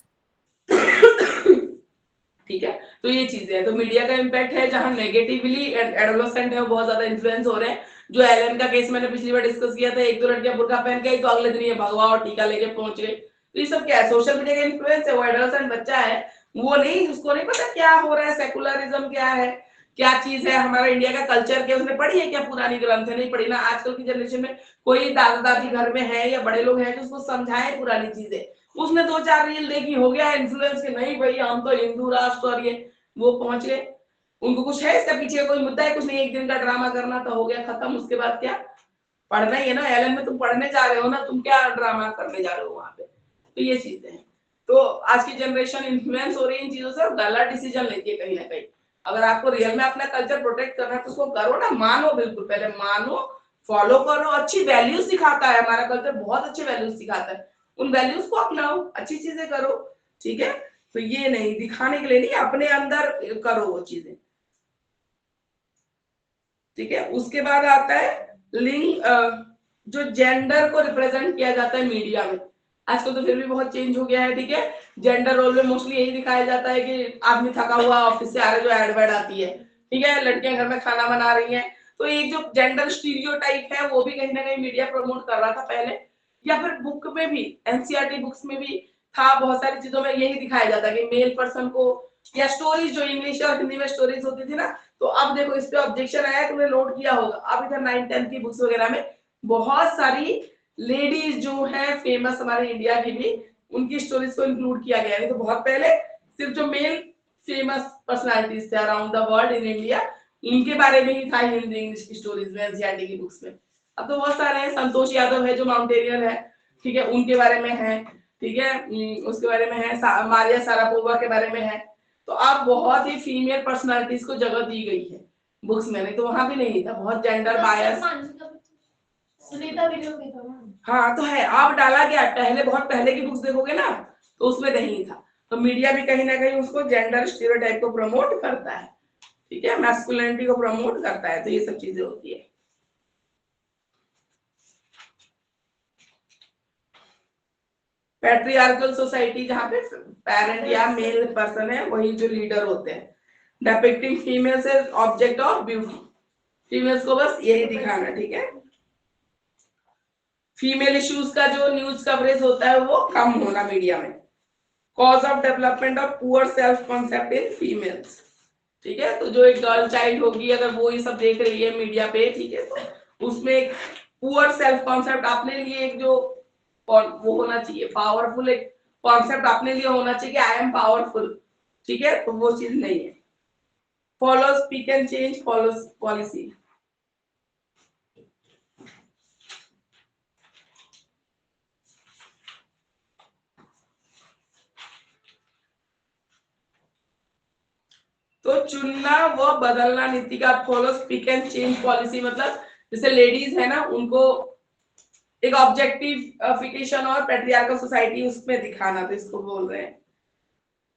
ठीक है, तो ये चीजें है। तो मीडिया का इम्पैक्ट है, जहां नेगेटिवली एडोलेसेंट है वो बहुत ज्यादा इन्फ्लुएंस हो रहे हैं। जो एलन का केस मैंने पिछली बार डिस्कस किया था, एक दो लड़कियां बुर्का पहन के आई तो अगले दिन ये भगवा और टीका लेके पहुंच गए। तो ये सब क्या है, सोशल मीडिया का इन्फ्लुएंस है। वो एडोलेसेंट बच्चा है, वो नहीं, उसको नहीं पता क्या हो रहा है, सेकुलरिज्म क्या है, क्या चीज है, हमारा इंडिया का कल्चर क्या, उसने पढ़ी है क्या पुरानी ग्रंथ है? नहीं पढ़ी ना। आजकल की जनरेशन में कोई दादा दादी घर में है या बड़े लोग हैं जो उसको समझाए पुरानी चीजें। उसने 2-4 रील देखी, हो गया इन्फ्लुएंस के, नहीं भाई हम तो हिंदू राष्ट्र और ये वो पहुंच गए। उनको कुछ है इसका पीछे कोई मुद्दा है? कुछ नहीं, एक दिन का ड्रामा करना तो हो गया खत्म। उसके बाद क्या पढ़ना ही है ना, एलन में तुम पढ़ने जा रहे हो ना, तुम क्या ड्रामा करने जा रहे हो वहां पे? तो ये चीजें हैं। तो आज की जनरेशन इन्फ्लुएंस हो रही है इन चीजों से और गलत डिसीजन लेती है कहीं ना कहीं। अगर आपको रियल में अपना कल्चर प्रोटेक्ट करना है तो उसको करो ना, मानो, बिल्कुल पहले मानो, फॉलो करो। अच्छी वैल्यूज सिखाता है हमारा कल्चर, बहुत अच्छे वैल्यूज सिखाता है, उन वैल्यूज को अपनाओ, अच्छी चीजें करो। ठीक है, तो ये नहीं दिखाने के लिए नहीं, अपने अंदर करो वो चीजें। ठीक है, उसके बाद आता है लिंग, जो जेंडर को रिप्रेजेंट किया जाता है मीडिया में। आजकल तो फिर भी बहुत चेंज हो गया है। ठीक है, जेंडर रोल में मोस्टली यही दिखाया जाता है कि आदमी थका हुआ ऑफिस से आ रहा है, जो एड वेड आती है। ठीक है, लड़कियां घर में खाना बना रही हैं। तो एक जो जेंडर स्टीरियोटाइप है वो भी कहीं ना कहीं मीडिया प्रमोट कर रहा था पहले, या फिर बुक में भी, एनसीईआरटी बुक्स में भी था, बहुत सारी चीजों में यही दिखाया जाता है कि मेल पर्सन को, या स्टोरीज जो इंग्लिश और हिंदी में स्टोरीज होती थी ना, तो अब देखो इस पे ऑब्जेक्शन आया, तुमने नोट किया होगा, अब इधर 9-10 की बुक्स वगैरह में बहुत सारी लेडीज जो है फेमस हमारे इंडिया की भी, उनकी स्टोरीज को इंक्लूड किया गया है। तो बहुत पहले सिर्फ जो मेल फेमस पर्सनालिटीज थे around the world in India, इनके बारे में ही था हिंदी इंग्लिश की स्टोरीज में, एनसीईआरटी की बुक्स में। अब तो बहुत सारे हैं, संतोष यादव है जो माउंटेनियर है, ठीक है, उनके बारे में है। ठीक है, उसके बारे में है, मारिया सारापोवा के बारे में है। तो अब बहुत ही फीमेल पर्सनालिटीज को जगह दी गई है बुक्स में, नहीं तो वहां भी नहीं था, बहुत जेंडर बायस। सुनीता विलियम भी था ना। हाँ तो है, अब डाला गया। पहले बहुत पहले की बुक्स देखोगे ना तो उसमें नहीं था। तो मीडिया भी कहीं ना कहीं उसको जेंडर स्टीरियोटाइप को प्रमोट करता है। ठीक है, मैस्कुलिनिटी को प्रमोट करता है। तो ये सब चीजें होती है। पैट्रियार्कल सोसाइटी, जहाँ पे पेरेंट या मेल पर्सन है वही जो लीडर होते हैं। Depicting females as object of beauty, females को बस यही दिखाना। ठीक है, फीमेल इश्यूज का जो न्यूज कवरेज होता है वो कम होना मीडिया में। Cause of development of poor self concept in females. ठीक है, तो जो एक गर्ल चाइल्ड होगी अगर वो ये सब देख रही है मीडिया पे, ठीक है, तो उसमें एक पुअर सेल्फ कॉन्सेप्ट अपने लिए एक जो वो होना चाहिए, पावरफुल एक कॉन्सेप्ट अपने लिए होना चाहिए कि आई एम पावरफुल। ठीक है, तो वो चीज नहीं है। Follow speak and change follows policy. तो चुनना व बदलना नीति का follow speak and change policy मतलब जैसे लेडीज है ना, उनको एक ऑब्जेक्टिफिकेशन और पैट्रियार्कल सोसाइटी उसमें दिखाना, तो इसको बोल रहे हैं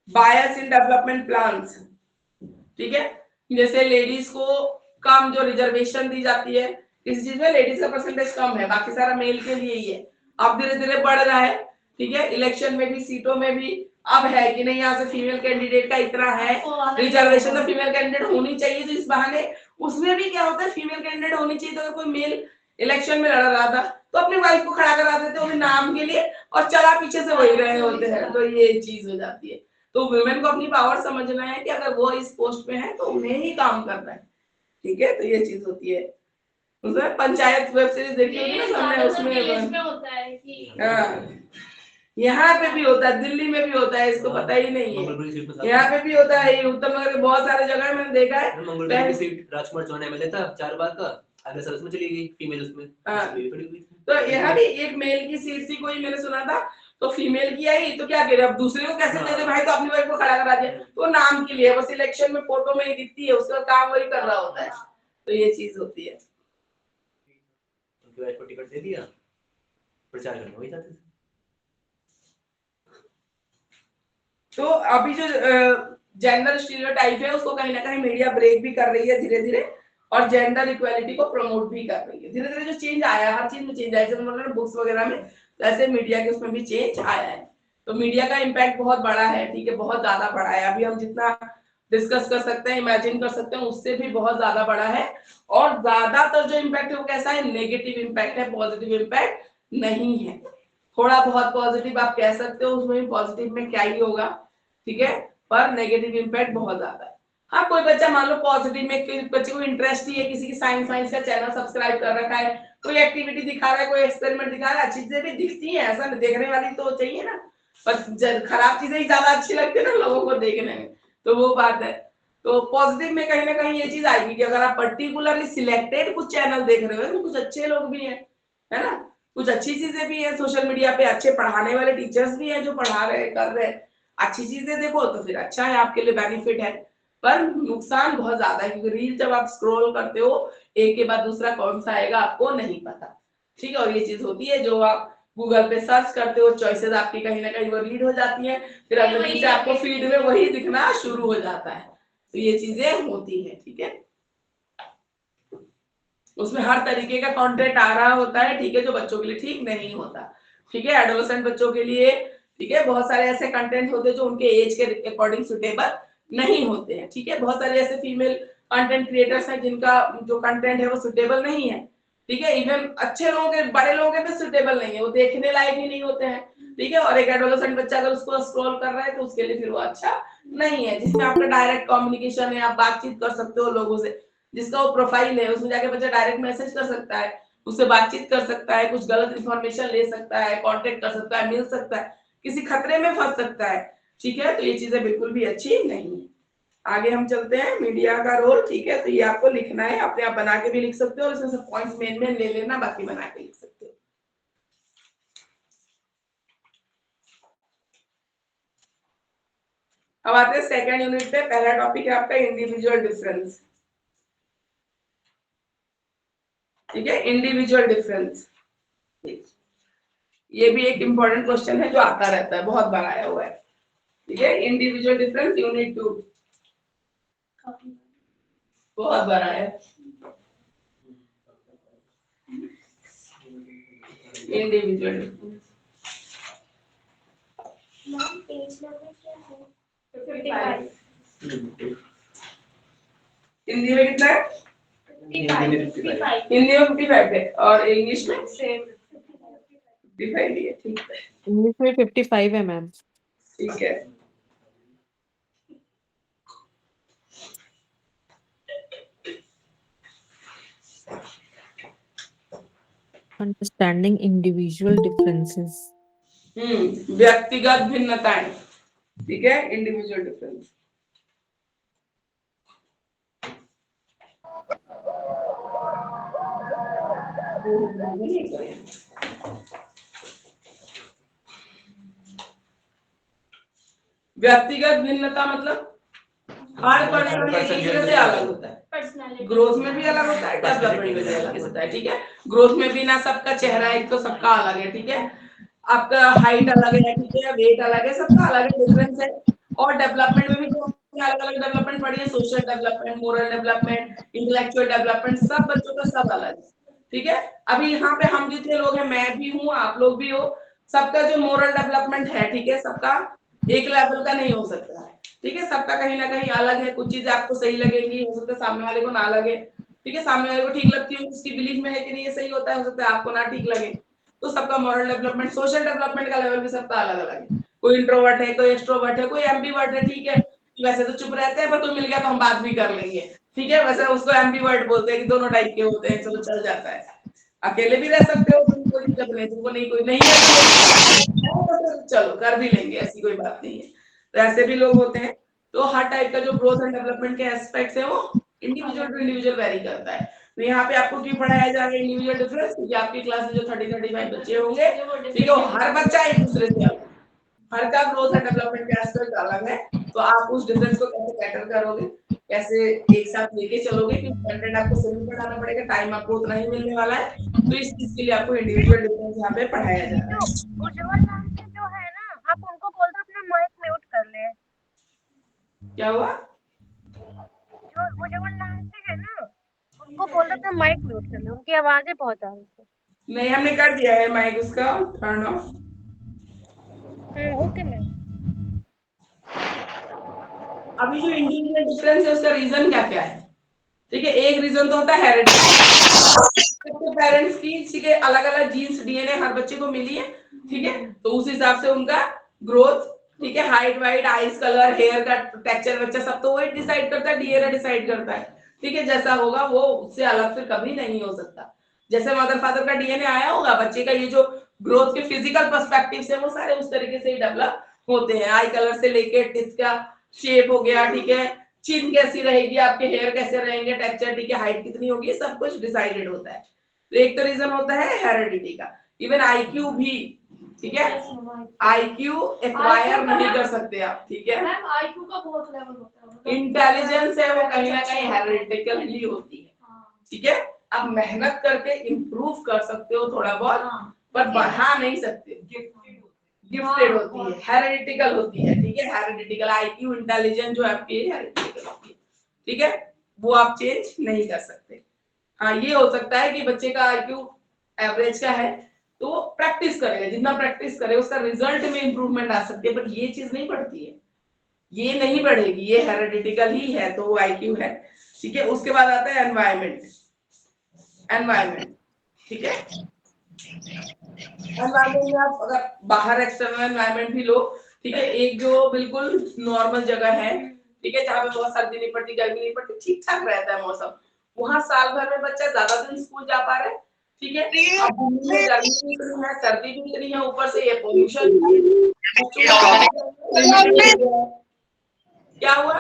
बायस इन डेवलपमेंट प्लान्स। ठीक है, जैसे लेडीज को कम जो रिजर्वेशन दी जाती है, इस चीज में लेडीज का परसेंटेज कम है, बाकी सारा मेल के लिए ही है। अब धीरे धीरे बढ़ रहा है। ठीक है, इलेक्शन में भी, सीटों में भी अब है कि नहीं, यहाँ से फीमेल कैंडिडेट का इतना है रिजर्वेशन, तो फीमेल कैंडिडेट होनी चाहिए। तो इस बहाने उसमें भी क्या होता है, फीमेल कैंडिडेट होनी चाहिए। तो अगर कोई मेल इलेक्शन में लड़ रहा था तो अपनी वाइफ को खड़ा करा देते वो भी नाम के लिए, और चला पीछे से वही रहे होते हैं। तो ये चीज हो जाती है। तो वुमेन को अपनी पावर समझना है कि अगर वो इस पोस्ट पे है तो उन्हें ही काम करना है। ठीक है, तो ये चीज होती है। उसमें पंचायत वेब सीरीज देखी होगी ना सबने, उसमें होता है कि यहाँ पे भी होता है, दिल्ली में भी होता है, इसको पता ही नहीं है। यहाँ पे भी होता है, उत्तम नगर के बहुत सारे जगह मैंने देखा है। मंगलपुर की सीट राजकुमार चौहान एमएलए था 4 बार का, अगर सर उसमें चली गई फीमेल उसमें हाँ। पड़ी हुई थी। तो यहाँ भी एक मेल की सीट थी, कोई मैंने सुना था, तो फीमेल की आई तो क्या कह रहे अब दूसरे को कैसे दे दे भाई, तो अपनी वाइफ को खड़ा करा दिया, तो नाम के लिए बस इलेक्शन में फोटो में ही दिखती है, उसका काम वही कर रहा होता है, तो ये चीज होती है। उनकी वाइफ को टिकट दे दिया, प्रचार करना वही चाहते थे। तो अभी जो जेंडर स्टीरियोटाइप है उसको कहीं ना कहीं मीडिया ब्रेक भी कर रही है धीरे धीरे, और जेंडर इक्वालिटी को प्रमोट भी कर रही है धीरे धीरे। जो चेंज आया है हर चीज में चेंज आया, जैसे मतलब बुक्स वगैरह में, वैसे मीडिया के उसमें भी चेंज आया है। तो मीडिया का इम्पैक्ट बहुत बड़ा है, ठीक है, बहुत ज्यादा बड़ा है। अभी हम जितना डिस्कस कर सकते हैं, इमेजिन कर सकते हैं, उससे भी बहुत ज्यादा बड़ा है। और ज्यादातर जो इम्पैक्ट है वो कैसा है, नेगेटिव इम्पैक्ट है, पॉजिटिव इम्पैक्ट नहीं है। थोड़ा बहुत पॉजिटिव आप कह सकते हो, उसमें भी पॉजिटिव में क्या ही होगा, ठीक है, पर नेगेटिव इम्पैक्ट बहुत ज्यादा है। हाँ, कोई बच्चा मान लो पॉजिटिव में, बच्चे को इंटरेस्ट ही है, किसी की साइंस का चैनल सब्सक्राइब कर रखा है, कोई एक्टिविटी दिखा रहा है, कोई एक्सपेरिमेंट दिखा रहा है, अच्छी चीजें भी दिखती है, ऐसा देखने वाली तो चाहिए ना, पर खराब चीजें ही ज्यादा अच्छी लगती है ना लोगों को देखने में, तो वो बात है। तो पॉजिटिव में कहीं ना कहीं ये चीज आएगी कि अगर आप पर्टिकुलरली सिलेक्टेड कुछ चैनल देख रहे हो तो कुछ अच्छे लोग भी हैं, है ना, कुछ अच्छी चीजें भी हैं सोशल मीडिया पे, अच्छे पढ़ाने वाले टीचर्स भी हैं जो पढ़ा रहे कर रहे हैं, अच्छी चीजें देखो तो फिर अच्छा है, आपके लिए बेनिफिट है। पर नुकसान बहुत ज्यादा है, क्योंकि रील जब आप स्क्रॉल करते हो एक के बाद दूसरा कौन सा आएगा आपको नहीं पता, ठीक है। और ये चीज होती है, जो आप गूगल पे सर्च करते हो, चॉइसेस आपकी कहीं ना कहीं वो रीड हो जाती हैं, फिर अगले दिन से आपको फीड में वही दिखना शुरू हो जाता है, तो ये चीजें होती हैं, ठीक है। उसमें हर तरीके का कंटेंट आ रहा होता है, ठीक है, जो बच्चों के लिए ठीक नहीं होता, ठीक है, एडोलेसेंट बच्चों के लिए, ठीक है, बहुत सारे ऐसे कंटेंट होते हैं जो उनके एज के अकॉर्डिंग सुटेबल नहीं होते हैं, ठीक है। बहुत सारे ऐसे फीमेल कंटेंट क्रिएटर्स हैं जिनका जो कंटेंट है वो सुटेबल नहीं है, ठीक है, इवन अच्छे लोगों के, बड़े लोगों के भी सुटेबल नहीं है, वो देखने लायक ही नहीं होते हैं, ठीक है। और एक एडोलेसेंट बच्चा अगर उसको स्क्रॉल कर रहा है तो उसके लिए फिर वो अच्छा नहीं है, जिसमें आपका डायरेक्ट कम्युनिकेशन है, आप बातचीत कर सकते हो लोगों से, जिसका वो प्रोफाइल है उसमें जाके बच्चा डायरेक्ट मैसेज कर सकता है, उससे बातचीत कर सकता है, कुछ गलत इंफॉर्मेशन ले सकता है, कांटेक्ट कर सकता है, मिल सकता है, किसी खतरे में फंस सकता है, ठीक है। तो ये चीजें बिल्कुल भी अच्छी नहीं है। आगे हम चलते हैं, मीडिया का रोल, ठीक है, तो ये आपको लिखना है, अपने आप बना के भी लिख सकते हो, और इसमें से पॉइंट्स मेन मेन ले लेना, बाकी बना के लिख सकते हो। अब आते हैं सेकंड यूनिट पे। पहला टॉपिक है आपका इंडिविजुअल डिफरेंस, ठीक है, इंडिविजुअल डिफरेंस। ये भी एक इंपॉर्टेंट क्वेश्चन है जो आता रहता है, बहुत बार आया हुआ है, ठीक है। इंडिविजुअल डिफरेंस यूनिट 2 बहुत बार आया है, इंडिविजुअल डिफरेंस। पेज नंबर क्या है? 55। हिंदी में कितना है? 55। हिंदी में 55 है, और इंग्लिश में सेम 55 ही है, ठीक है। इंग्लिश में 55 है मैम। ठीक है, अंडरस्टैंडिंग इंडिविजुअल डिफरेंसेस। व्यक्तिगत भिन्नताएं, ठीक है, इंडिविजुअल डिफरेंस। व्यक्तिगत भिन्नता मतलब हर पर्सन एक दूसरे से अलग होता है, ग्रोथ में भी अलग होता है, डेवलपमेंट में भी अलग होता है, ठीक है। ग्रोथ में भी ना सबका चेहरा एक तो सबका अलग है, ठीक है, आपका हाइट अलग है, ठीक है, वेट अलग है, सबका अलग है, डिफरेंस है। और डेवलपमेंट में भी जो अलग अलग डेवलपमेंट पढ़ी है, social development, moral development, intellectual development, सब बच्चों का सब अलग है, ठीक है। अभी यहाँ पे हम जितने लोग हैं, मैं भी हूँ, आप लोग भी हो, सबका जो मोरल डेवलपमेंट है, ठीक है, सबका एक लेवल का नहीं हो सकता है, ठीक है, सबका कहीं ना कहीं अलग है। कुछ चीजें आपको सही लगेंगी, हो सकता है सामने वाले को ना लगे, ठीक है, सामने वाले को ठीक लगती है, उसकी बिलीफ में है कि नहीं ये सही होता है, हो सकता है आपको ना ठीक लगे। तो सबका मॉरल डेवलपमेंट, सोशल डेवलपमेंट का लेवल भी सबका अलग अलग है। कोई इंट्रोवर्ट है, कोई एक्सट्रोवर्ट है, कोई एम्बीवर्ट है, ठीक है, वैसे तो चुप रहते हैं, पर कोई मिल गया तो हम बात भी कर लेंगे, ठीक है, वैसे उसको एम्बीवर्ट बोलते हैं कि दोनों टाइप के होते हैं, चलो चल जाता है। अकेले भी रह सकते हो, कोई दिक्कत नहीं, तुमको नहीं कोई नहीं है चलो कर भी लेंगे, ऐसी कोई बात नहीं है। तो ऐसे भी लोग होते हैं। तो हर टाइप का जो ग्रोथ एंड डेवलपमेंट के एस्पेक्ट्स है वो इंडिविजुअल टू इंडिविजुअल वेरी करता है। तो यहाँ पे आपको क्यों पढ़ाया जा रहा है इंडिविजुअल डिफरेंस, क्योंकि आपकी क्लास में जो 30-35 बच्चे होंगे, ठीक है, वो हर बच्चा एक दूसरे से अलग, हर का ग्रोथ एंड डेवलपमेंट के एस्पेक्ट अलग है, तो आप उस डिफरेंस को कैसे कैटर करोगे, कैसे एक साथ लेके चलोगे, क्योंकि कंटेंट आपको सही पढ़ाना पड़ेगा, टाइम आपको उतना ही मिलने वाला है, तो इस चीज के लिए आपको इंडिविजुअल डिफरेंस यहाँ पे पढ़ाया जा रहा है। जो है ना, आप उनको बोल दो अपना माइक म्यूट कर ले। क्या हुआ? जो मुझे है ना, उनको बोल दो अपना माइक म्यूट कर ले, उनकी आवाजें बहुत आ रही है। नहीं, हमने कर दिया है माइक उसका टर्न ऑफ। Okay ma'am. अभी जो इंडिविजुअल डिफरेंस है उसका रीजन क्या क्या है, ठीक है, एक रीजन तो होता है हेरिडिटी, पेरेंट्स की, ठीक है, अलग अलग जीन्स डीएनए हर बच्चे को मिली है, ठीक है, तो उस हिसाब से उनका ग्रोथ, ठीक है, height weight, eyes colour, hair का टेक्सचर वेक्चर सब तो वही डिसाइड करता है, डीएनए डिसाइड करता है, ठीक है, जैसा होगा वो उससे अलग फिर कभी नहीं हो सकता। जैसे मदर फादर का डीएनए आया होगा, बच्चे का ये जो ग्रोथ के फिजिकल पर्सपेक्टिव से वो सारे उस तरीके से ही डेवलप होते हैं, आई कलर से लेके टिथ का शेप हो गया, ठीक है, चिन कैसी रहेगी, आपके हेयर कैसे रहेंगे, टेक्सचर, ठीक है, हाइट कितनी होगी, सब कुछ डिसाइडेड होता है। तो एक तो रीजन होता है हेरिडिटी का। इवन आईक्यू भी, ठीक है, आईक्यू एक्वायर नहीं कर सकते आप, ठीक है, मैम आईक्यू का बहुत लेवल होता है, इंटेलिजेंस है वो कहीं ना कहीं हेरिडिटिकल ही होती है, ठीक है, आप मेहनत करके इम्प्रूव कर सकते हो थोड़ा बहुत, पर बढ़ा नहीं सकते, गिफ्टेड होती है, हेरिडिटिकल होती है, ठीक है, हेरिडिटिकल आईक्यू इंटेलिजेंस जो आपकी हेरिडिटिकल होती है, ठीक है, वो आप चेंज नहीं कर सकते। हाँ, ये हो सकता है कि बच्चे का आईक्यू एवरेज का है तो वो प्रैक्टिस करेगा, जितना प्रैक्टिस करे उसका रिजल्ट में इंप्रूवमेंट आ सकती है, पर ये चीज नहीं बढ़ती है, ये नहीं बढ़ेगी, ये हेरिडिटिकल ही है, तो वो आईक्यू है, ठीक है। उसके बाद आता है एनवायरमेंट, एनवायरमेंट, ठीक है, एनवायरमेंट में आप अगर बाहर एक्सटर्नल एनवायरमेंट भी लो, ठीक है, एक जो बिल्कुल नॉर्मल जगह है, ठीक है, जहाँ पे बहुत सर्दी नहीं पड़ती, गर्मी नहीं पड़ती, ठीक ठाक रहता है मौसम, वहां साल भर में बच्चा ज्यादा दिन स्कूल जा पा रहे, ठीक है, अब दिल्ली में गर्मी भी इतनी है, सर्दी भी इतनी है, ऊपर से ये पोल्यूशन, क्या हुआ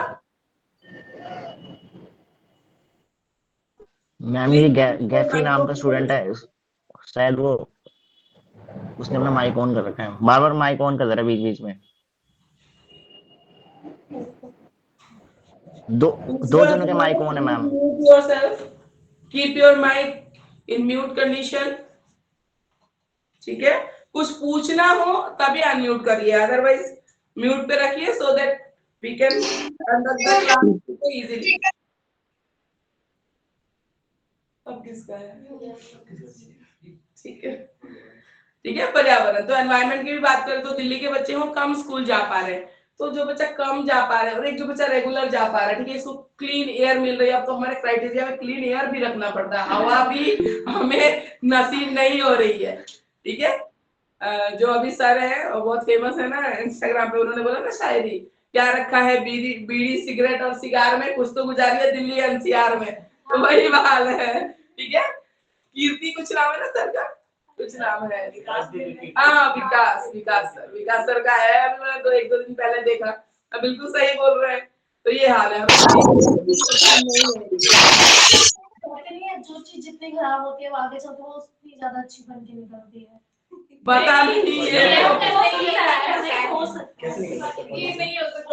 मैम? ये गैफी नाम का स्टूडेंट है, शायद वो, उसने अपना माइक ऑन कर रखा है, बार बार माइक ऑन कर दे रहा है बीच बीच में। दो जनों के माइक ऑन है ma'am. Keep your mic in mute condition, ठीक है, कुछ पूछना हो तभी अनम्यूट करिए, अदरवाइज म्यूट पे रखिए, so that we can conduct the class easily. अब किसका है, ठीक है, ठीक है, पर्यावरण, तो एनवायरनमेंट की भी बात करें तो दिल्ली के बच्चे हो कम स्कूल जा पा रहे हैं, तो जो बच्चा कम जा पा रहा है और एक जो बच्चा रेगुलर जा पा रहा है, ठीक है, इसको क्लीन एयर मिल रही है, अब तो हमारे क्राइटेरिया में क्लीन एयर भी रखना पड़ता है, हवा भी हमें नसीब नहीं हो रही है, ठीक है, जो अभी सर है और बहुत फेमस है ना इंस्टाग्राम पे, उन्होंने बोला ना शायरी, क्या रखा है बीड़ी बीड़ी सिगरेट और सिगार में, कुछ तो गुजारी है दिल्ली एनसीआर में, तो वही हाल है, ठीक है, कीर्ति कुछ नाम है ना सर का, कुछ नाम है, हाँ विकास सर का है, मैंने तो एक दो दिन पहले देखा, अब बिल्कुल सही बोल रहे हैं, तो ये हाल है, जो चीज जितनी खराब होती है वो आगे चलकर वो उतनी ज्यादा अच्छी बन के निकलती है। बता नहीं है हो सकता है, ये नहीं हो सकता,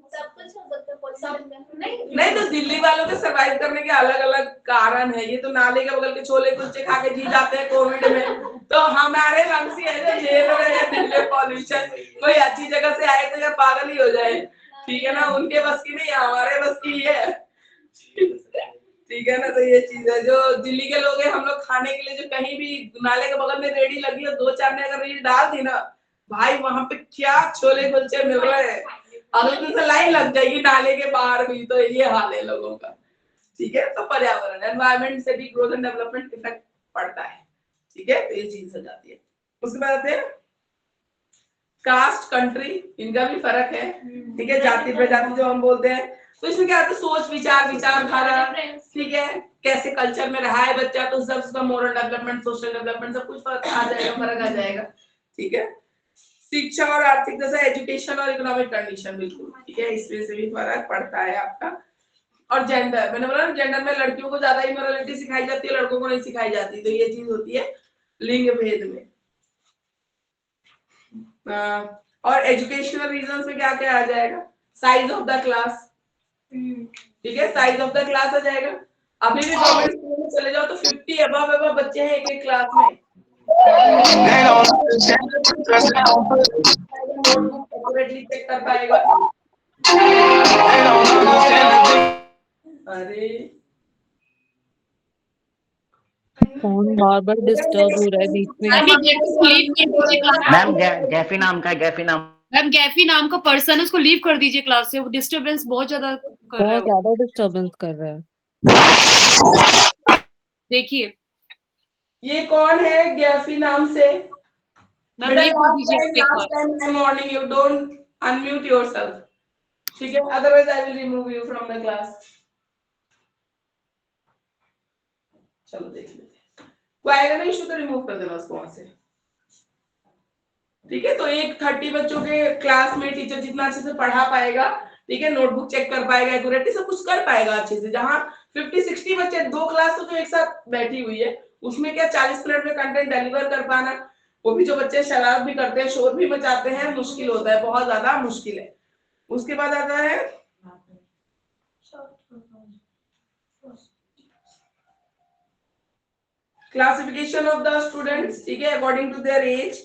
सब कुछ हो सकता है, नहीं तो दिल्ली वालों के सरवाइव करने के अलग अलग कारण है, ये तो नाले के बगल के छोले कुलचे खा के जी जाते हैं कोविड में, तो हमारे वंशी है जो झेल रहे हैं दिल्ली पॉल्यूशन, कोई अच्छी जगह से आए तो या पागल ही हो जाए, ठीक है ना, उनके बस की नहीं, हमारे बस की है, ठीक है ना, तो ये चीज है, जो दिल्ली के लोग हैं, हम लोग खाने के लिए जो कहीं भी नाले के बगल में रेडी लगी और 2-4 ने अगर रील डाल दी ना, भाई वहां पे क्या छोले कुलचे मिल रहे हैं, अगले दिन लाइन लग जाएगी नाले के बाहर भी, तो ये हाल है लोगों का, ठीक है, तो पर्यावरण एनवायरनमेंट से भी ग्रोथ एंड डेवलपमेंट इफेक्ट पड़ता है, ठीक है, तो ये चीज हो जाती है। उसके बाद आते हैं कास्ट, कंट्री, इनका भी फर्क है, ठीक है, जाति प्रजाति जो हम बोलते हैं, तो इसमें क्या आता है, सोच विचार विचारधारा, ठीक है, कैसे कल्चर में रहा है बच्चा, तो सब उसका मोरल डेवलपमेंट, सोशल डेवलपमेंट, सब कुछ फर्क आ जाएगा, ठीक है, शिक्षा और आर्थिक, जैसा एजुकेशन और इकोनॉमिक कंडीशन, बिल्कुल, ठीक है, इसमें से भी फर्क पड़ता है आपका, और जेंडर, मैंने बोला ना जेंडर में लड़कियों को ज्यादा इमोरलिटी सिखाई जाती है, लड़कों को नहीं सिखाई जाती, तो ये चीज होती है लिंग भेद में। और एजुकेशनल रीजंस में क्या क्या आ जाएगा, साइज ऑफ द क्लास, ठीक है, साइज ऑफ द क्लास आ जाएगा। अभी भी गवर्नमेंट स्कूल में चले जाओ तो 50 अबव बच्चे हैं एक एक क्लास में। नोटबुक एक्यूरेटली चेक कर पाएगा। अरे फोन बार बार डिस्टर्ब हो रहा है बीच में। मैम गैफी नाम का, गैफी नाम, मैम गैफी नाम का पर्सन है, उसको लीव कर दीजिए क्लास से, वो डिस्टरबेंस बहुत ज्यादा कर रहा है। बहुत ज्यादा डिस्टर्बेंस कर रहा है। देखिए ये कौन है गैफी नाम से? मैम लीव कर दीजिए एक बार। Morning you don't unmute yourself, ठीक है, otherwise I will remove you from the class. चलो देख लेते हैं, कोई आएगा ना इशू तो रिमूव कर देना उसको वहां से, ठीक है। तो एक 30 बच्चों के क्लास में टीचर जितना अच्छे से पढ़ा पाएगा, ठीक है, नोटबुक चेक कर पाएगा, एक्यूरेटली सब कुछ कर पाएगा अच्छे से। जहां 50-60 बच्चे, 2 क्लास तो एक साथ बैठी हुई है, उसमें क्या 40 मिनट में कंटेंट डिलीवर कर पाना, वो भी जो बच्चे शरारत भी करते हैं, शोर भी मचाते हैं, मुश्किल होता है, बहुत ज्यादा मुश्किल है। उसके बाद आता है क्लासिफिकेशन ऑफ द स्टूडेंट्स, ठीक है, अकॉर्डिंग टू देयर एज,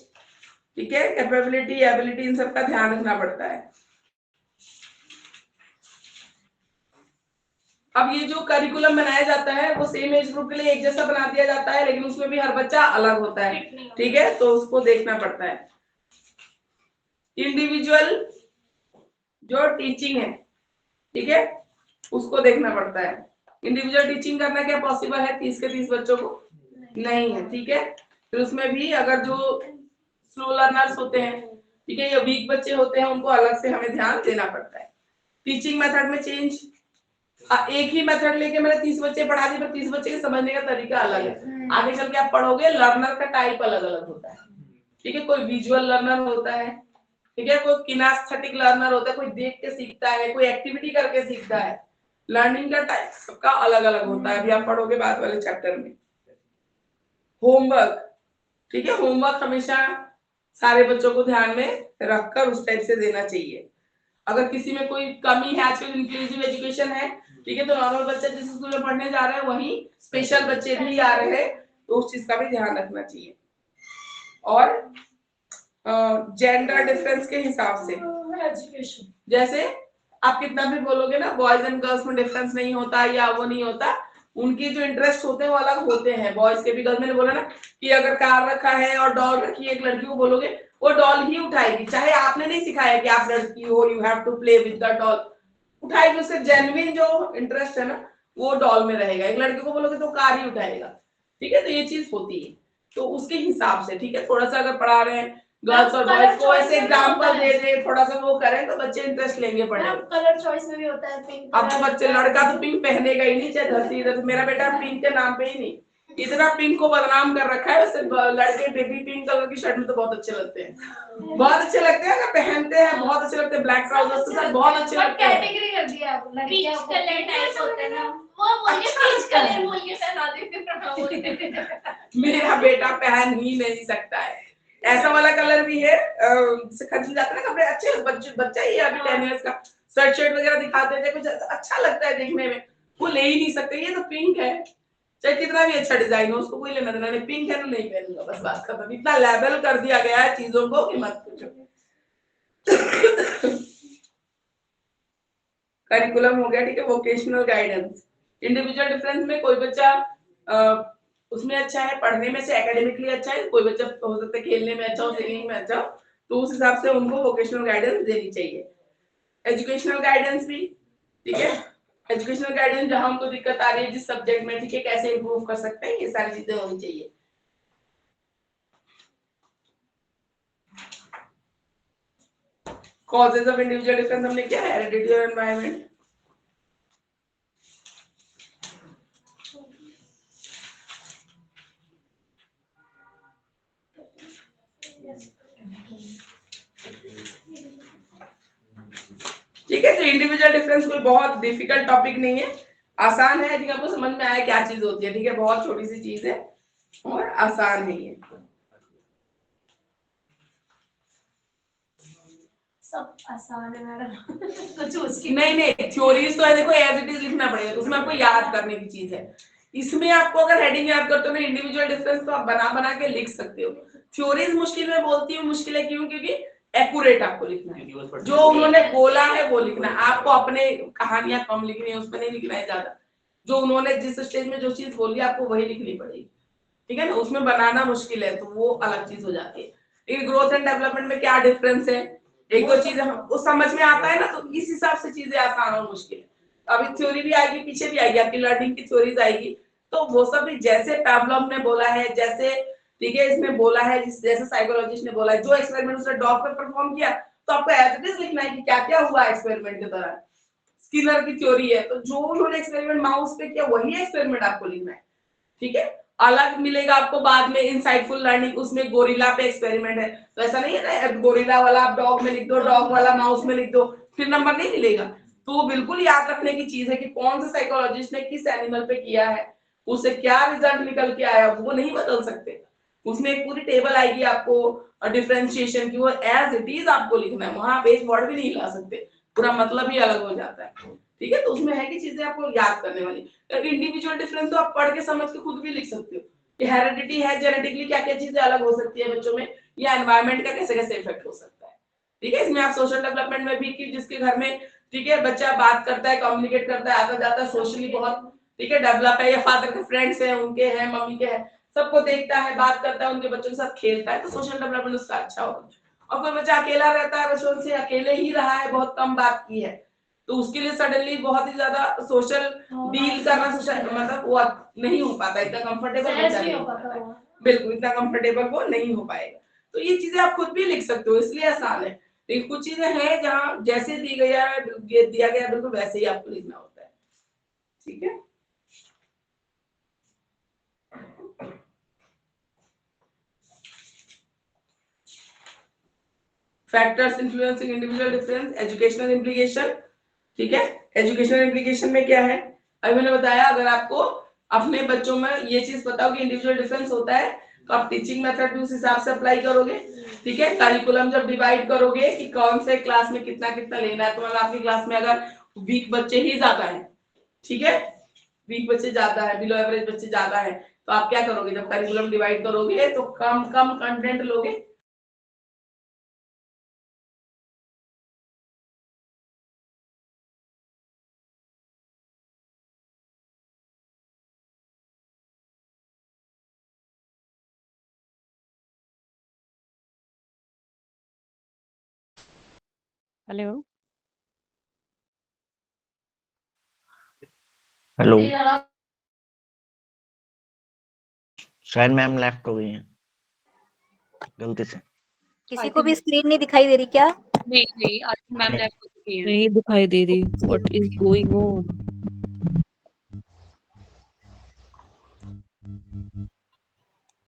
ठीक है, कैपेबिलिटी, एबिलिटी, इन सब का ध्यान रखना पड़ता है। अब ये जो करिकुलम बनाया जाता है वो सेम एज ग्रुप के लिए एक जैसा बना दिया जाता है, लेकिन उसमें भी हर बच्चा अलग होता है, ठीक है, तो उसको देखना पड़ता है। इंडिविजुअल जो टीचिंग है, ठीक है, उसको देखना पड़ता है। इंडिविजुअल टीचिंग करना क्या पॉसिबल है 30 के 30 बच्चों को? नहीं है, ठीक है। फिर उसमें भी अगर जो स्लो लर्नर्स होते हैं, ठीक है, या वीक बच्चे होते हैं, उनको अलग से हमें ध्यान देना पड़ता है। टीचिंग मेथड में चेंज, एक ही मेथड लेके मैंने 30 बच्चे पढ़ा दिए, पर 30 बच्चे के समझने का तरीका अलग है। आगे चल के आप पढ़ोगे, लर्नर का टाइप अलग अलग होता है, ठीक है, कोई विजुअल लर्नर होता है, ठीक है, कोई किनेस्थेटिक लर्नर होता है, कोई देख के सीखता है, कोई एक्टिविटी करके सीखता है। लर्निंग का टाइप सबका अलग अलग होता है, अभी आप पढ़ोगे बाद वाले चैप्टर में। होमवर्क, ठीक है, होमवर्क हमेशा सारे बच्चों को ध्यान में रखकर उस टाइप से देना चाहिए। अगर किसी में कोई कमी है, आजकल इंक्लूसिव एजुकेशन है, ठीक है, तो नॉर्मल बच्चा जिस स्कूल में पढ़ने जा रहे हैं वहीं स्पेशल बच्चे भी आ रहे हैं, तो उस चीज का भी ध्यान रखना चाहिए। और जेंडर डिफरेंस के हिसाब से एजुकेशन, जैसे आप कितना भी बोलोगे ना बॉयज एंड गर्ल्स में डिफरेंस नहीं होता या वो नहीं होता, उनके जो इंटरेस्ट होते हैं वो अलग होते हैं। बॉयज के भी, गर्ल्स मैंने बोला ना कि अगर कार रखा है और डॉल रखी है, एक लड़की को बोलोगे वो डॉल ही उठाएगी, चाहे आपने नहीं सिखाया कि आप लड़की हो, you have to play with the doll, उठाएगी। उससे जेन्युइन जो इंटरेस्ट है ना वो डॉल में रहेगा। एक लड़के को बोलोगे तो कार ही उठाएगा, ठीक है, तो ये चीज होती है, तो उसके हिसाब से, ठीक है। थोड़ा सा अगर पढ़ा रहे हैं गर्ल्स और बॉयज को ऐसे एग्जांपल दे दे, थोड़ा सा वो करें तो बच्चे इंटरेस्ट लेंगे पढ़ने में। कलर चॉइस में भी होता है पिंक। अब तो बच्चे, लड़का तो पिंक पहनेगा ही नहीं, चाहे धरती इधर, मेरा बेटा पिंक के नाम पे ही नहीं, इतना पिंक को बदनाम कर रखा है। वैसे लड़के बेबी पिंक कलर की शर्ट में तो बहुत अच्छे लगते हैं, बहुत अच्छे लगते हैं, अगर पहनते हैं बहुत अच्छे लगते हैं, ब्लैक ट्राउजर्स के साथ बहुत अच्छे लगते हैं। कैटेगरी कर दिया आप, पीच कलर टाइप होता है ना, वो बोलिए पीच कलर बोलिए, पहना देते। मेरा बेटा पहन ही नहीं सकता है, ऐसा वाला कलर भी है, खरीद जाते हैं ना कपड़े अच्छे, बच्चा ही है अभी 10 इयर्स का, शर्ट शर्ट वगैरह दिखाते थे, कुछ अच्छा लगता है देखने में, वो ले ही नहीं सकते। ये तो पिंक है, चाहे कितना भी अच्छा डिजाइन हो, उसको कोई लेना देना नहीं, पिंक है तो नहीं पहनूंगा, बस बात खत्म। इतना लेबल कर दिया गया है चीजों को कि मत पूछो। करिकुलम हो गया, ठीक है। वोकेशनल गाइडेंस, इंडिविजुअल डिफरेंस में कोई बच्चा उसमें अच्छा है, पढ़ने में से एकेडमिकली अच्छा है, कोई बच्चा हो सकता है खेलने में अच्छा हो, सिंगिंग में अच्छा हो, तो उस हिसाब से उनको वोकेशनल गाइडेंस देनी चाहिए। एजुकेशनल गाइडेंस भी, ठीक है, एजुकेशनल गाइडेंस जहां उनको दिक्कत आ रही है जिस सब्जेक्ट में, ठीक है, कैसे इंप्रूव कर सकते हैं, ये सारी चीजें होनी चाहिए। कॉजेज ऑफ इंडिविजुअल डिफरेंस हमने क्या है, हेरिडिटी और एनवायरनमेंट। ठीक है, तो इंडिविजुअल डिफरेंस कोई बहुत डिफिकल्ट टॉपिक नहीं है, आसान है। ठीक है, आपको समझ में आया क्या चीज होती है। ठीक है, बहुत छोटी सी चीज है और आसान है ये। सब आसान है मैडम। कुछ उसकी नहीं थ्योरीज तो है, देखो एज इट इज लिखना पड़ेगा, उसमें आपको याद करने की चीज है। इसमें आपको अगर हेडिंग याद करते हो ना इंडिविजुअल डिफरेंस, तो आप बना बना के लिख सकते हो। थ्योरीज मुश्किल में बोलती हूँ, मुश्किल है क्यों? क्योंकि एक्यूरेट आपको लिखना है, जो उन्होंने बोला है वो लिखना है। आपको अपने कहानियां कम लिखनी है, उसमें नहीं लिखना है ज्यादा। जो उन्होंने जिस स्टेज में जो चीज बोली आपको वही लिखनी पड़ेगी। ठीक है ना, उसमें बनाना मुश्किल है तो वो अलग चीज हो जाती है। लेकिन ग्रोथ एंड डेवलपमेंट में क्या डिफरेंस है, एक दो चीजें हमको समझ में आता है ना, तो इस हिसाब से चीजें आसान और मुश्किल है। अभी थ्योरी भी आएगी, पीछे भी आएगी, आपकी लर्निंग की थ्योरीज आएगी, तो वो सब भी जैसे पैवलोव ने बोला है, जैसे ठीक है इसने बोला है, जैसे साइकोलॉजिस्ट ने बोला है, जो एक्सपेरिमेंट उसने डॉग पे परफॉर्म किया, तो आपको एज इट इज लिखना है कि क्या क्या हुआ एक्सपेरिमेंट के दौरान। स्किनर की थ्योरी है, तो जो उन्होंने एक्सपेरिमेंट माउस पे किया वही एक्सपेरिमेंट आपको लिखना है। ठीक है, अलग मिलेगा आपको बाद में इनसाइटफुल लर्निंग, उसमें गोरिल्ला पे एक्सपेरिमेंट है, तो ऐसा नहीं है ना गोरिल्ला वाला आप डॉग में लिख दो, डॉग वाला माउस में लिख दो, फिर नंबर नहीं मिलेगा। तो बिल्कुल याद रखने की चीज है कि कौन से साइकोलॉजिस्ट ने किस एनिमल पे किया है, उससे क्या रिजल्ट निकल के आया, वो नहीं बदल सकते। उसमें एक पूरी टेबल आएगी आपको डिफरेंशिएशन की, वो एज इट इज आपको लिखना है, वहां आप एक वर्ड भी नहीं ला सकते, पूरा मतलब ही अलग हो जाता है। ठीक है, तो उसमें है कि चीजें आपको याद करने वाली। इंडिविजुअल डिफरेंस तो आप पढ़ के समझ के खुद भी लिख सकते हो कि हेरिडिटी है, जेनेटिकली क्या क्या चीजें अलग हो सकती है बच्चों में, या एनवायरनमेंट का कैसे कैसे इफेक्ट हो सकता है। ठीक है, इसमें आप सोशल डेवलपमेंट में भी कि जिसके घर में ठीक है बच्चा बात करता है, कम्युनिकेट करता है, आता जाता है, सोशली बहुत ठीक है डेवलप है, या फादर के फ्रेंड्स हैं, उनके हैं, मम्मी के हैं, सबको देखता है, बात करता है, उनके बच्चों के साथ खेलता है, तो सोशल डेवलपमेंट उसका अच्छा होगा। और कोई बच्चा अकेला रहता है, बचपन से अकेले ही रहा है, बहुत कम बात की है, तो उसके लिए सडनली बहुत ही ज्यादा सोशल डील करना मतलब वो नहीं हो पाता, इतना कंफर्टेबल नहीं हो पाता, बिल्कुल इतना कंफर्टेबल वो नहीं हो पाएगा। तो ये चीजें आप खुद भी लिख सकते हो, इसलिए आसान है। लेकिन कुछ चीजें हैं जहाँ जैसे दी गया है, दिया गया बिल्कुल वैसे ही आपको लिखना होता है। ठीक है, factors influencing individual difference, educational implication. ठीक है, एजुकेशनल इम्प्लीकेशन में क्या है, अभी मैंने बताया, अगर आपको अपने बच्चों में ये चीज पता हो कि इंडिविजुअल डिफरेंस होता है, तो आप टीचिंग मेथड भी उस हिसाब से अप्लाई करोगे। ठीक है, करिकुलम जब डिवाइड करोगे कि कौन से क्लास में कितना कितना लेना है, तो मतलब आपकी क्लास में अगर वीक बच्चे ही ज्यादा है, ठीक है, वीक बच्चे ज्यादा है, बिलो एवरेज बच्चे ज्यादा है, तो आप क्या करोगे, जब करिकुलम डिवाइड करोगे तो कम कम कंटेंट लोगे। हेलो हेलो, शायद मैम लेफ्ट हो गई हैं गलती से। किसी को भी स्क्रीन नहीं दिखाई दे रही क्या? नहीं आज मैम लेफ्ट हो चुकी हैं। नहीं दिखाई दे रही, व्हाट इज गोइंग ऑन।